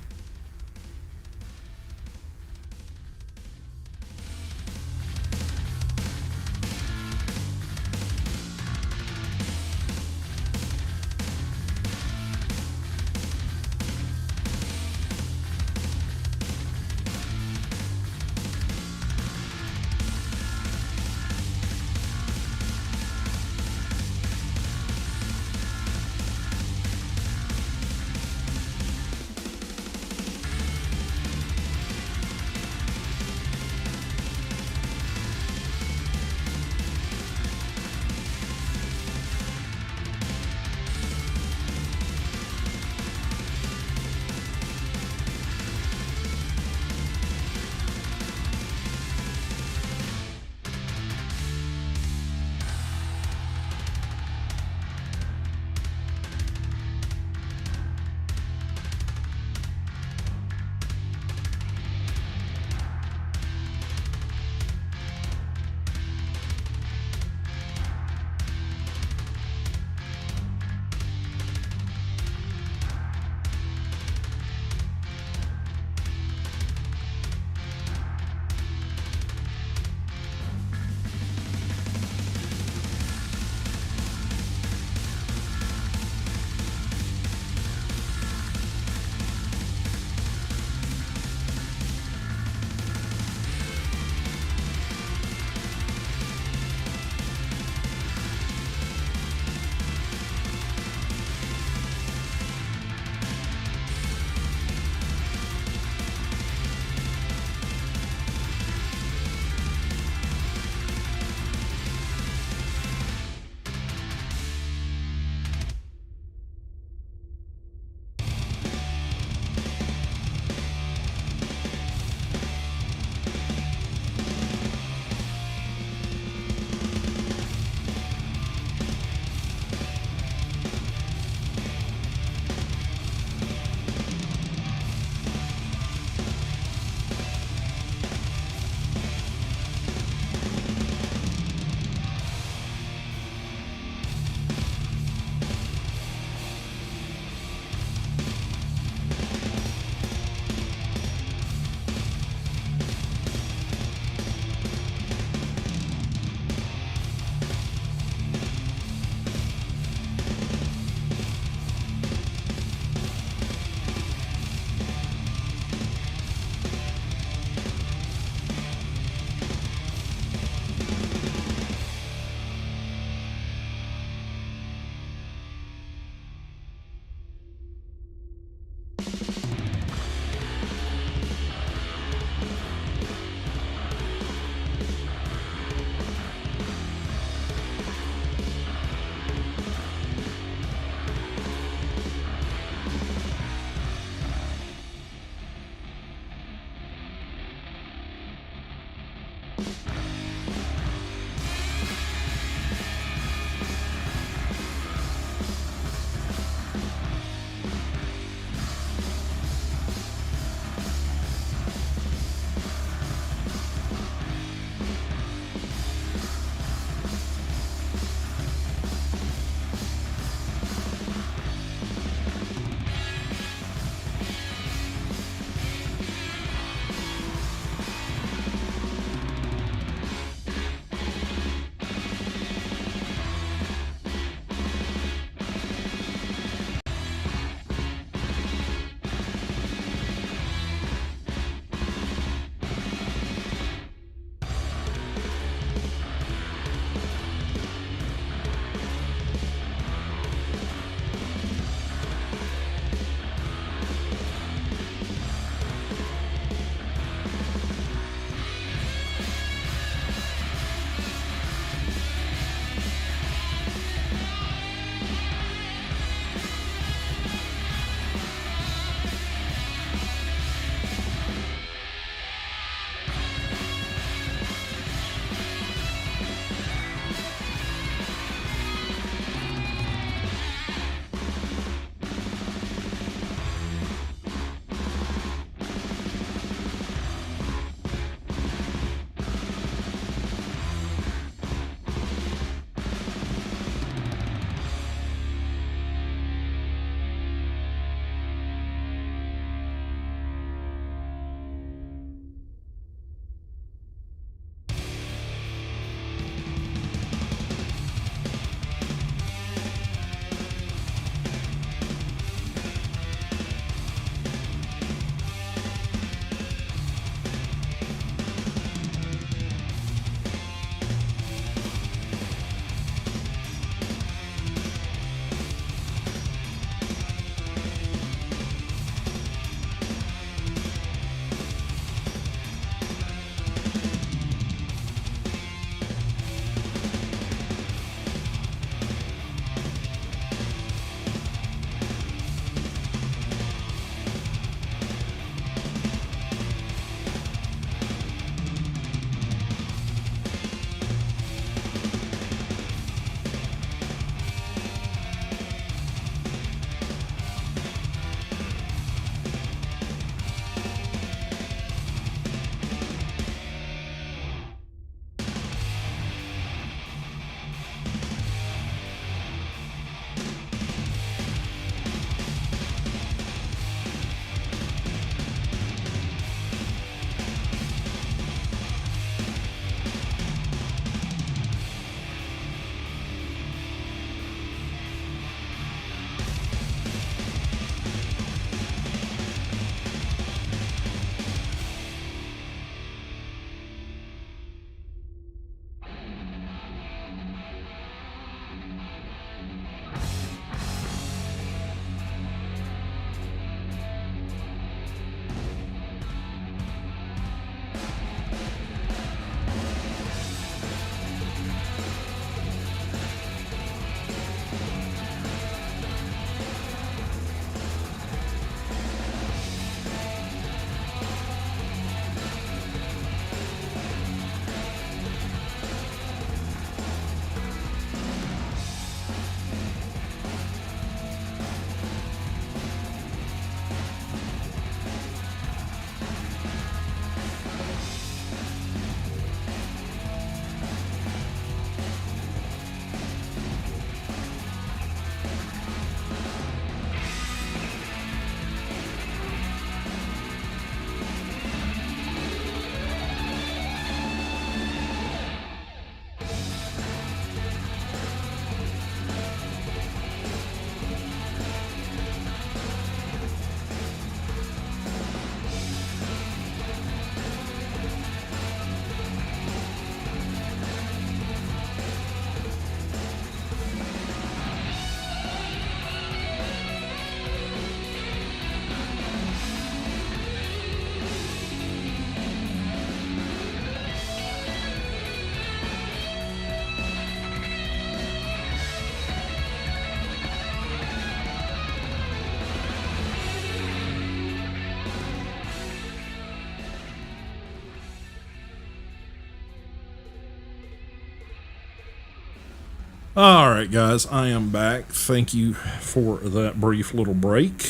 All right, guys, I am back. Thank you for that brief little break.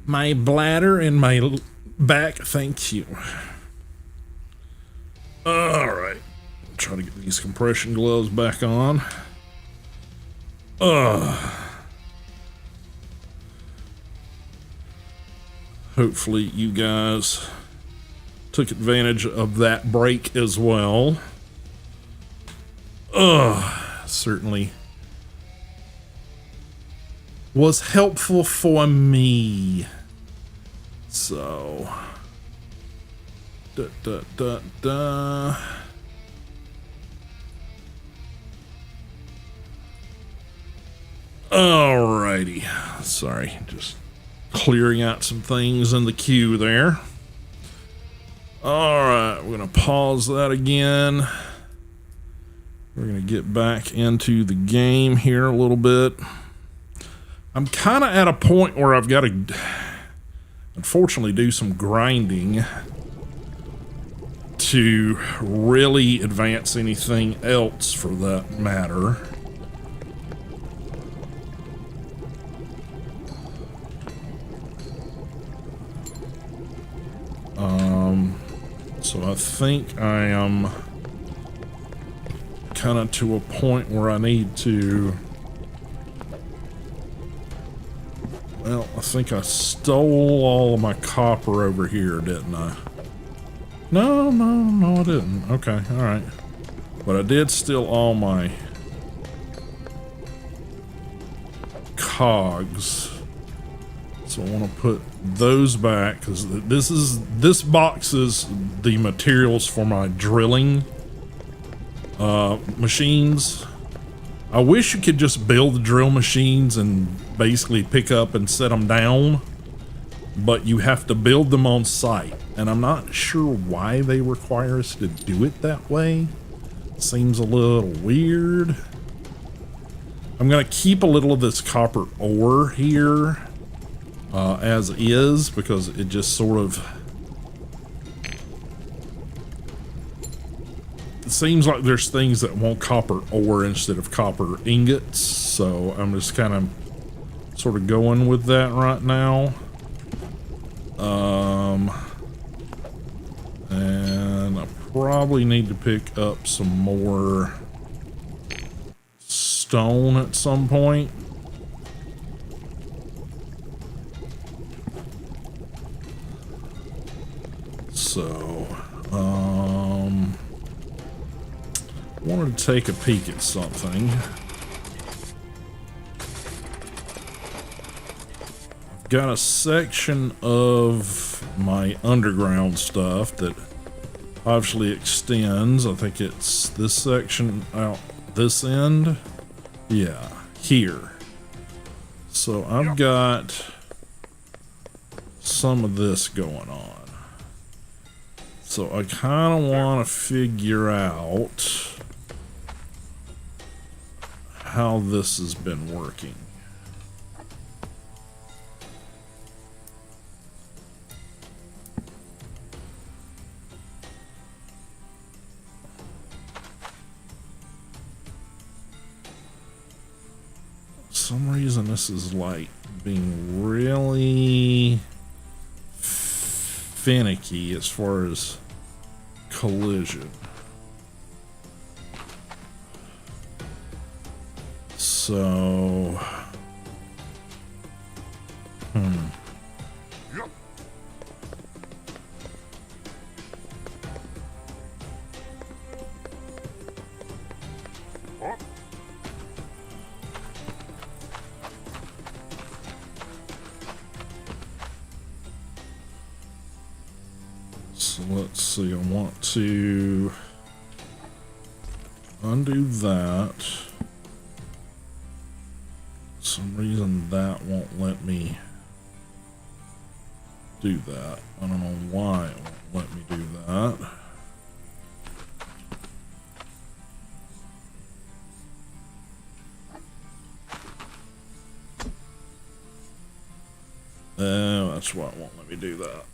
My bladder and my back, thank you. All right, try to get these compression gloves back on. Hopefully you guys took advantage of that break as well. Certainly was helpful for me. So, Alrighty. Sorry, just clearing out some things in the queue there. Alright, we're gonna pause that again. We're gonna get back into the game here a little bit. I'm kind of at a point where I've got to, unfortunately, do some grinding to really advance anything else for that matter. So I think I am kind of to a point where I need to, well, I think I stole all of my copper over here, didn't I? No, I didn't. Okay, all right. But I did steal all my cogs. So I want to put those back because this box is the materials for my drilling machines. I wish you could just build the drill machines and basically pick up and set them down, but you have to build them on site, and I'm not sure why they require us to do it that way. Seems a little weird. I'm gonna keep a little of this copper ore here as is, because it just sort of, it seems like there's things that want copper ore instead of copper ingots, so I'm just kind of sort of going with that right now. And I probably need to pick up some more stone at some point. So, wanted to take a peek at something. I've got a section of my underground stuff that obviously extends. I think it's this section out this end. Yeah, here. So I've got some of this going on. So I kind of want to figure out how this has been working. For some reason this is like being really finicky as far as collision. So, Yep. What? So let's see, I want to undo that. For some reason that won't let me do that. I don't know why it won't let me do that. That's why it won't let me do that.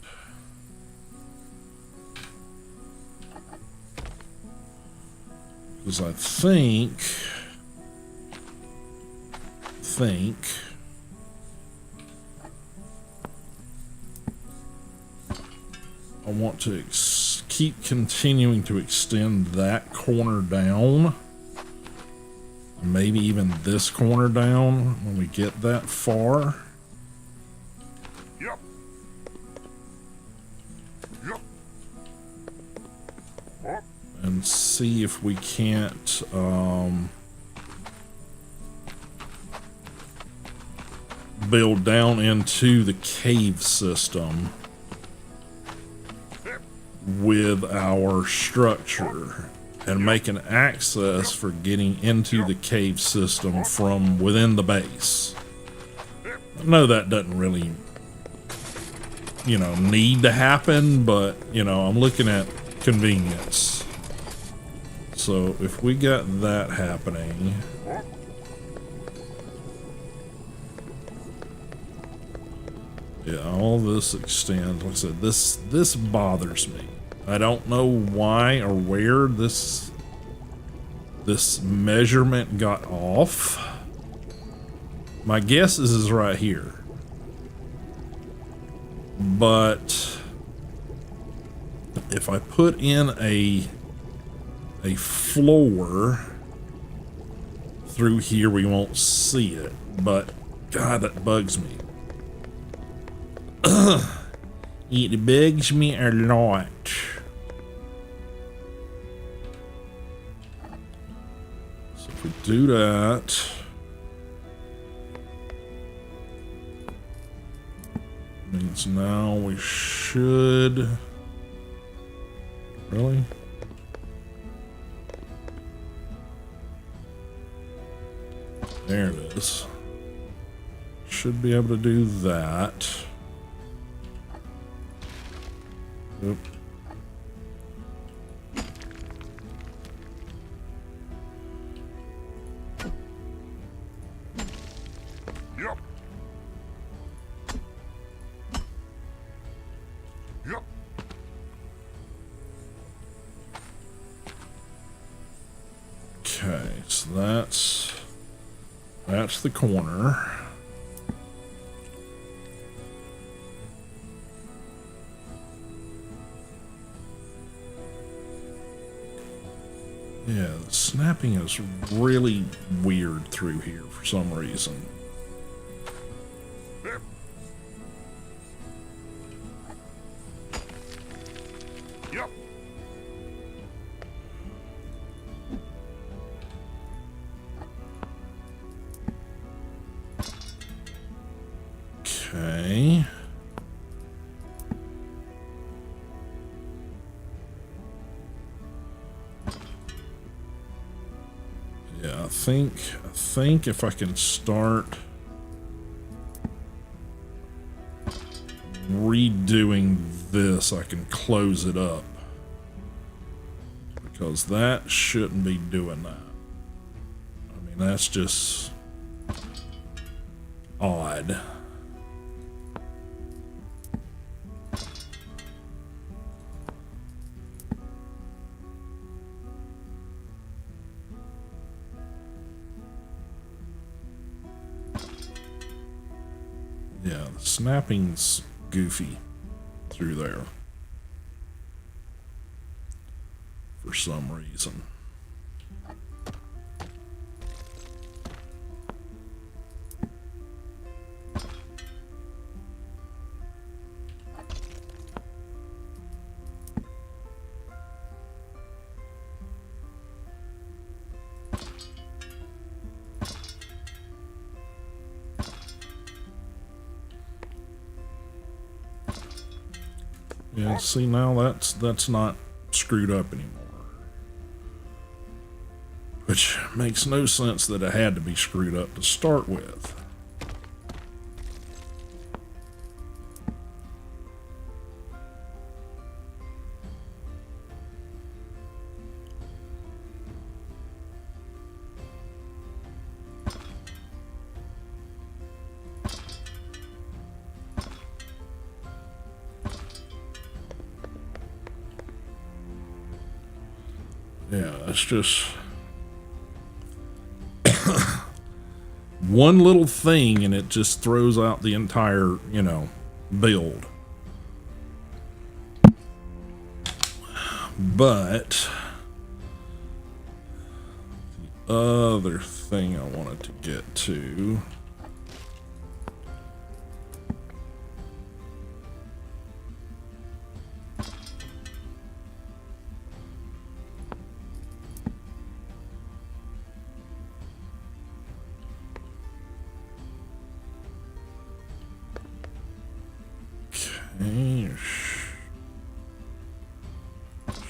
Because I think think I want to keep continuing to extend that corner down. Maybe even this corner down when we get that far. Yep. Yep. What? And see if we can't build down into the cave system with our structure and make an access for getting into the cave system from within the base. I know that doesn't really, need to happen, but, I'm looking at convenience. So if we got that happening, yeah, all this extends. Like I said, this bothers me. I don't know why or where this measurement got off. My guess is right here. But if I put in a floor through here, we won't see it. But God, that bugs me. It bugs me a lot. So if we do that, means now we should really. There it is. Should be able to do that. Oop. Yep. Yep. Okay, so that's the corner. Yeah, the snapping is really weird through here for some reason. Yep. Yep. Okay. Yeah, I think if I can start redoing this, I can close it up. Because that shouldn't be doing that. I mean, that's just odd. Yeah, the snapping's goofy through there for some reason. Yeah, see, now that's not screwed up anymore. Which makes no sense that it had to be screwed up to start with. Yeah, it's just one little thing and it just throws out the entire, build. But the other thing I wanted to get to,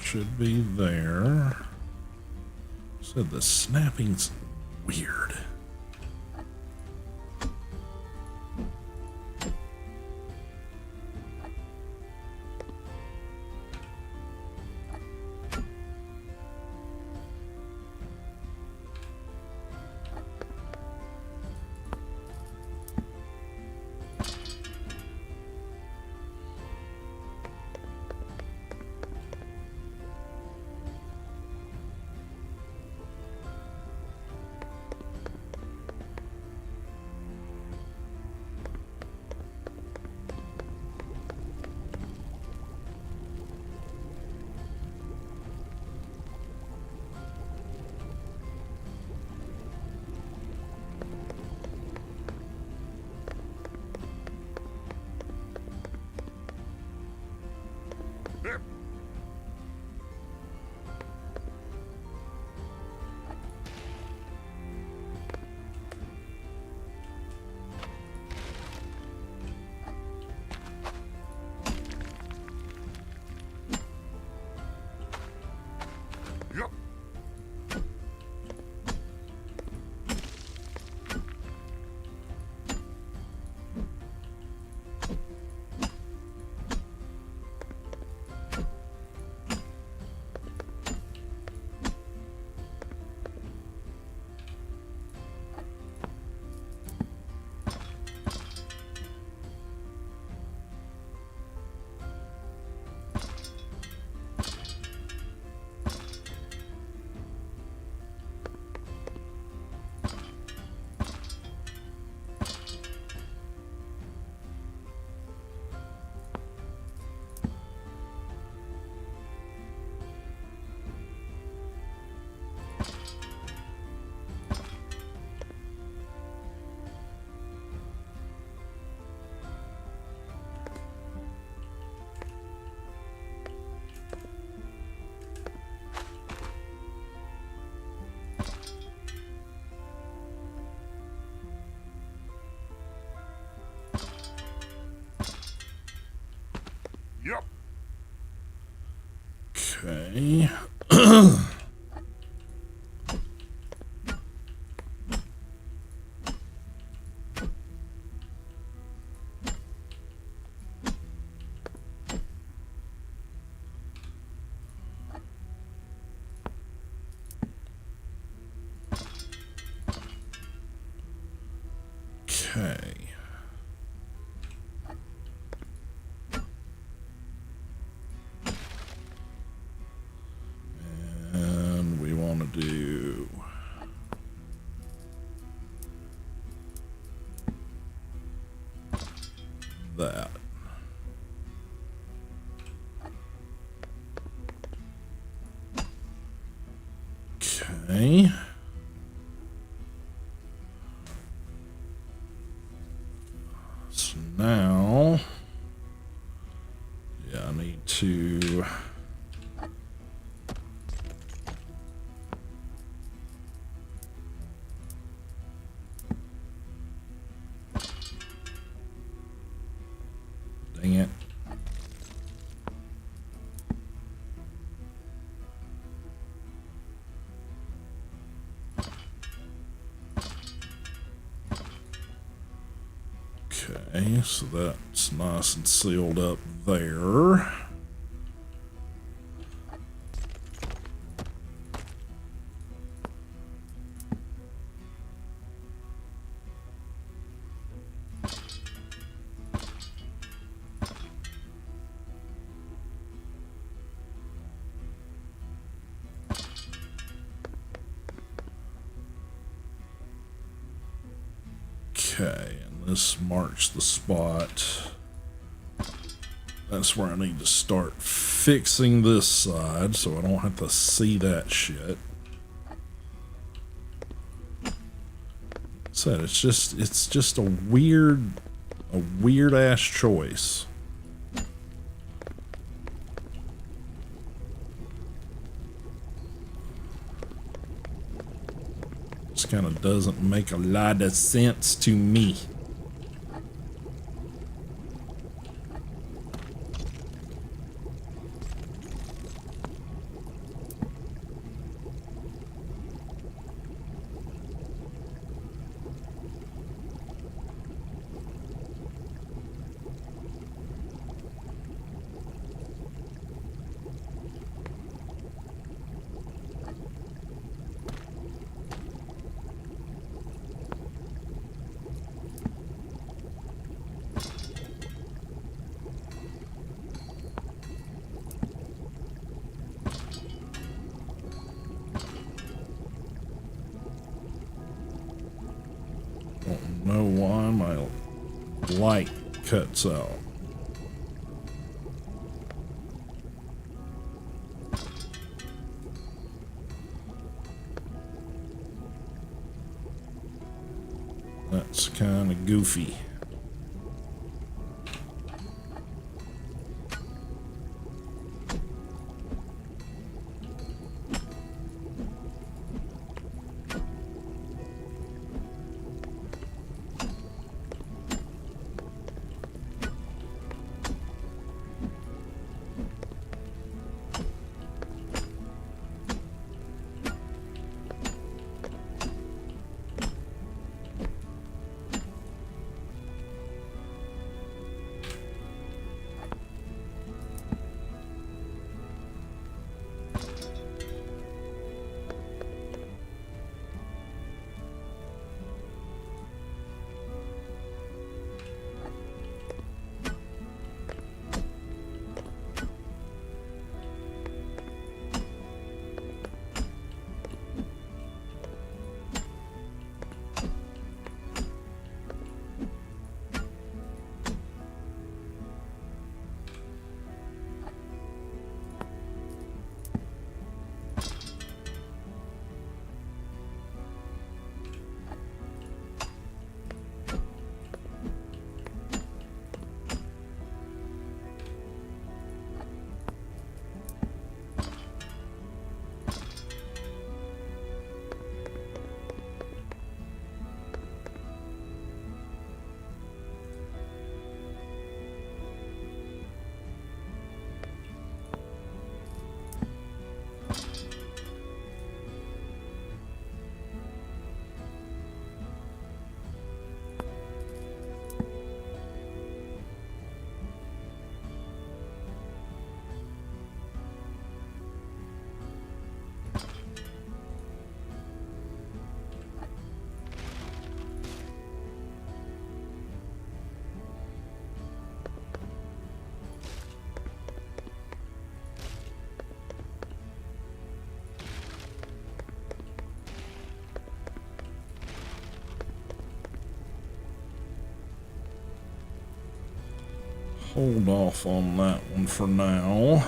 should be there. Said the snapping's weird. Yep. Yep. Okay. Okay. And we want to do that. Okay. So now, yeah, I need to dang it. Okay, so that's nice and sealed up there. Okay, and this marks the spot. That's where I need to start fixing this side so I don't have to see that shit. Said it's just a weird ass choice. Just kind of doesn't make a lot of sense to me. Don't know why my light cuts out. That's kind of goofy. Hold off on that one for now.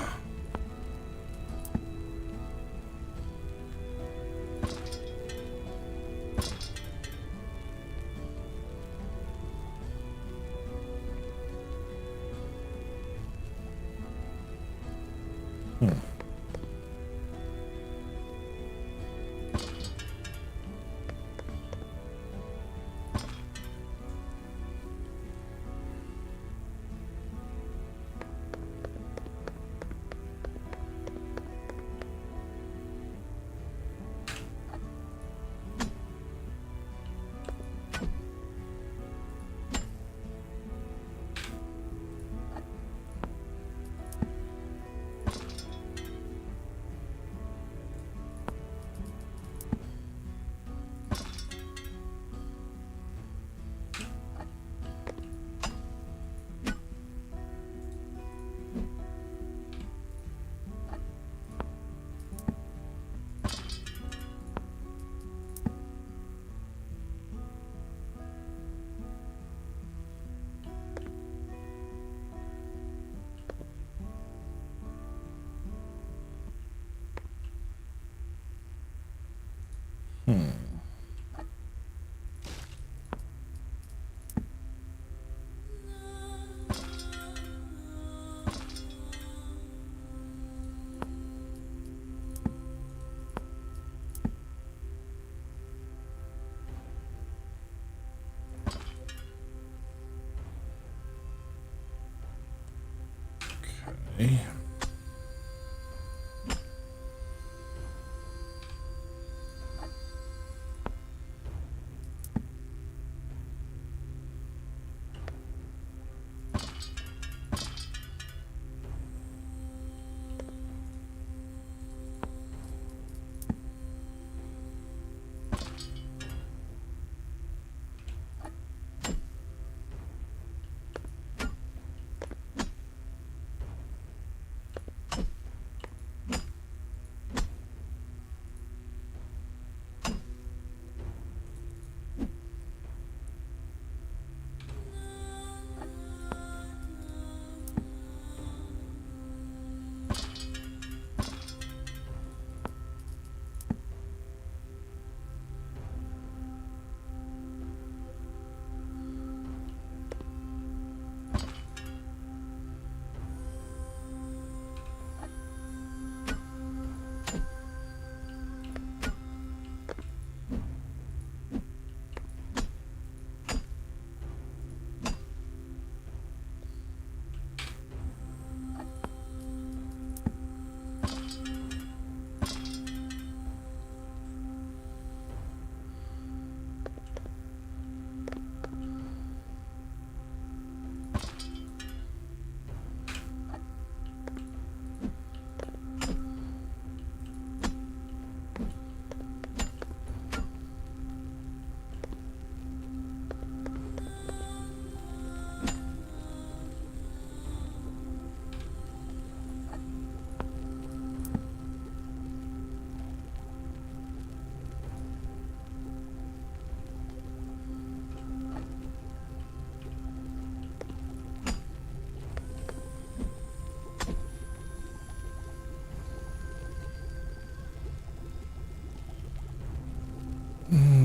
Okay.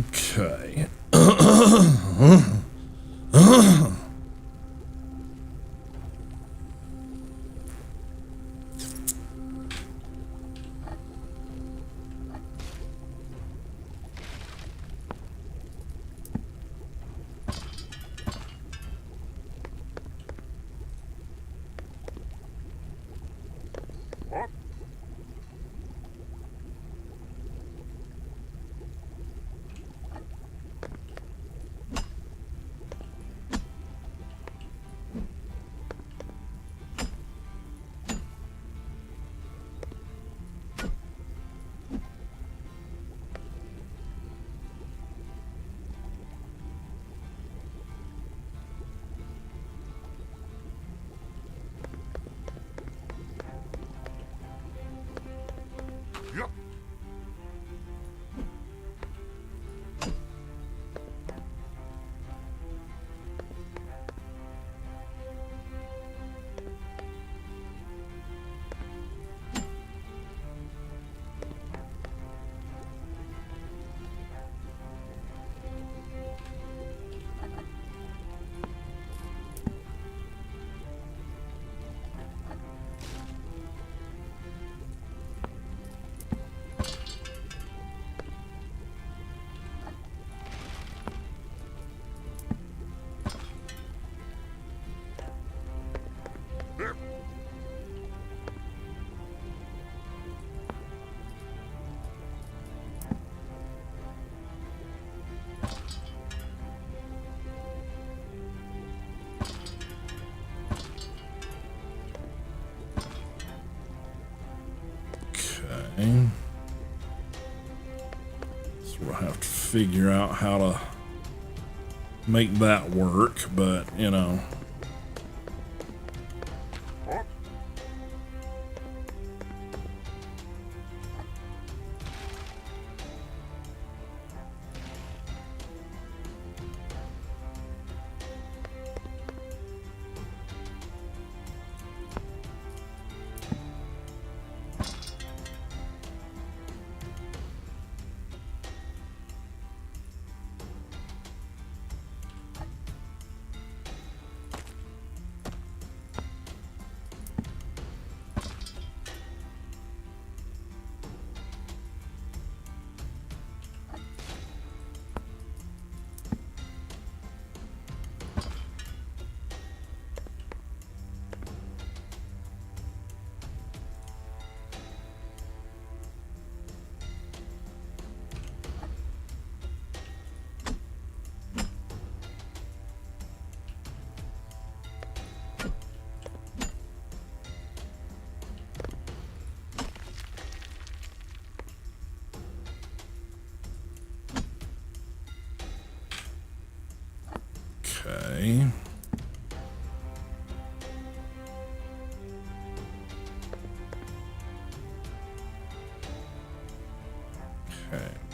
Okay. What? Yep. Yep. Okay. So we'll have to figure out how to make that work, but you know. What?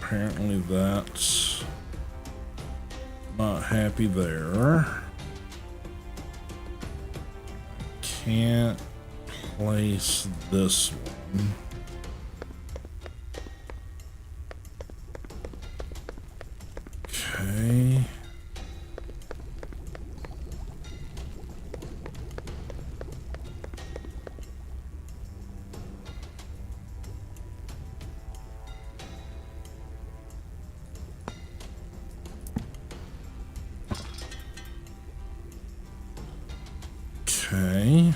Apparently that's not happy there. Can't place this one. Okay. Okay.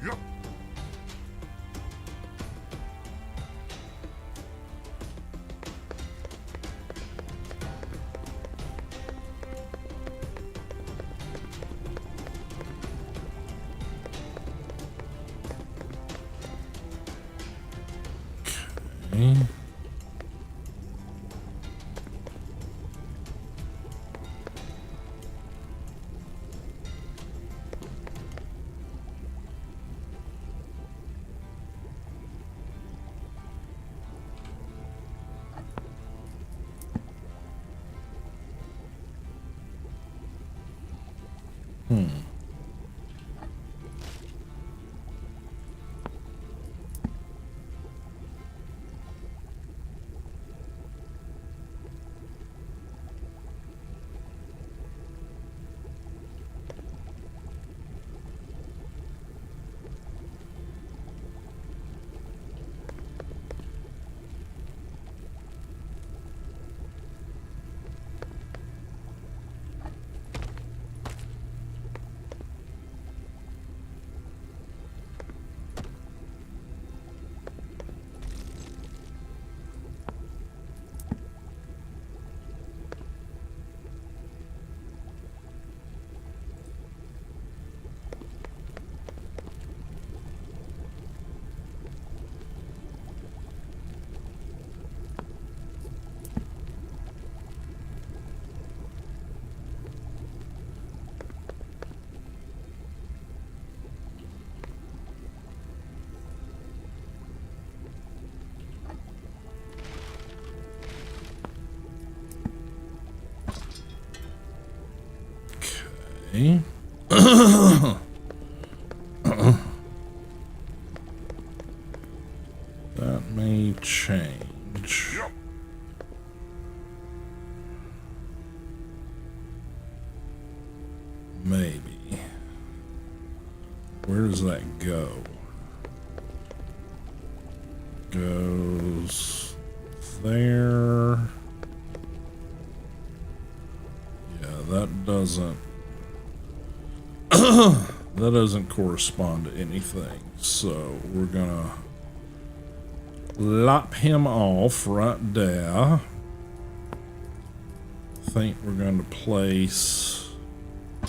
Yep. Okay. Okay. That may change. Yep. Maybe. Where does that go? Goes there. Yeah, that doesn't that doesn't correspond to anything. So we're gonna lop him off right there. I think we're going to place a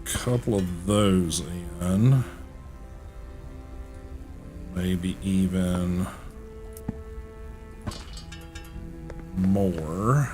couple of those in. Maybe even more.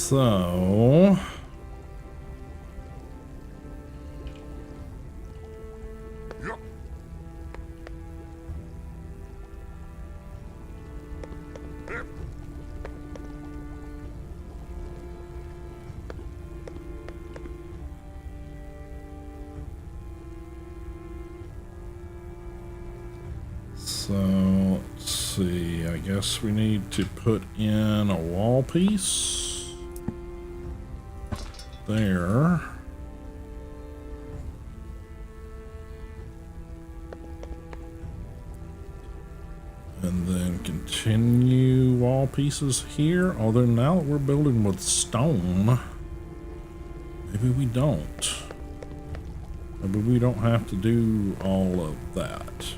So Yep. Yep. So let's see, I guess we need to put in a wall piece there. And then continue wall pieces here. Although now that we're building with stone, maybe we don't. Maybe we don't have to do all of that.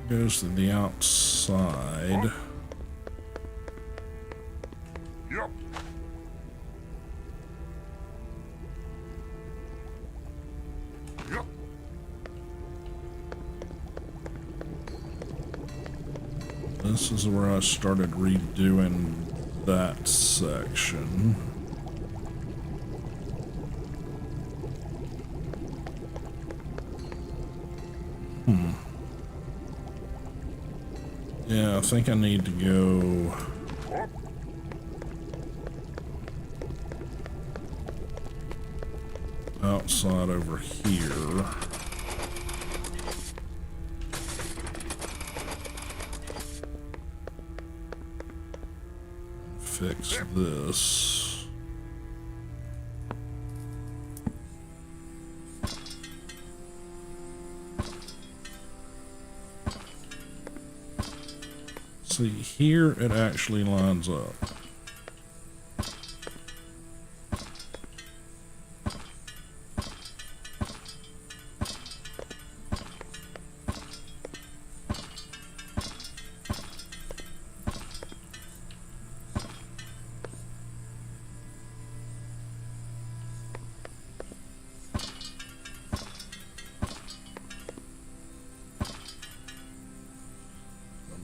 Goes to the outside. Yep. Yep. This is where I started redoing that section. Yeah, I think I need to go outside over here. Fix this. See, here it actually lines up.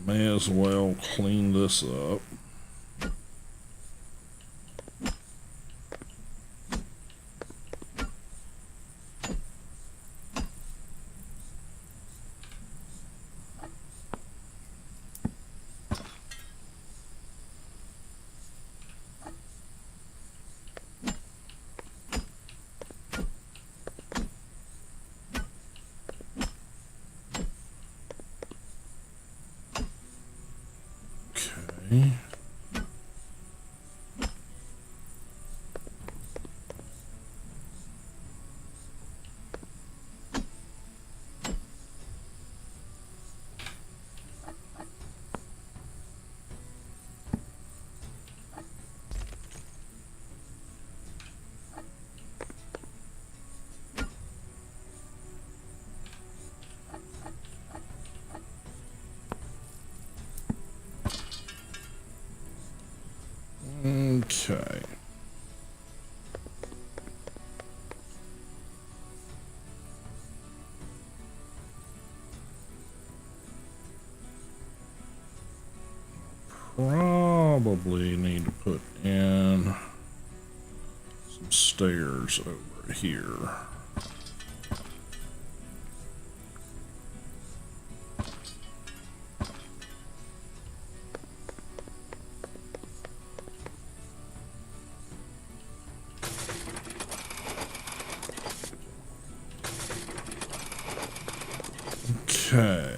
May as well clean this up. Okay. Okay. Probably need to put in some stairs over here. Okay.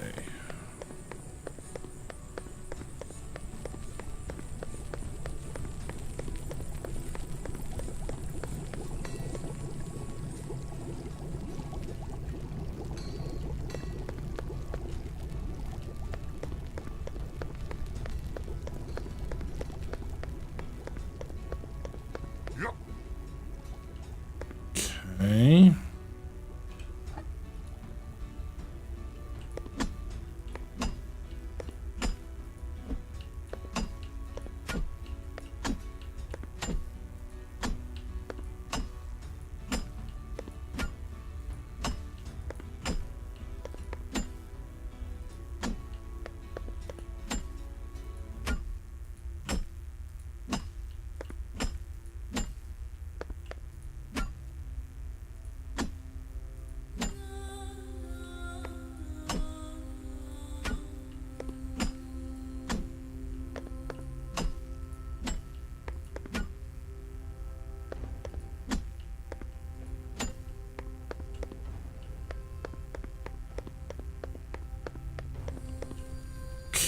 Yep. Okay.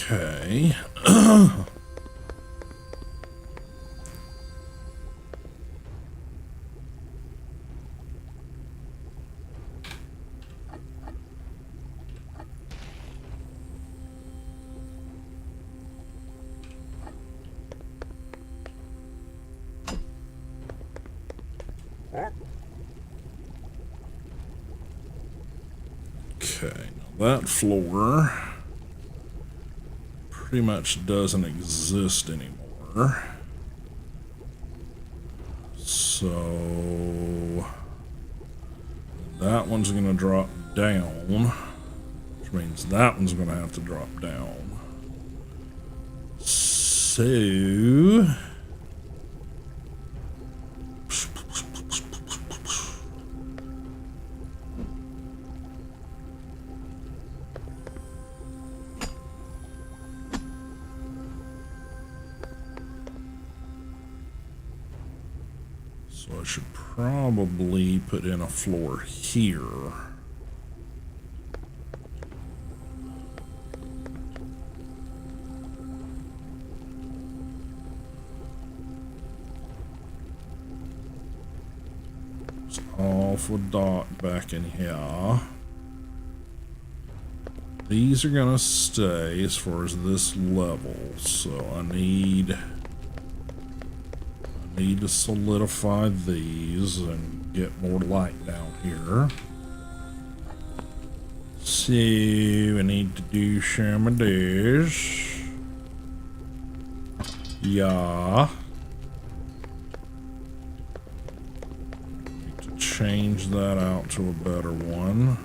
Okay. Okay, now that floor pretty much doesn't exist anymore. So that one's going to drop down, which means that one's going to have to drop down. So I should probably put in a floor here. It's off with dot back in here. These are gonna stay as far as this level, so I need to solidify these and get more light down here. So I need to do some of this. Yeah. Need to change that out to a better one.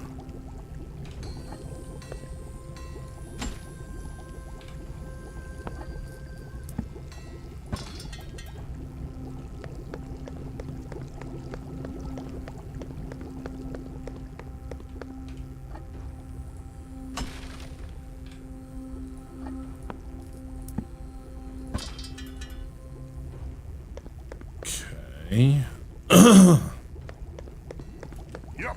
Okay. Yep.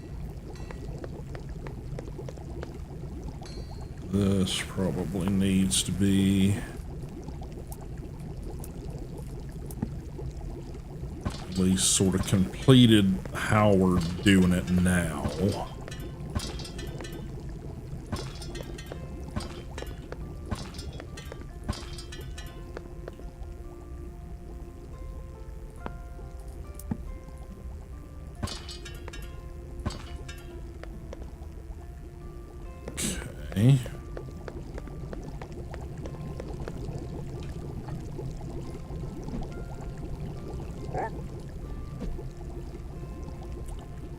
This probably needs to be at least sort of completed how we're doing it now. Okay.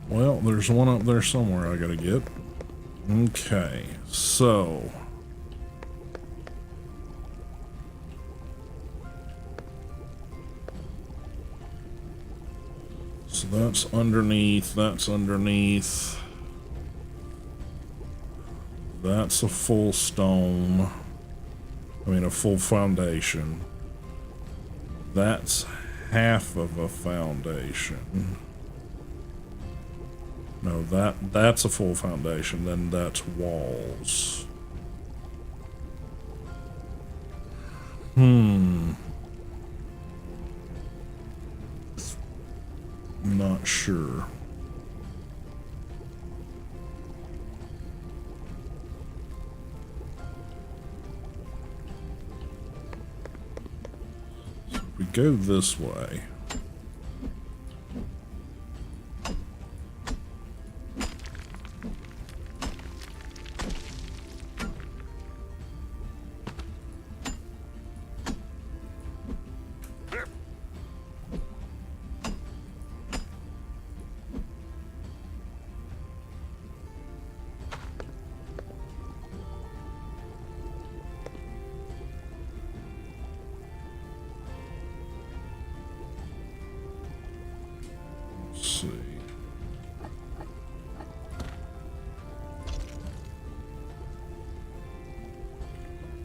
Well, there's one up there somewhere I gotta get. Okay, so that's underneath, that's underneath. That's a full stone. I mean, a full foundation. That's half of a foundation. No, that's a full foundation. Then that's walls. Not sure. So we go this way. See.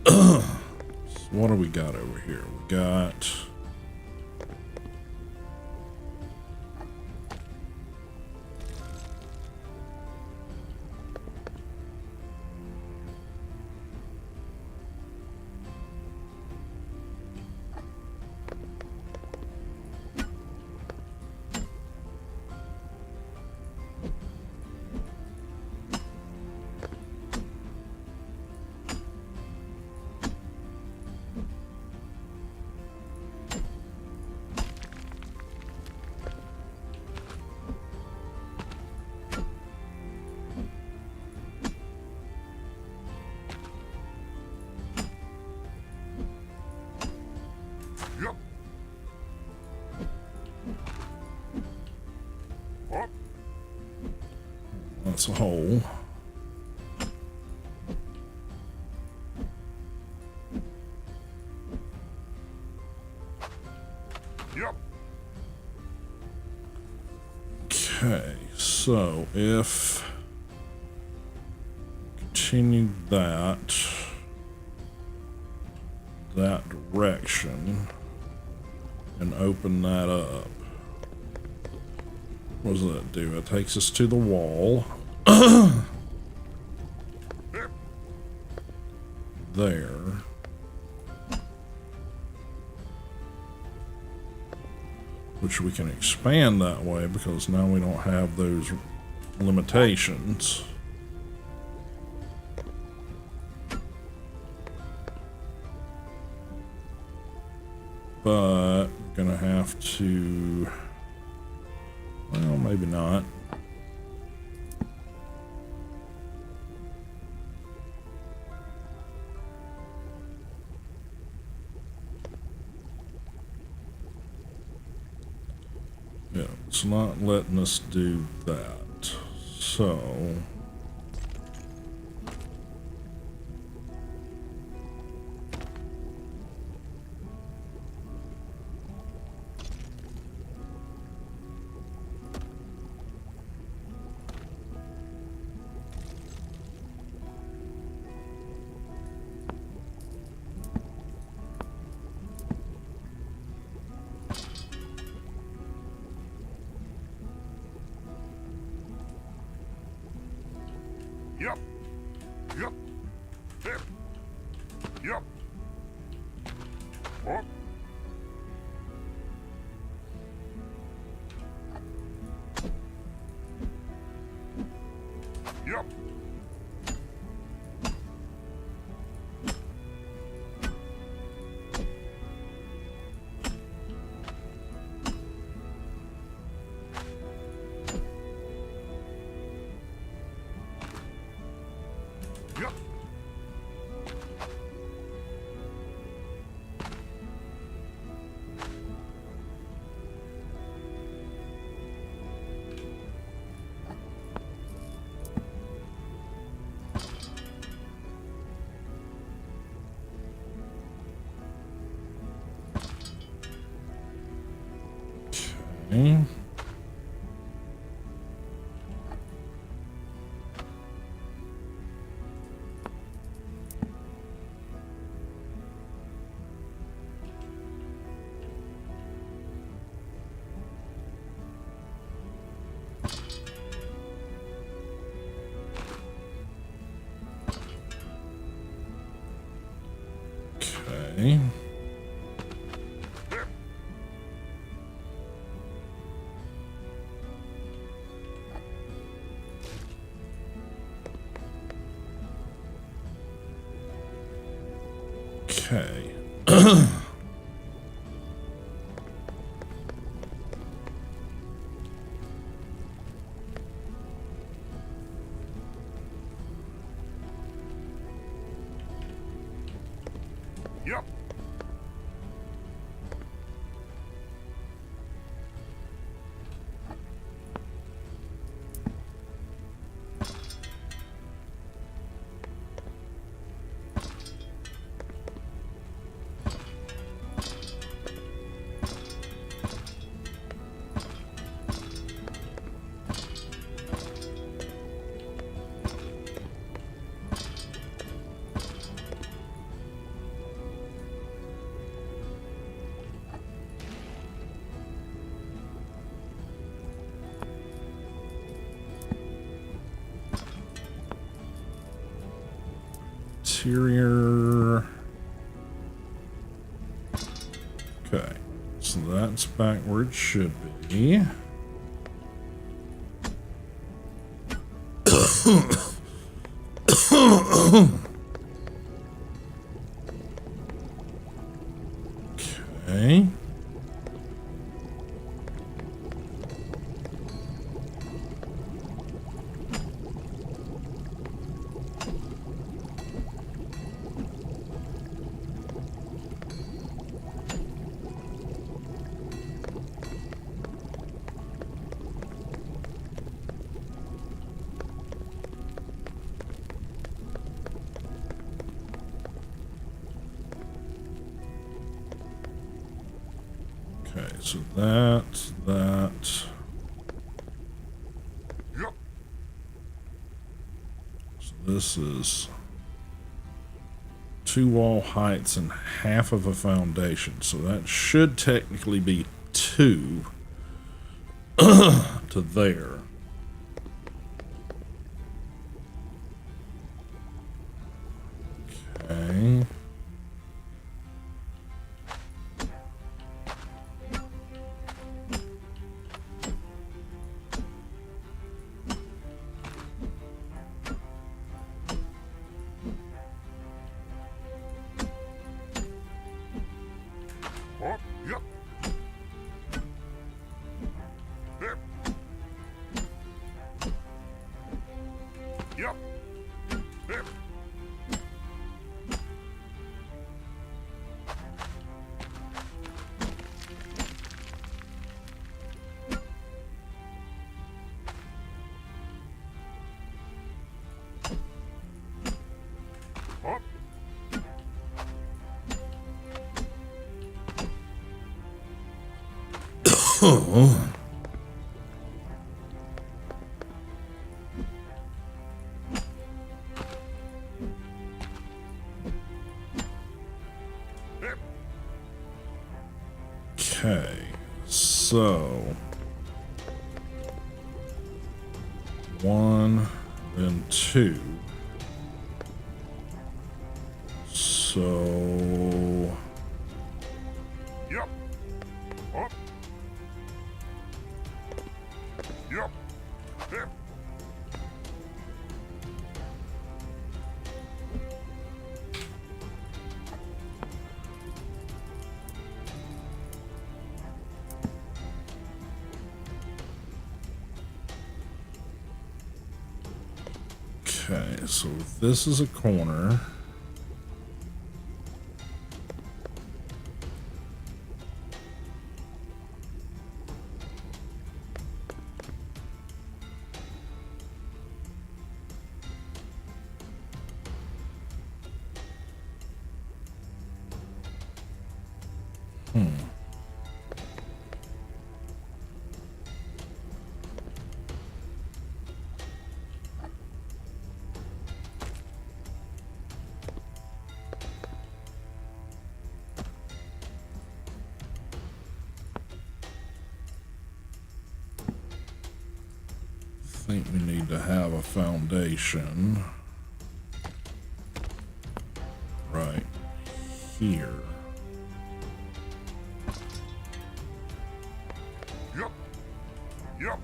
So what do we got over here? We got Yep. Up. that's a hole. Yep. Okay, so if continue that direction and open that up, what does that do? It takes us to the wall. There. Which we can expand that way because now we don't have those limitations. But we're gonna have to, well, maybe not. Yeah, it's not letting us do that. So Yep. Yep. Yep. Yep. Up. Yep. Yep. Okay. Okay. Yep. Interior. Okay, so that's back where it should be. Okay. Okay, so that's that. Yep. So this is 2 wall heights and half of a foundation. So that should technically be 2 to there. Okay. Oh, yep. Yep. Yep. Yep. Oh. Oh. Yep. Okay, so 1, then 2. So Yep. Oh. Yep. Yep. okay, so this is a corner. I think we need to have a foundation right here. Yep. Yep.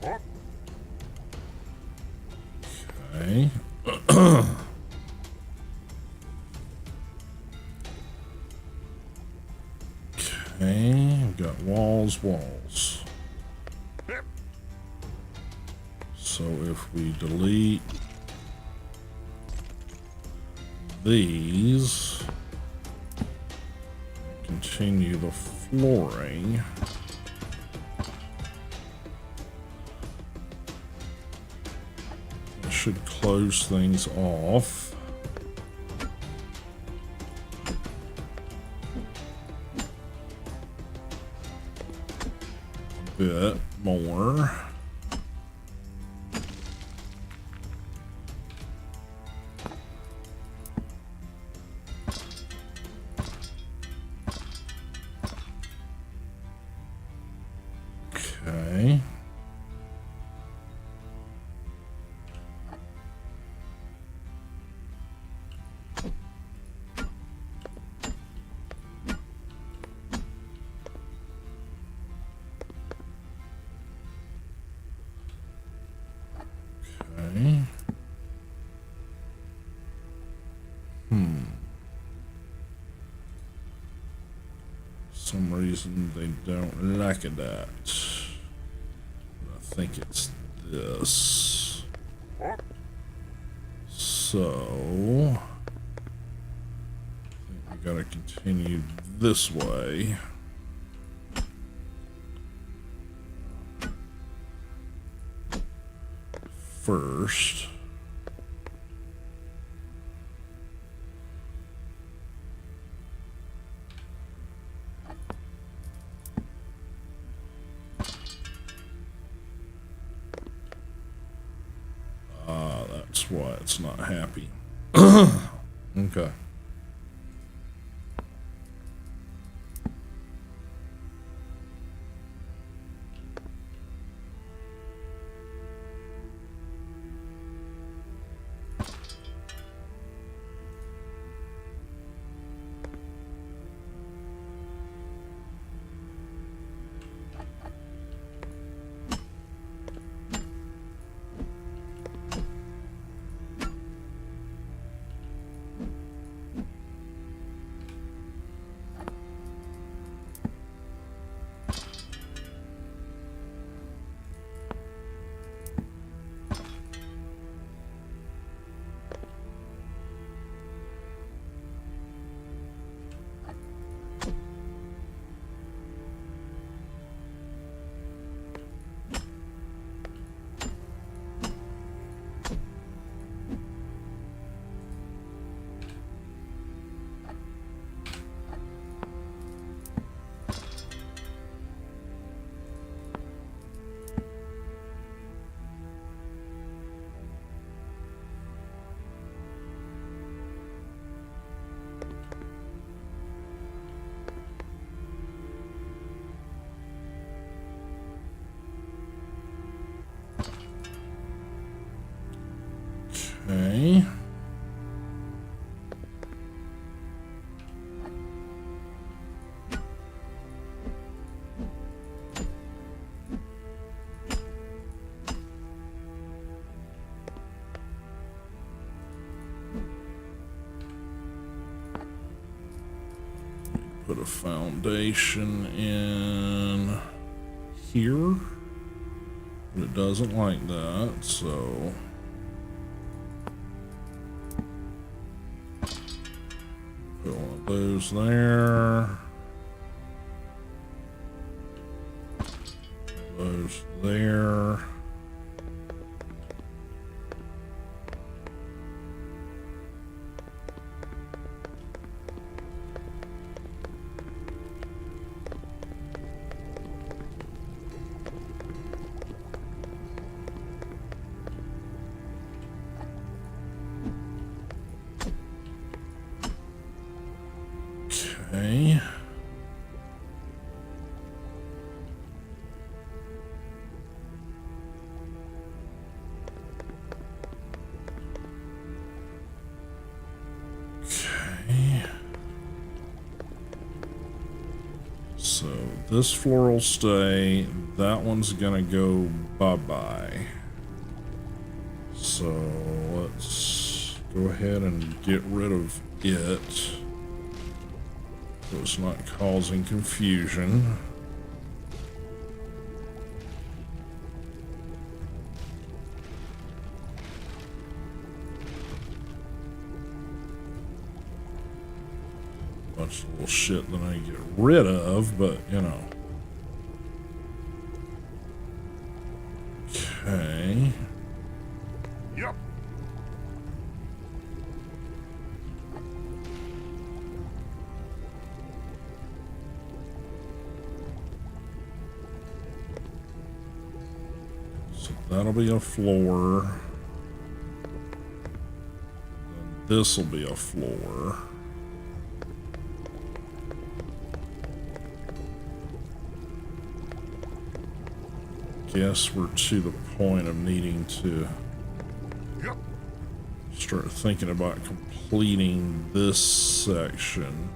What? Okay. Okay, we've got walls. Yep. So if we delete these, continue the flooring, it should close things off. A bit more. Okay. Okay. Some reason they don't like that. I think it's this. What? So I think we gotta continue this way. First. That's why it's not happy. Okay. Okay. Put a foundation in here, but it doesn't like that, so put one of those there, those there. Okay. Okay. So this floor will stay. That one's gonna go bye-bye. So let's go ahead and get rid of it, so it's not causing confusion. Bunch of little shit that I get rid of, but you know. Okay. Yep. So that'll be a floor. Then this will be a floor. Guess we're to the point of needing to Yep. start thinking about completing this section.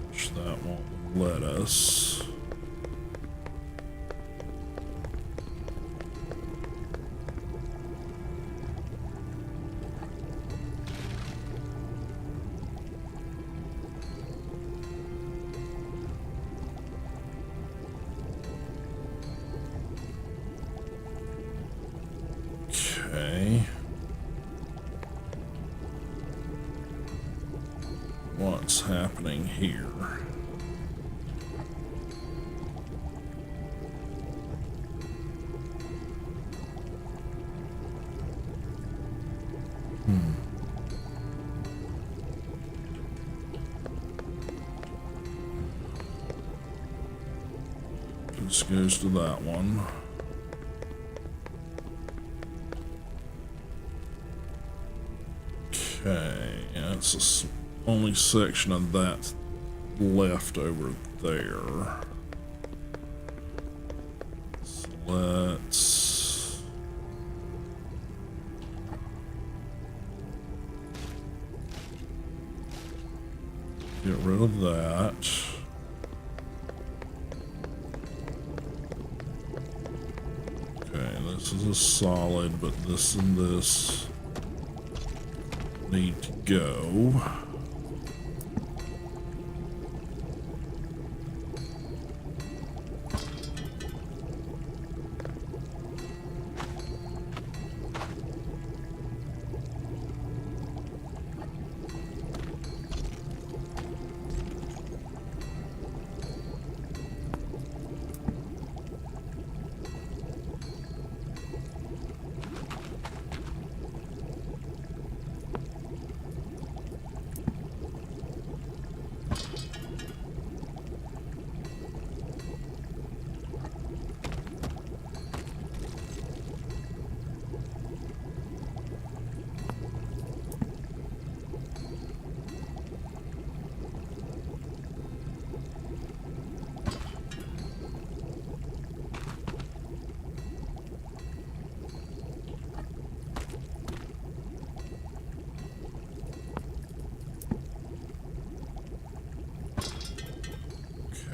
Which that won't let us. Okay. What's happening here? This goes to that one. Okay, that's the only section of that left over there. So let's get rid of that. Okay, this is a solid, but this and this need to go.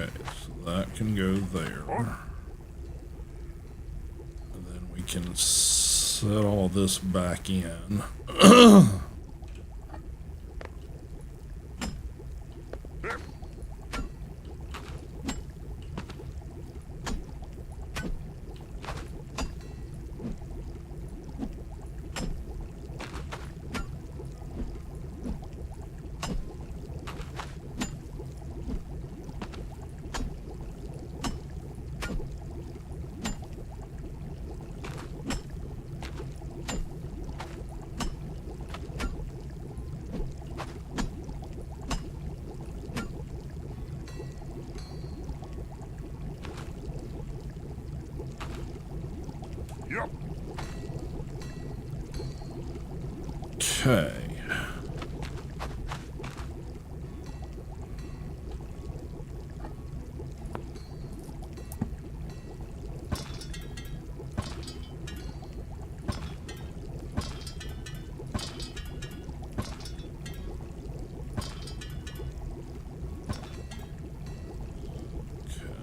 Okay, so that can go there. And then we can set all this back in. Okay.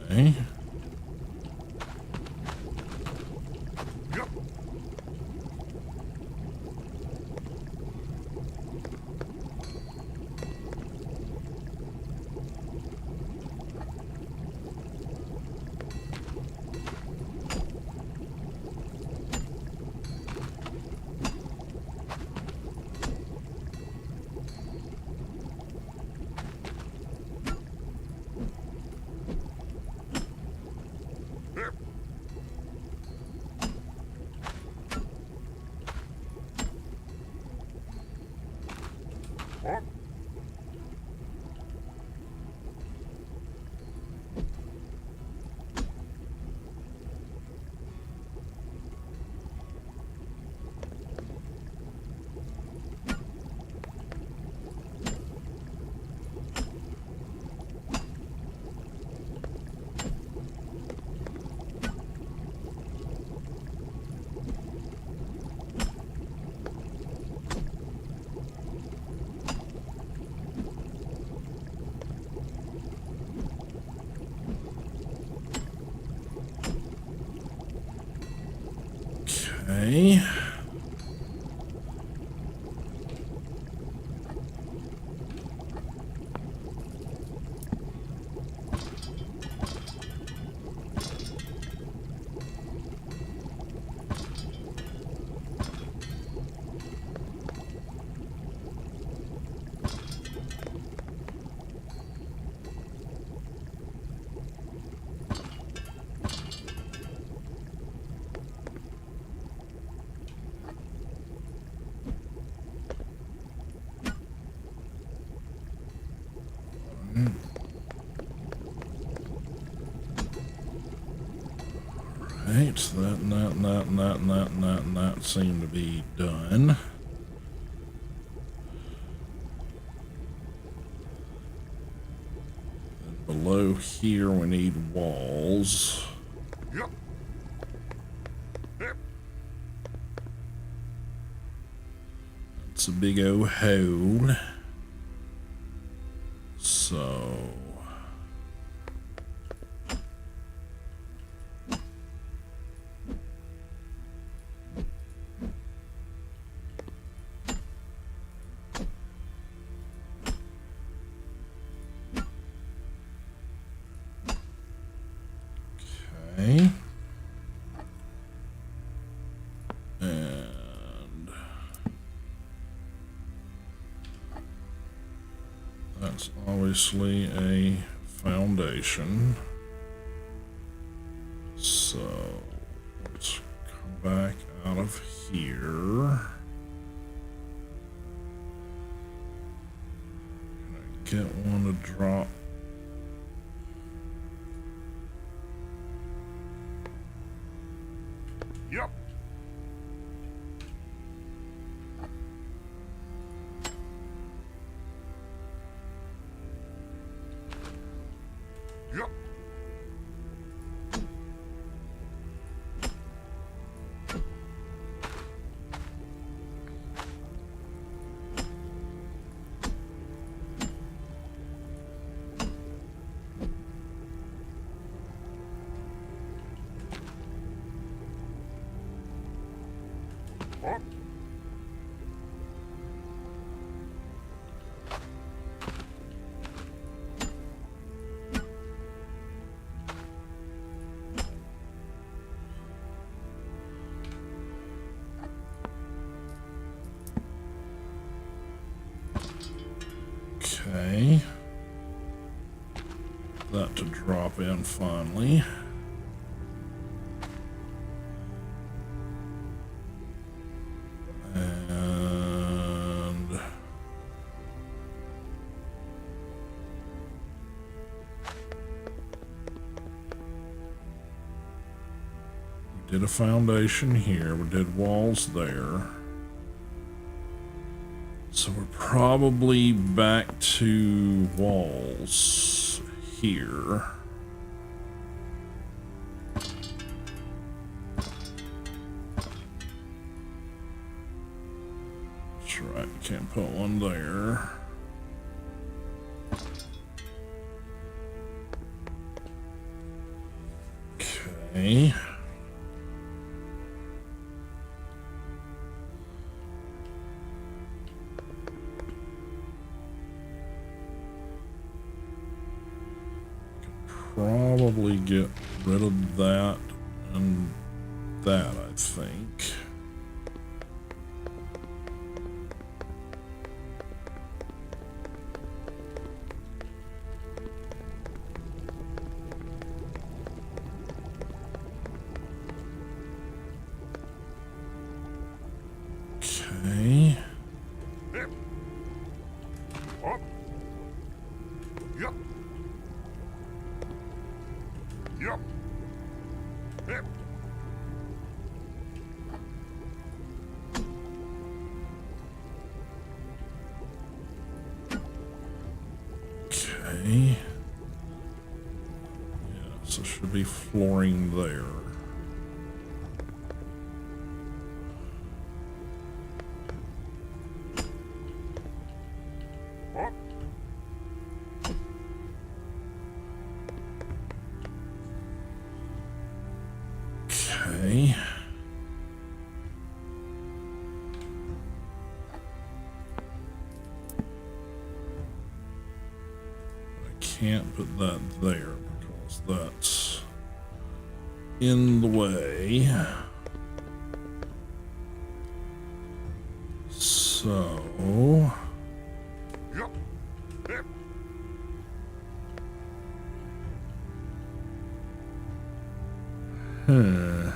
Okay. Yep. Yep. What? Okay. Right, so that seem to be done. And below here we need walls. Yep. Yep. It's a big old hole. So okay. And that's obviously a foundation. So let's come back out of here. Can I get one to drop? Yep. Yep. What? Okay. That to drop in finally. And we did a foundation here. We did walls there. So we're probably back to walls here. That's right, can't put one there. Okay. Probably get rid of that and that, I think. Okay. Hip. Up. Yup. Yup. Hip. Okay. Yeah, so should be flooring there. Up. Okay. I can't put that there because that's in the way. So, Yup. Hip. huh.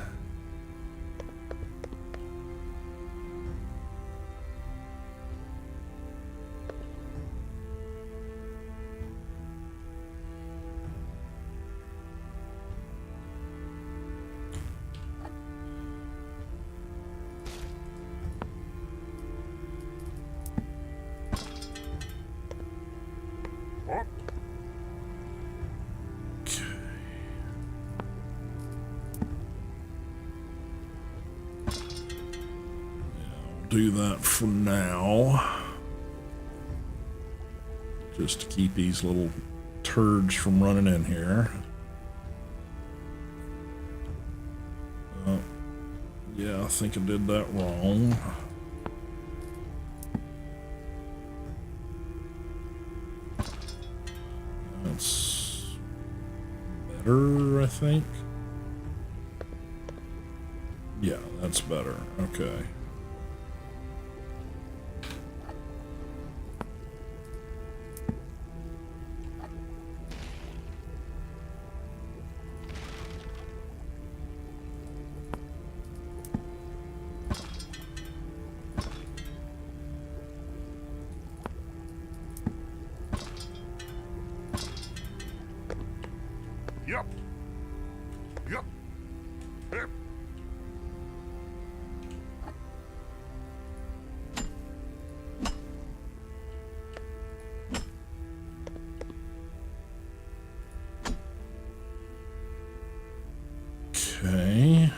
Up. Okay. I'll do that for now. Just to keep these little turds from running in here. Yeah, I think I did that wrong. That's better, I think. Yeah, that's better. Okay. Yup. Yup. Hip. Okay.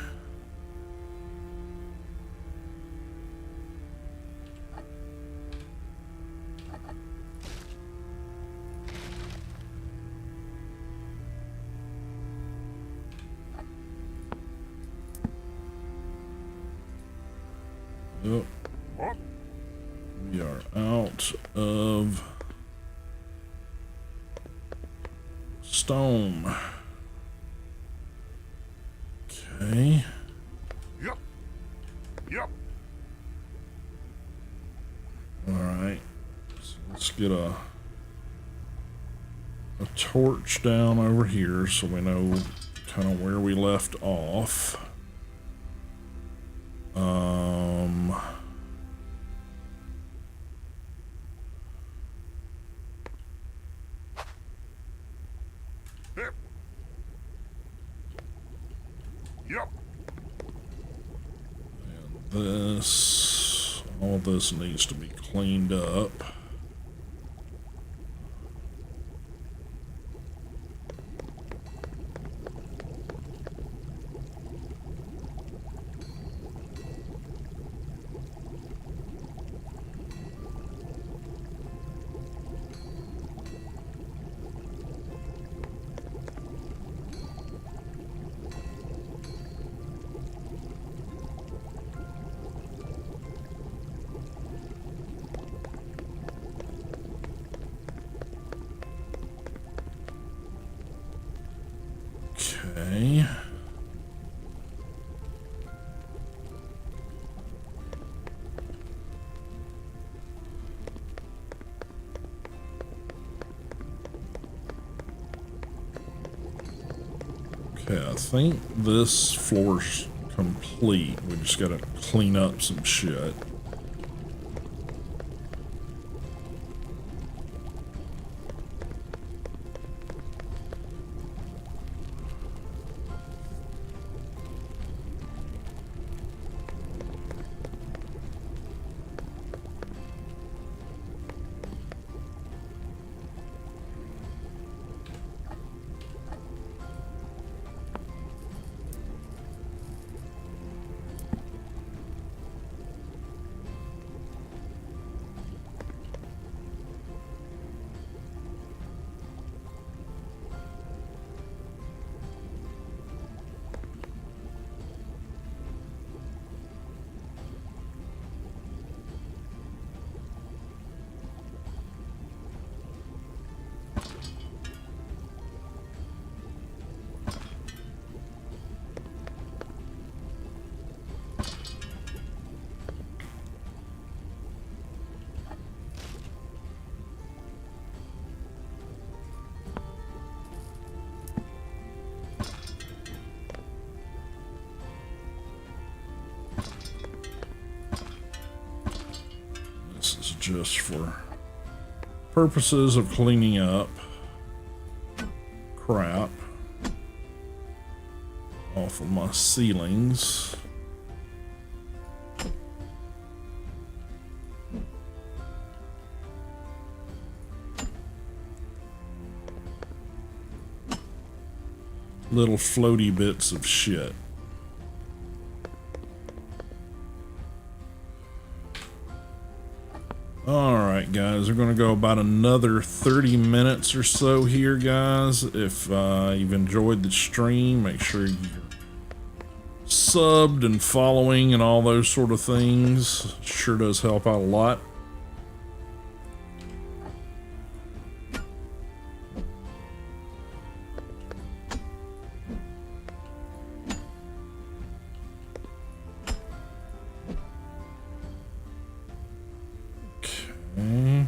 Oh, Up. we are out of stone. Okay. Yup. Yup. All right. So let's get a torch down over here so we know kind of where we left off. Hip. Yup. This All this needs to be cleaned up. Okay. Okay, I think this floor's complete. We just gotta clean up some shit. This is just for purposes of cleaning up crap off of my ceilings. Little floaty bits of shit. Alright guys, we're going to go about another 30 minutes or so here, guys. If you've enjoyed the stream, make sure you're subbed and following and all those sort of things. Sure does help out a lot. Okay.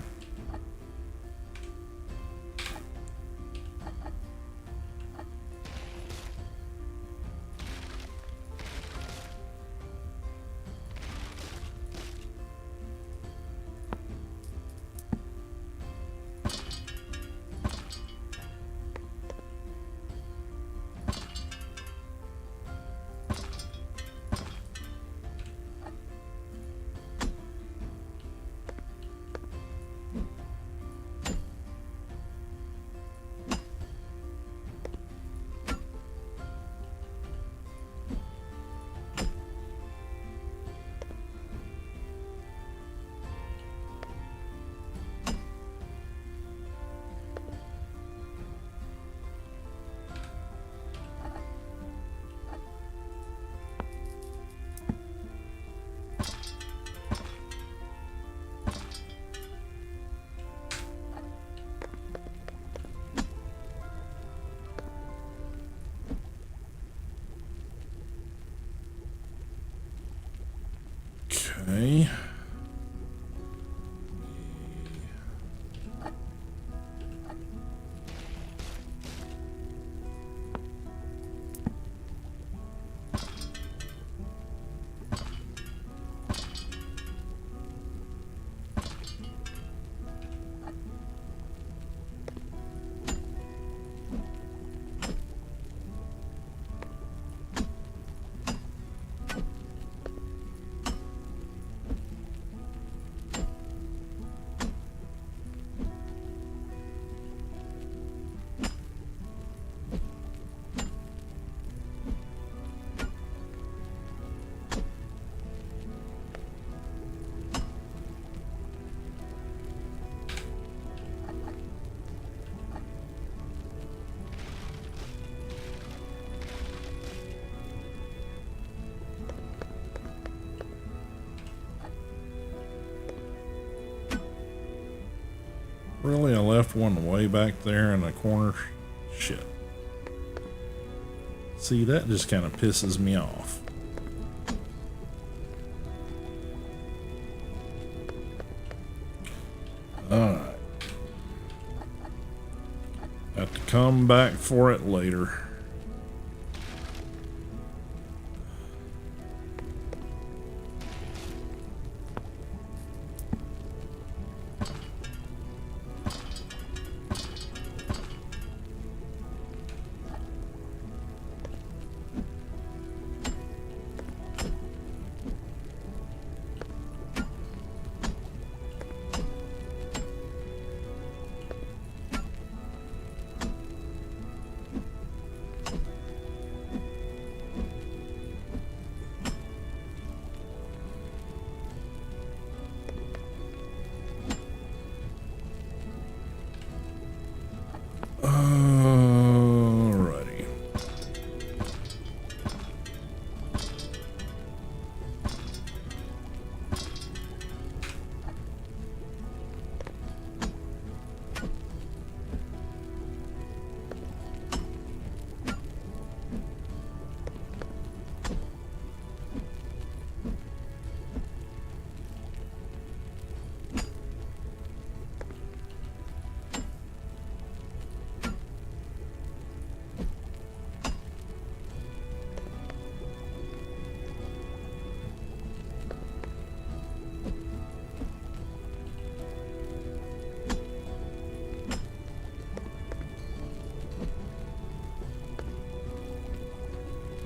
left one way back there in the corner. Shit. See, that just kind of pisses me off. Alright. Have to come back for it later. Alrighty.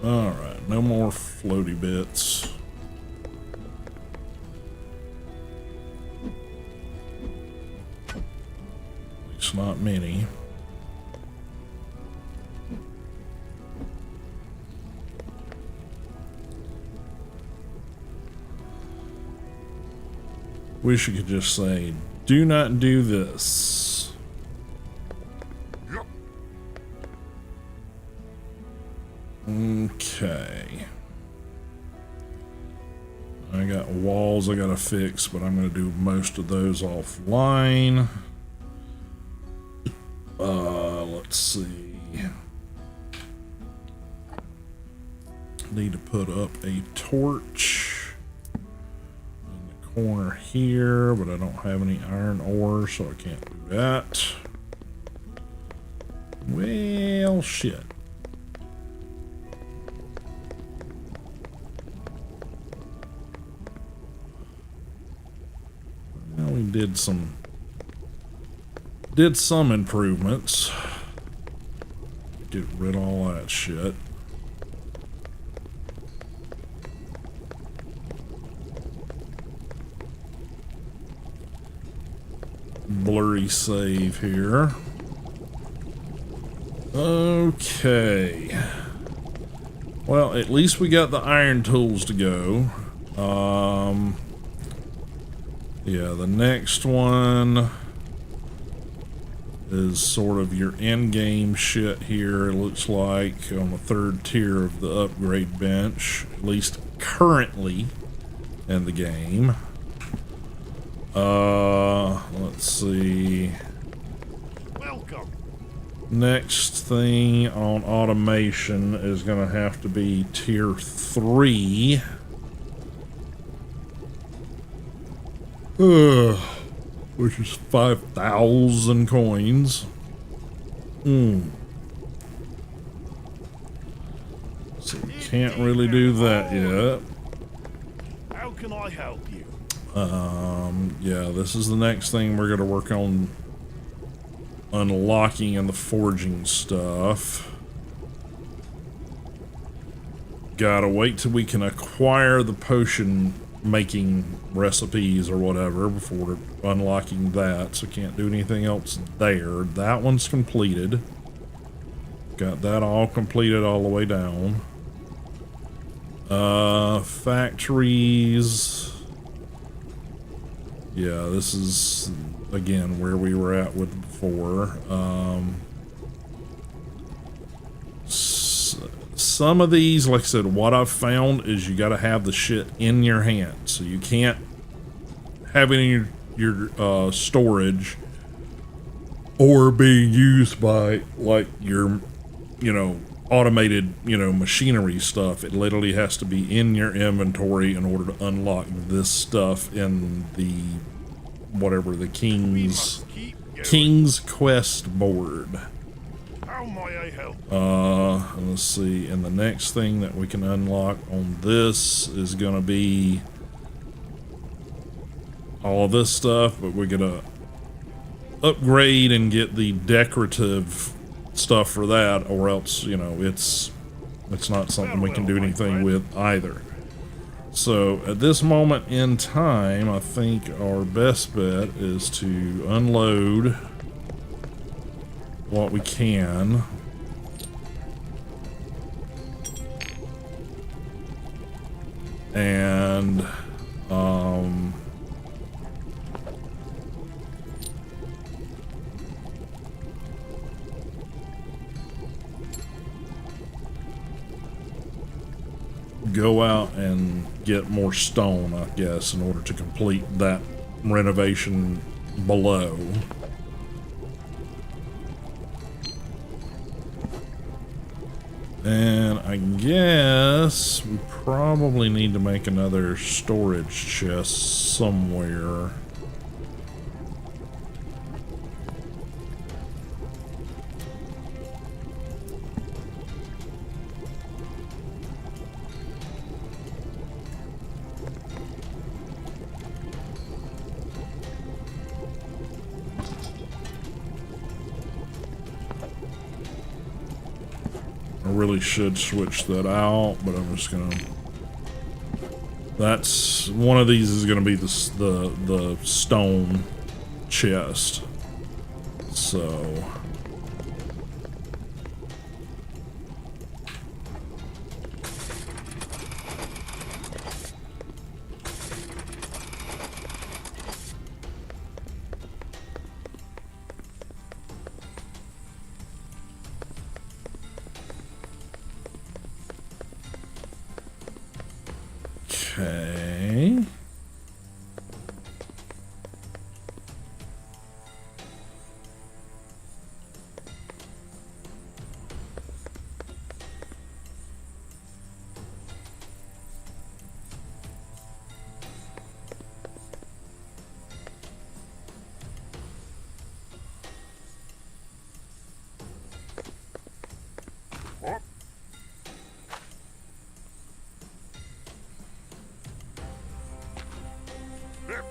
Alright, no more floaty bits. At least not many. Wish you could just say, do not do this. Yep. Okay. I got walls I gotta fix, but I'm gonna do most of those offline. Let's see. Need to put up a torch in the corner here, but I don't have any iron ore, so I can't do that. Well, shit. Well, we did some improvements. Get rid of all that shit. Blurry save here. Okay. Well, at least we got the iron tools to go. Yeah, the next one is sort of your in-game shit here, it looks like, on the third tier of the upgrade bench, at least currently in the game. Let's see. Welcome. Next thing on automation is gonna have to be tier 3. Which is 5,000 coins. So we can't really do that yet. How can I help you? Yeah, this is the next thing we're gonna work on unlocking and the forging stuff. Gotta wait till we can acquire the potion making recipes or whatever before unlocking that, so can't do anything else there. That one's completed. Got that all completed all the way down. Factories. Yeah, this is again where we were at with before. Some of these, like I said, what I've found is you got to have the shit in your hand, so you can't have it in your storage or being used by like your, automated, machinery stuff. It literally has to be in your inventory in order to unlock this stuff in the whatever the King's Quest board. How may I help? Let's see, and the next thing that we can unlock on this is gonna be all of this stuff, but we're gonna upgrade and get the decorative stuff for that, or else, it's not something we can do anything with either. So at this moment in time, I think our best bet is to unload what we can. And go out and get more stone, I guess, in order to complete that renovation below. And I guess we probably need to make another storage chest somewhere. I really should switch that out, but I'm just gonna. That's one of these is gonna be the stone chest. So. Okay. What? Yep.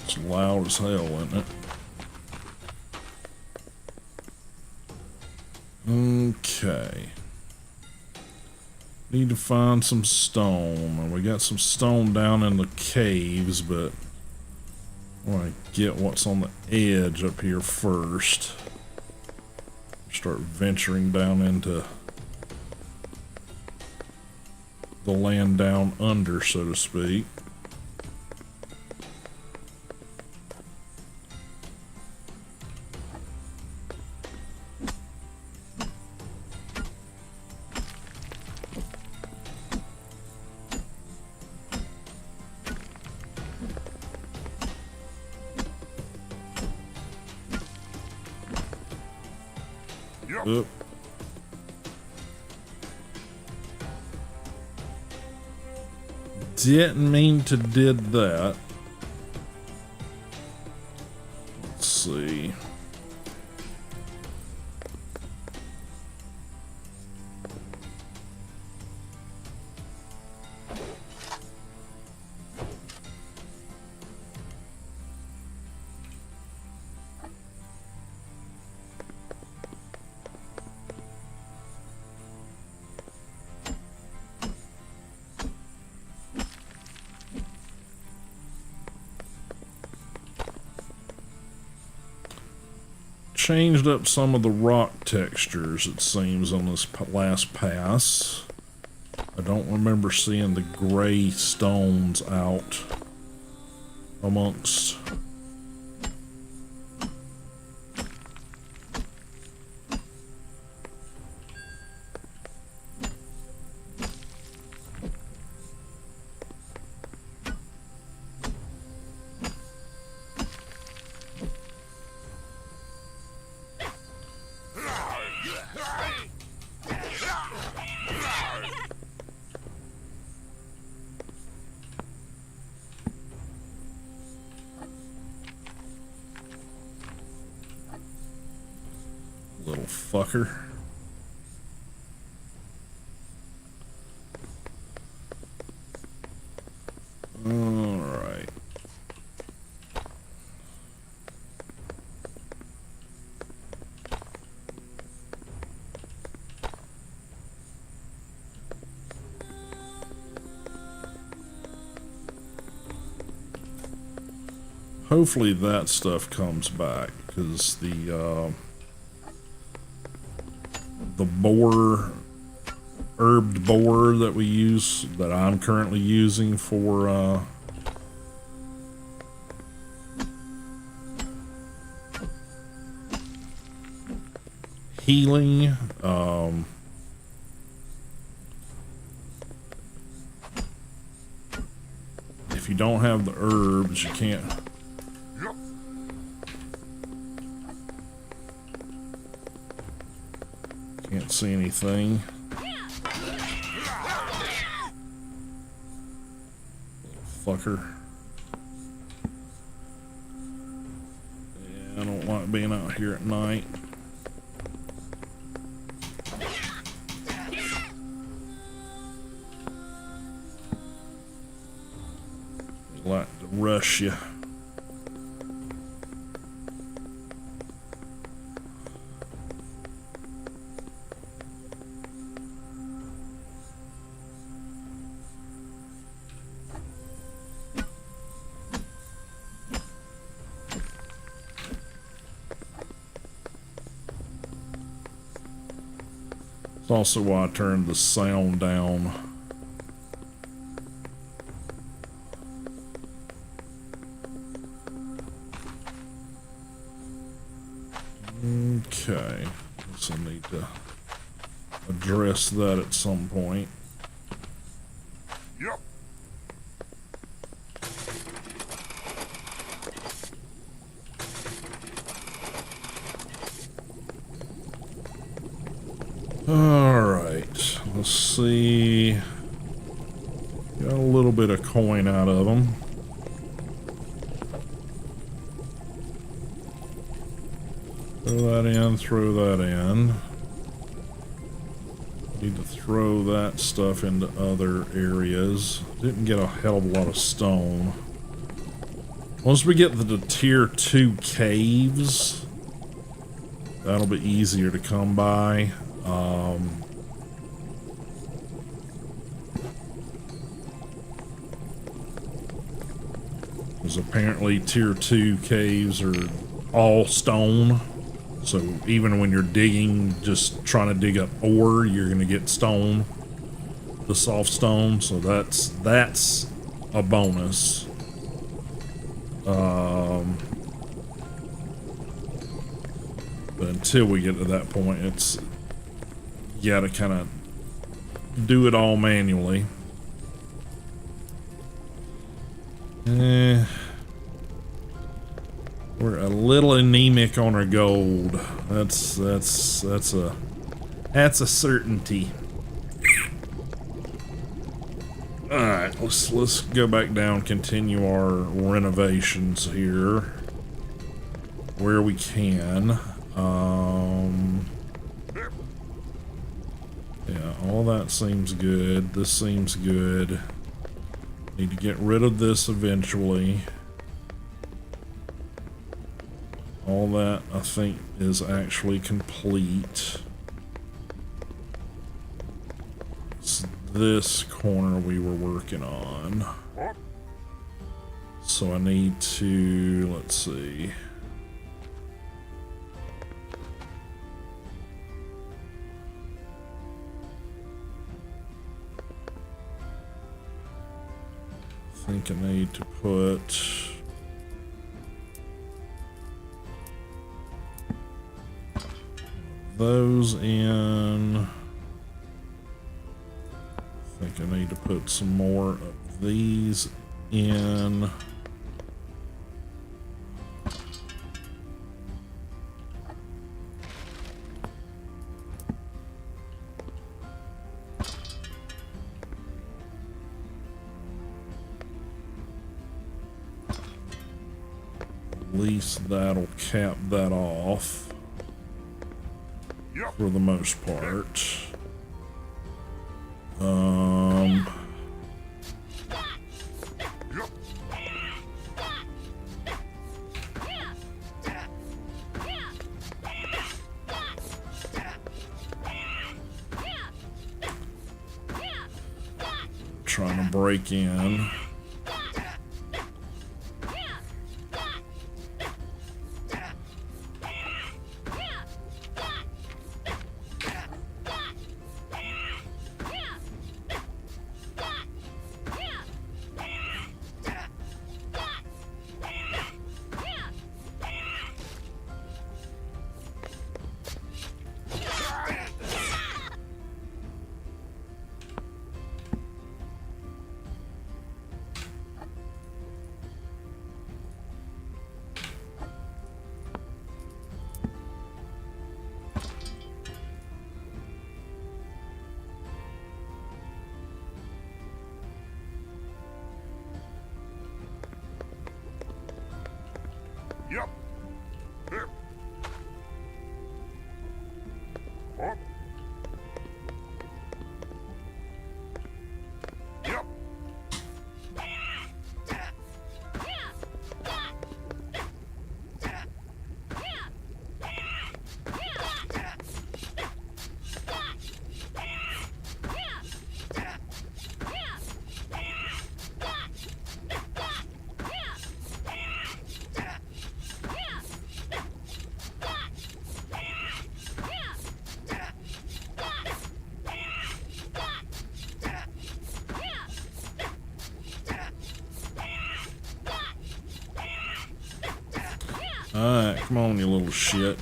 It's loud as hell, isn't it? Okay. Need to find some stone. And we got some stone down in the caves, but I want to get what's on the edge up here first. Start venturing down into the land down under, so to speak. Oop. Didn't mean to did that. Let's see. Changed up some of the rock textures, it seems, on this last pass. I don't remember seeing the gray stones out amongst Little fucker. All right. Hopefully that stuff comes back, because the herbed boar that we use, that I'm currently using for healing, if you don't have the herbs, you can't. Can't see anything. Fucker. Yeah, I don't like being out here at night. They like to rush you. It's also why I turned the sound down. Okay, so I need to address that at some point. Yep. All right, let's see. Got a little bit of coin out of them. Throw that in, throw that in. Need to throw that stuff into other areas. Didn't get a hell of a lot of stone. Once we get to the tier 2 caves, that'll be easier to come by. Because apparently tier 2 caves are all stone. So even when you're digging, just trying to dig up ore, you're going to get stone, the soft stone. So that's a bonus. But until we get to that point, it's, you gotta kind of do it all manually. We're a little anemic on our gold. That's a certainty. All right, let's go back down, continue our renovations here where we can. Yeah, all that seems good. This seems good. Need to get rid of this eventually. All that, I think, is actually complete. It's this corner we were working on. So I need to, let's see. I think I need to put those in. I think I need to put some more of these in. At least that'll cap that off. Yep. for the most part. Yep. Trying to break in. Yep. Yep. Up. Yep. Alright, come on, you little shit.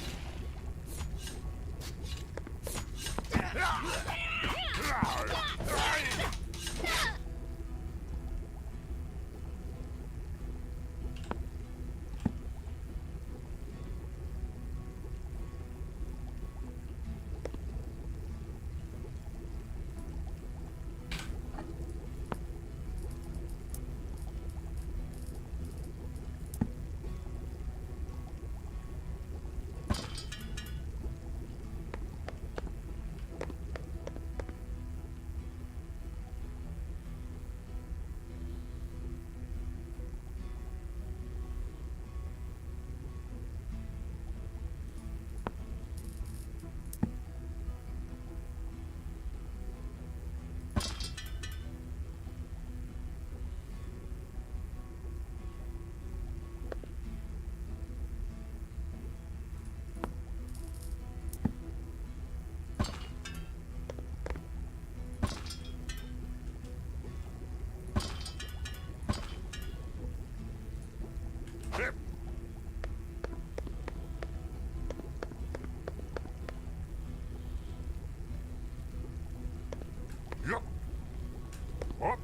Yep. Yep. Up.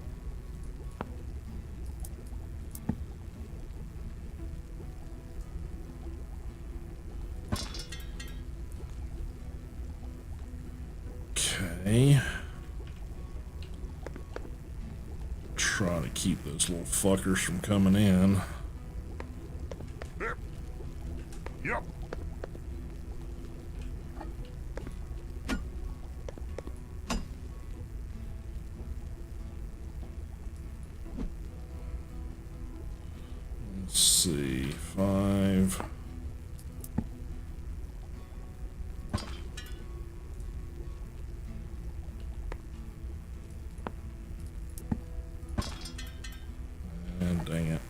Okay. Try to keep those little fuckers from coming in. Yep. Yep. Let's see, 5. And dang it.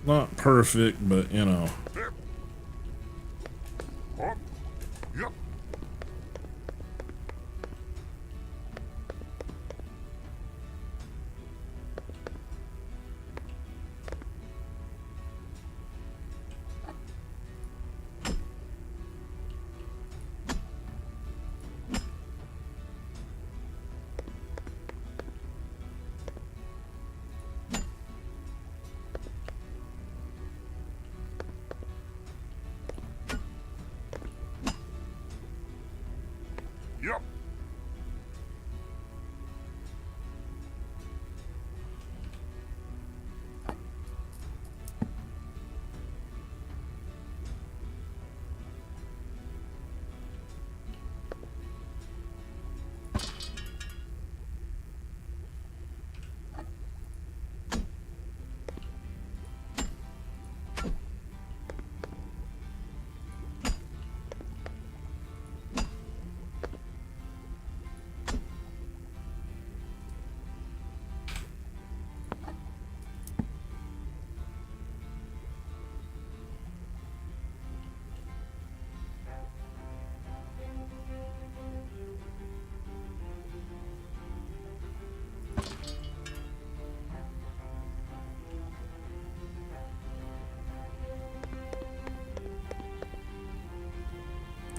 Not perfect, but you know. Up. Yep. Yep.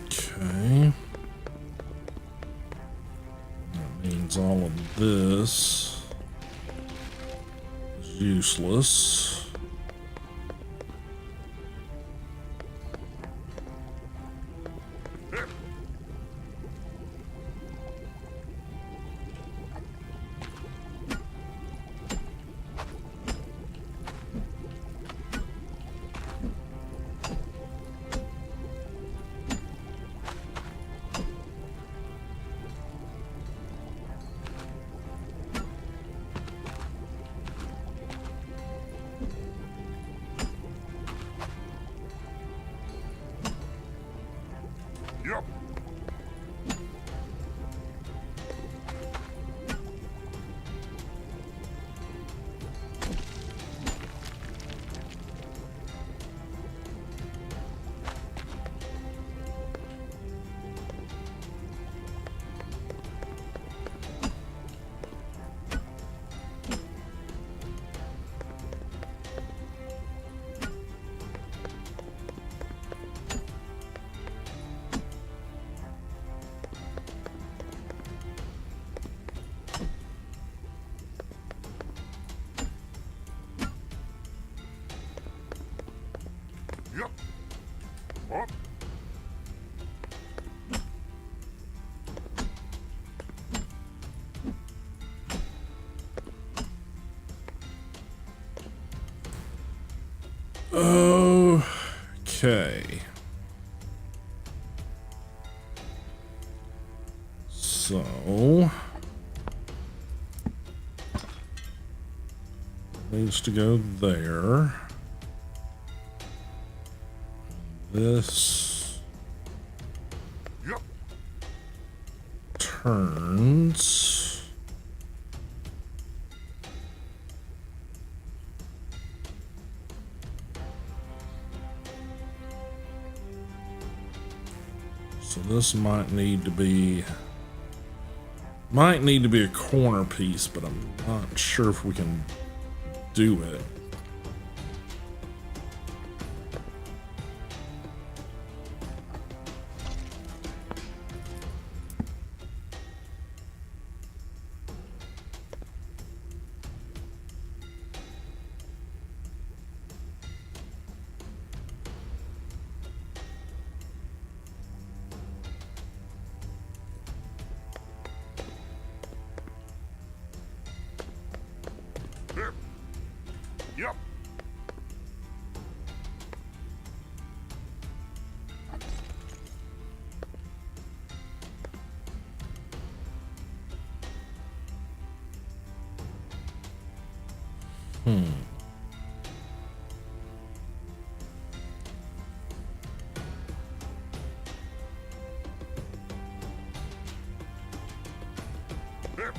Okay. That means all of this is useless. Yep. Yep. Up. Okay. So needs to go there. This Yep. turns. So this might need to be a corner piece, but I'm not sure if we can do it. Here. Yep. Here.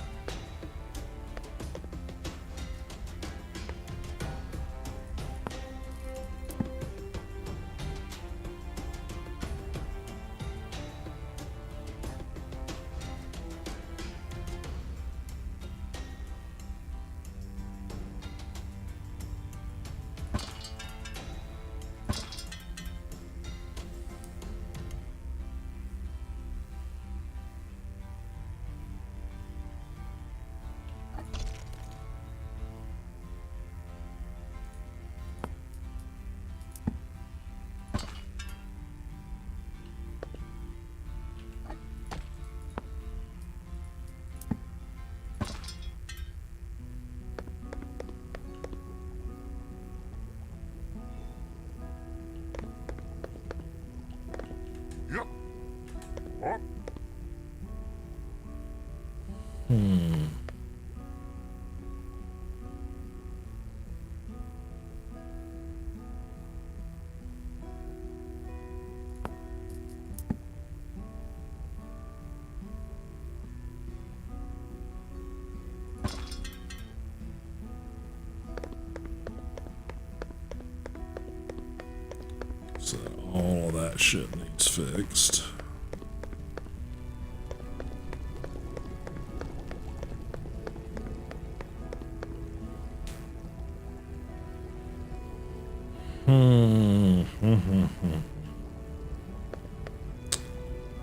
So all of that shit needs fixed.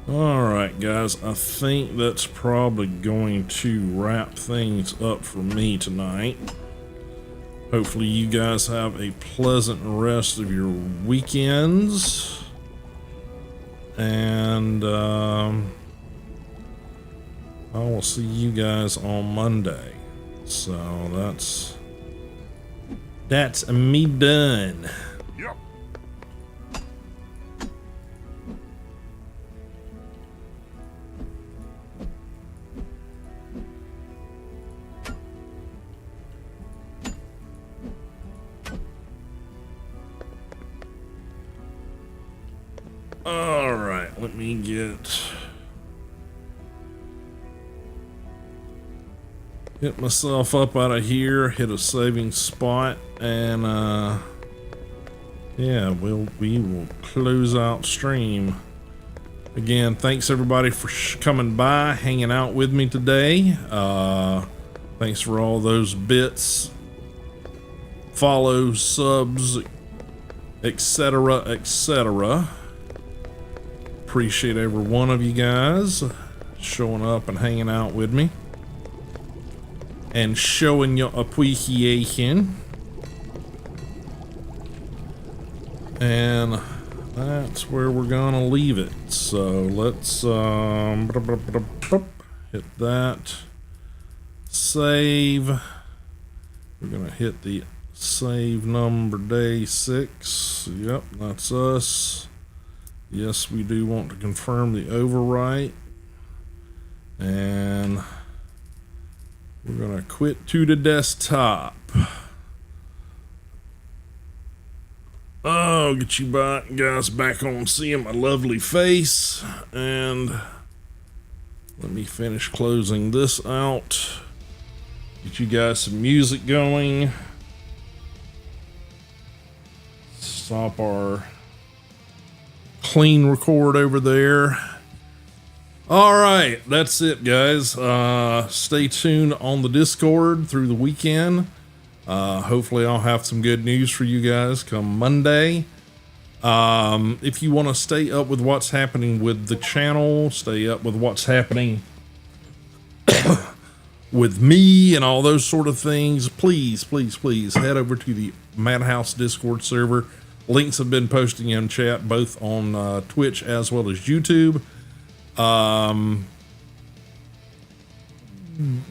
All right, guys, I think that's probably going to wrap things up for me tonight. Hopefully you guys have a pleasant rest of your weekends. And I will see you guys on Monday. So that's me done. Yep. All right, let me get myself up out of here, hit a saving spot, and yeah, we will close out stream. Again, thanks everybody for coming by, hanging out with me today. Thanks for all those bits, follows, subs, etc., etc. Appreciate every one of you guys showing up and hanging out with me and showing your appreciation. And that's where we're gonna leave it. So let's hit that, save. We're gonna hit the save number day 6. Yep, that's us. Yes, we do want to confirm the overwrite, and we're gonna quit to the desktop. Oh, get you guys back on seeing my lovely face, and let me finish closing this out. Get you guys some music going. Stop our clean record over there. All right, that's it, guys. Stay tuned on the Discord through the weekend. Hopefully I'll have some good news for you guys come Monday. If you want to stay up with what's happening with the channel, stay up with what's happening with me and all those sort of things, please head over to the Madhouse Discord server. Links have been posting in chat both on Twitch as well as YouTube.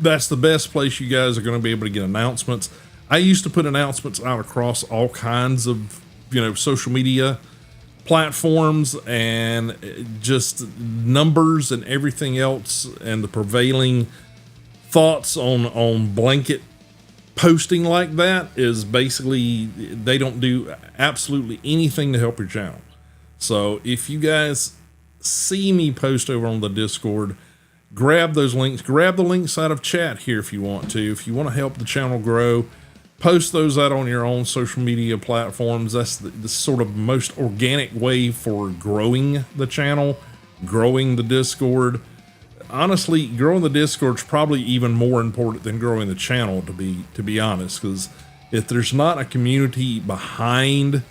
That's the best place you guys are going to be able to get announcements. I used to put announcements out across all kinds of, social media platforms, and just numbers and everything else, and the prevailing thoughts on blanket posting like that is basically they don't do absolutely anything to help your channel. So if you guys see me post over on the Discord, grab those links, grab the links out of chat here if you want to. If you want to help the channel grow, post those out on your own social media platforms. That's the sort of most organic way for growing the channel, growing the Discord. Honestly, growing the Discord is probably even more important than growing the channel, to be honest, because if there's not a community behind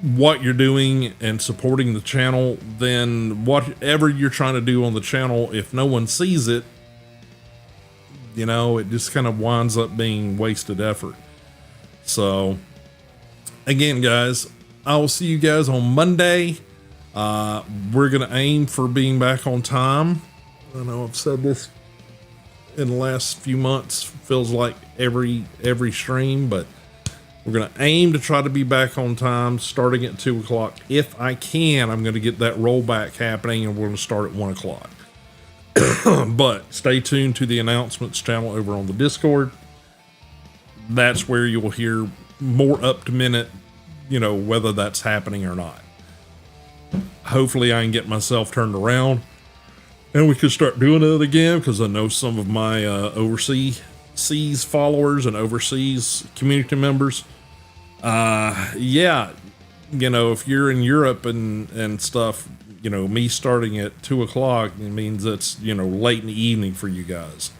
what you're doing and supporting the channel, then whatever you're trying to do on the channel, if no one sees it, it just kind of winds up being wasted effort. So again, guys, I will see you guys on Monday. We're going to aim for being back on time. I know I've said this in the last few months, feels like every stream, but We're going to aim to try to be back on time starting at 2 o'clock. If I can, I'm going to get that rollback happening and we're going to start at 1 o'clock. But stay tuned to the announcements channel over on the Discord. That's where you'll hear more up to minute, whether that's happening or not. Hopefully I can get myself turned around and we can start doing it again, because I know some of my overseas followers and overseas community members. If you're in Europe and stuff, me starting at 2 o'clock, it means it's, late in the evening for you guys.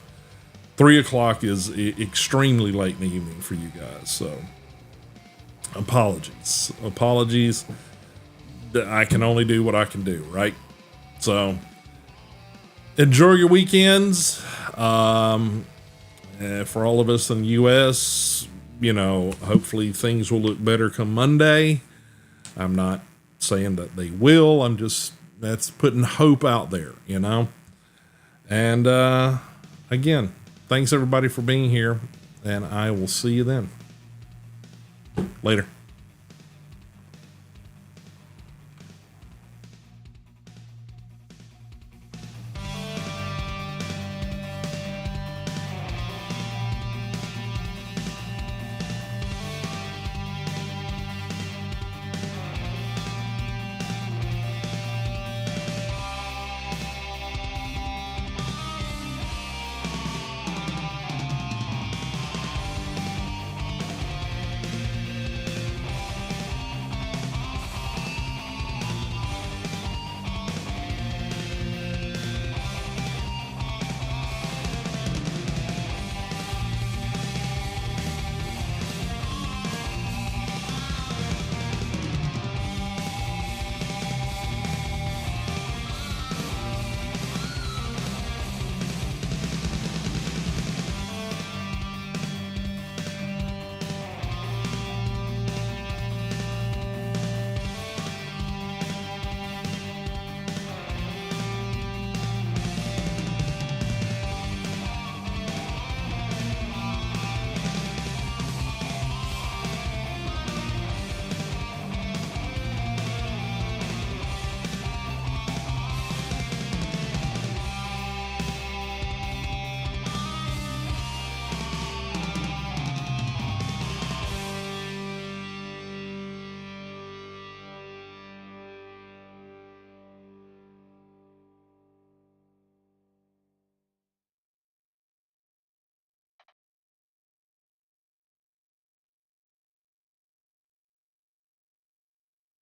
3 o'clock is extremely late in the evening for you guys. So apologies. I can only do what I can do, right? So enjoy your weekends. For all of us in the U.S., hopefully things will look better come Monday. I'm not saying that they will. That's putting hope out there, And again, thanks everybody for being here, and I will see you then. Later.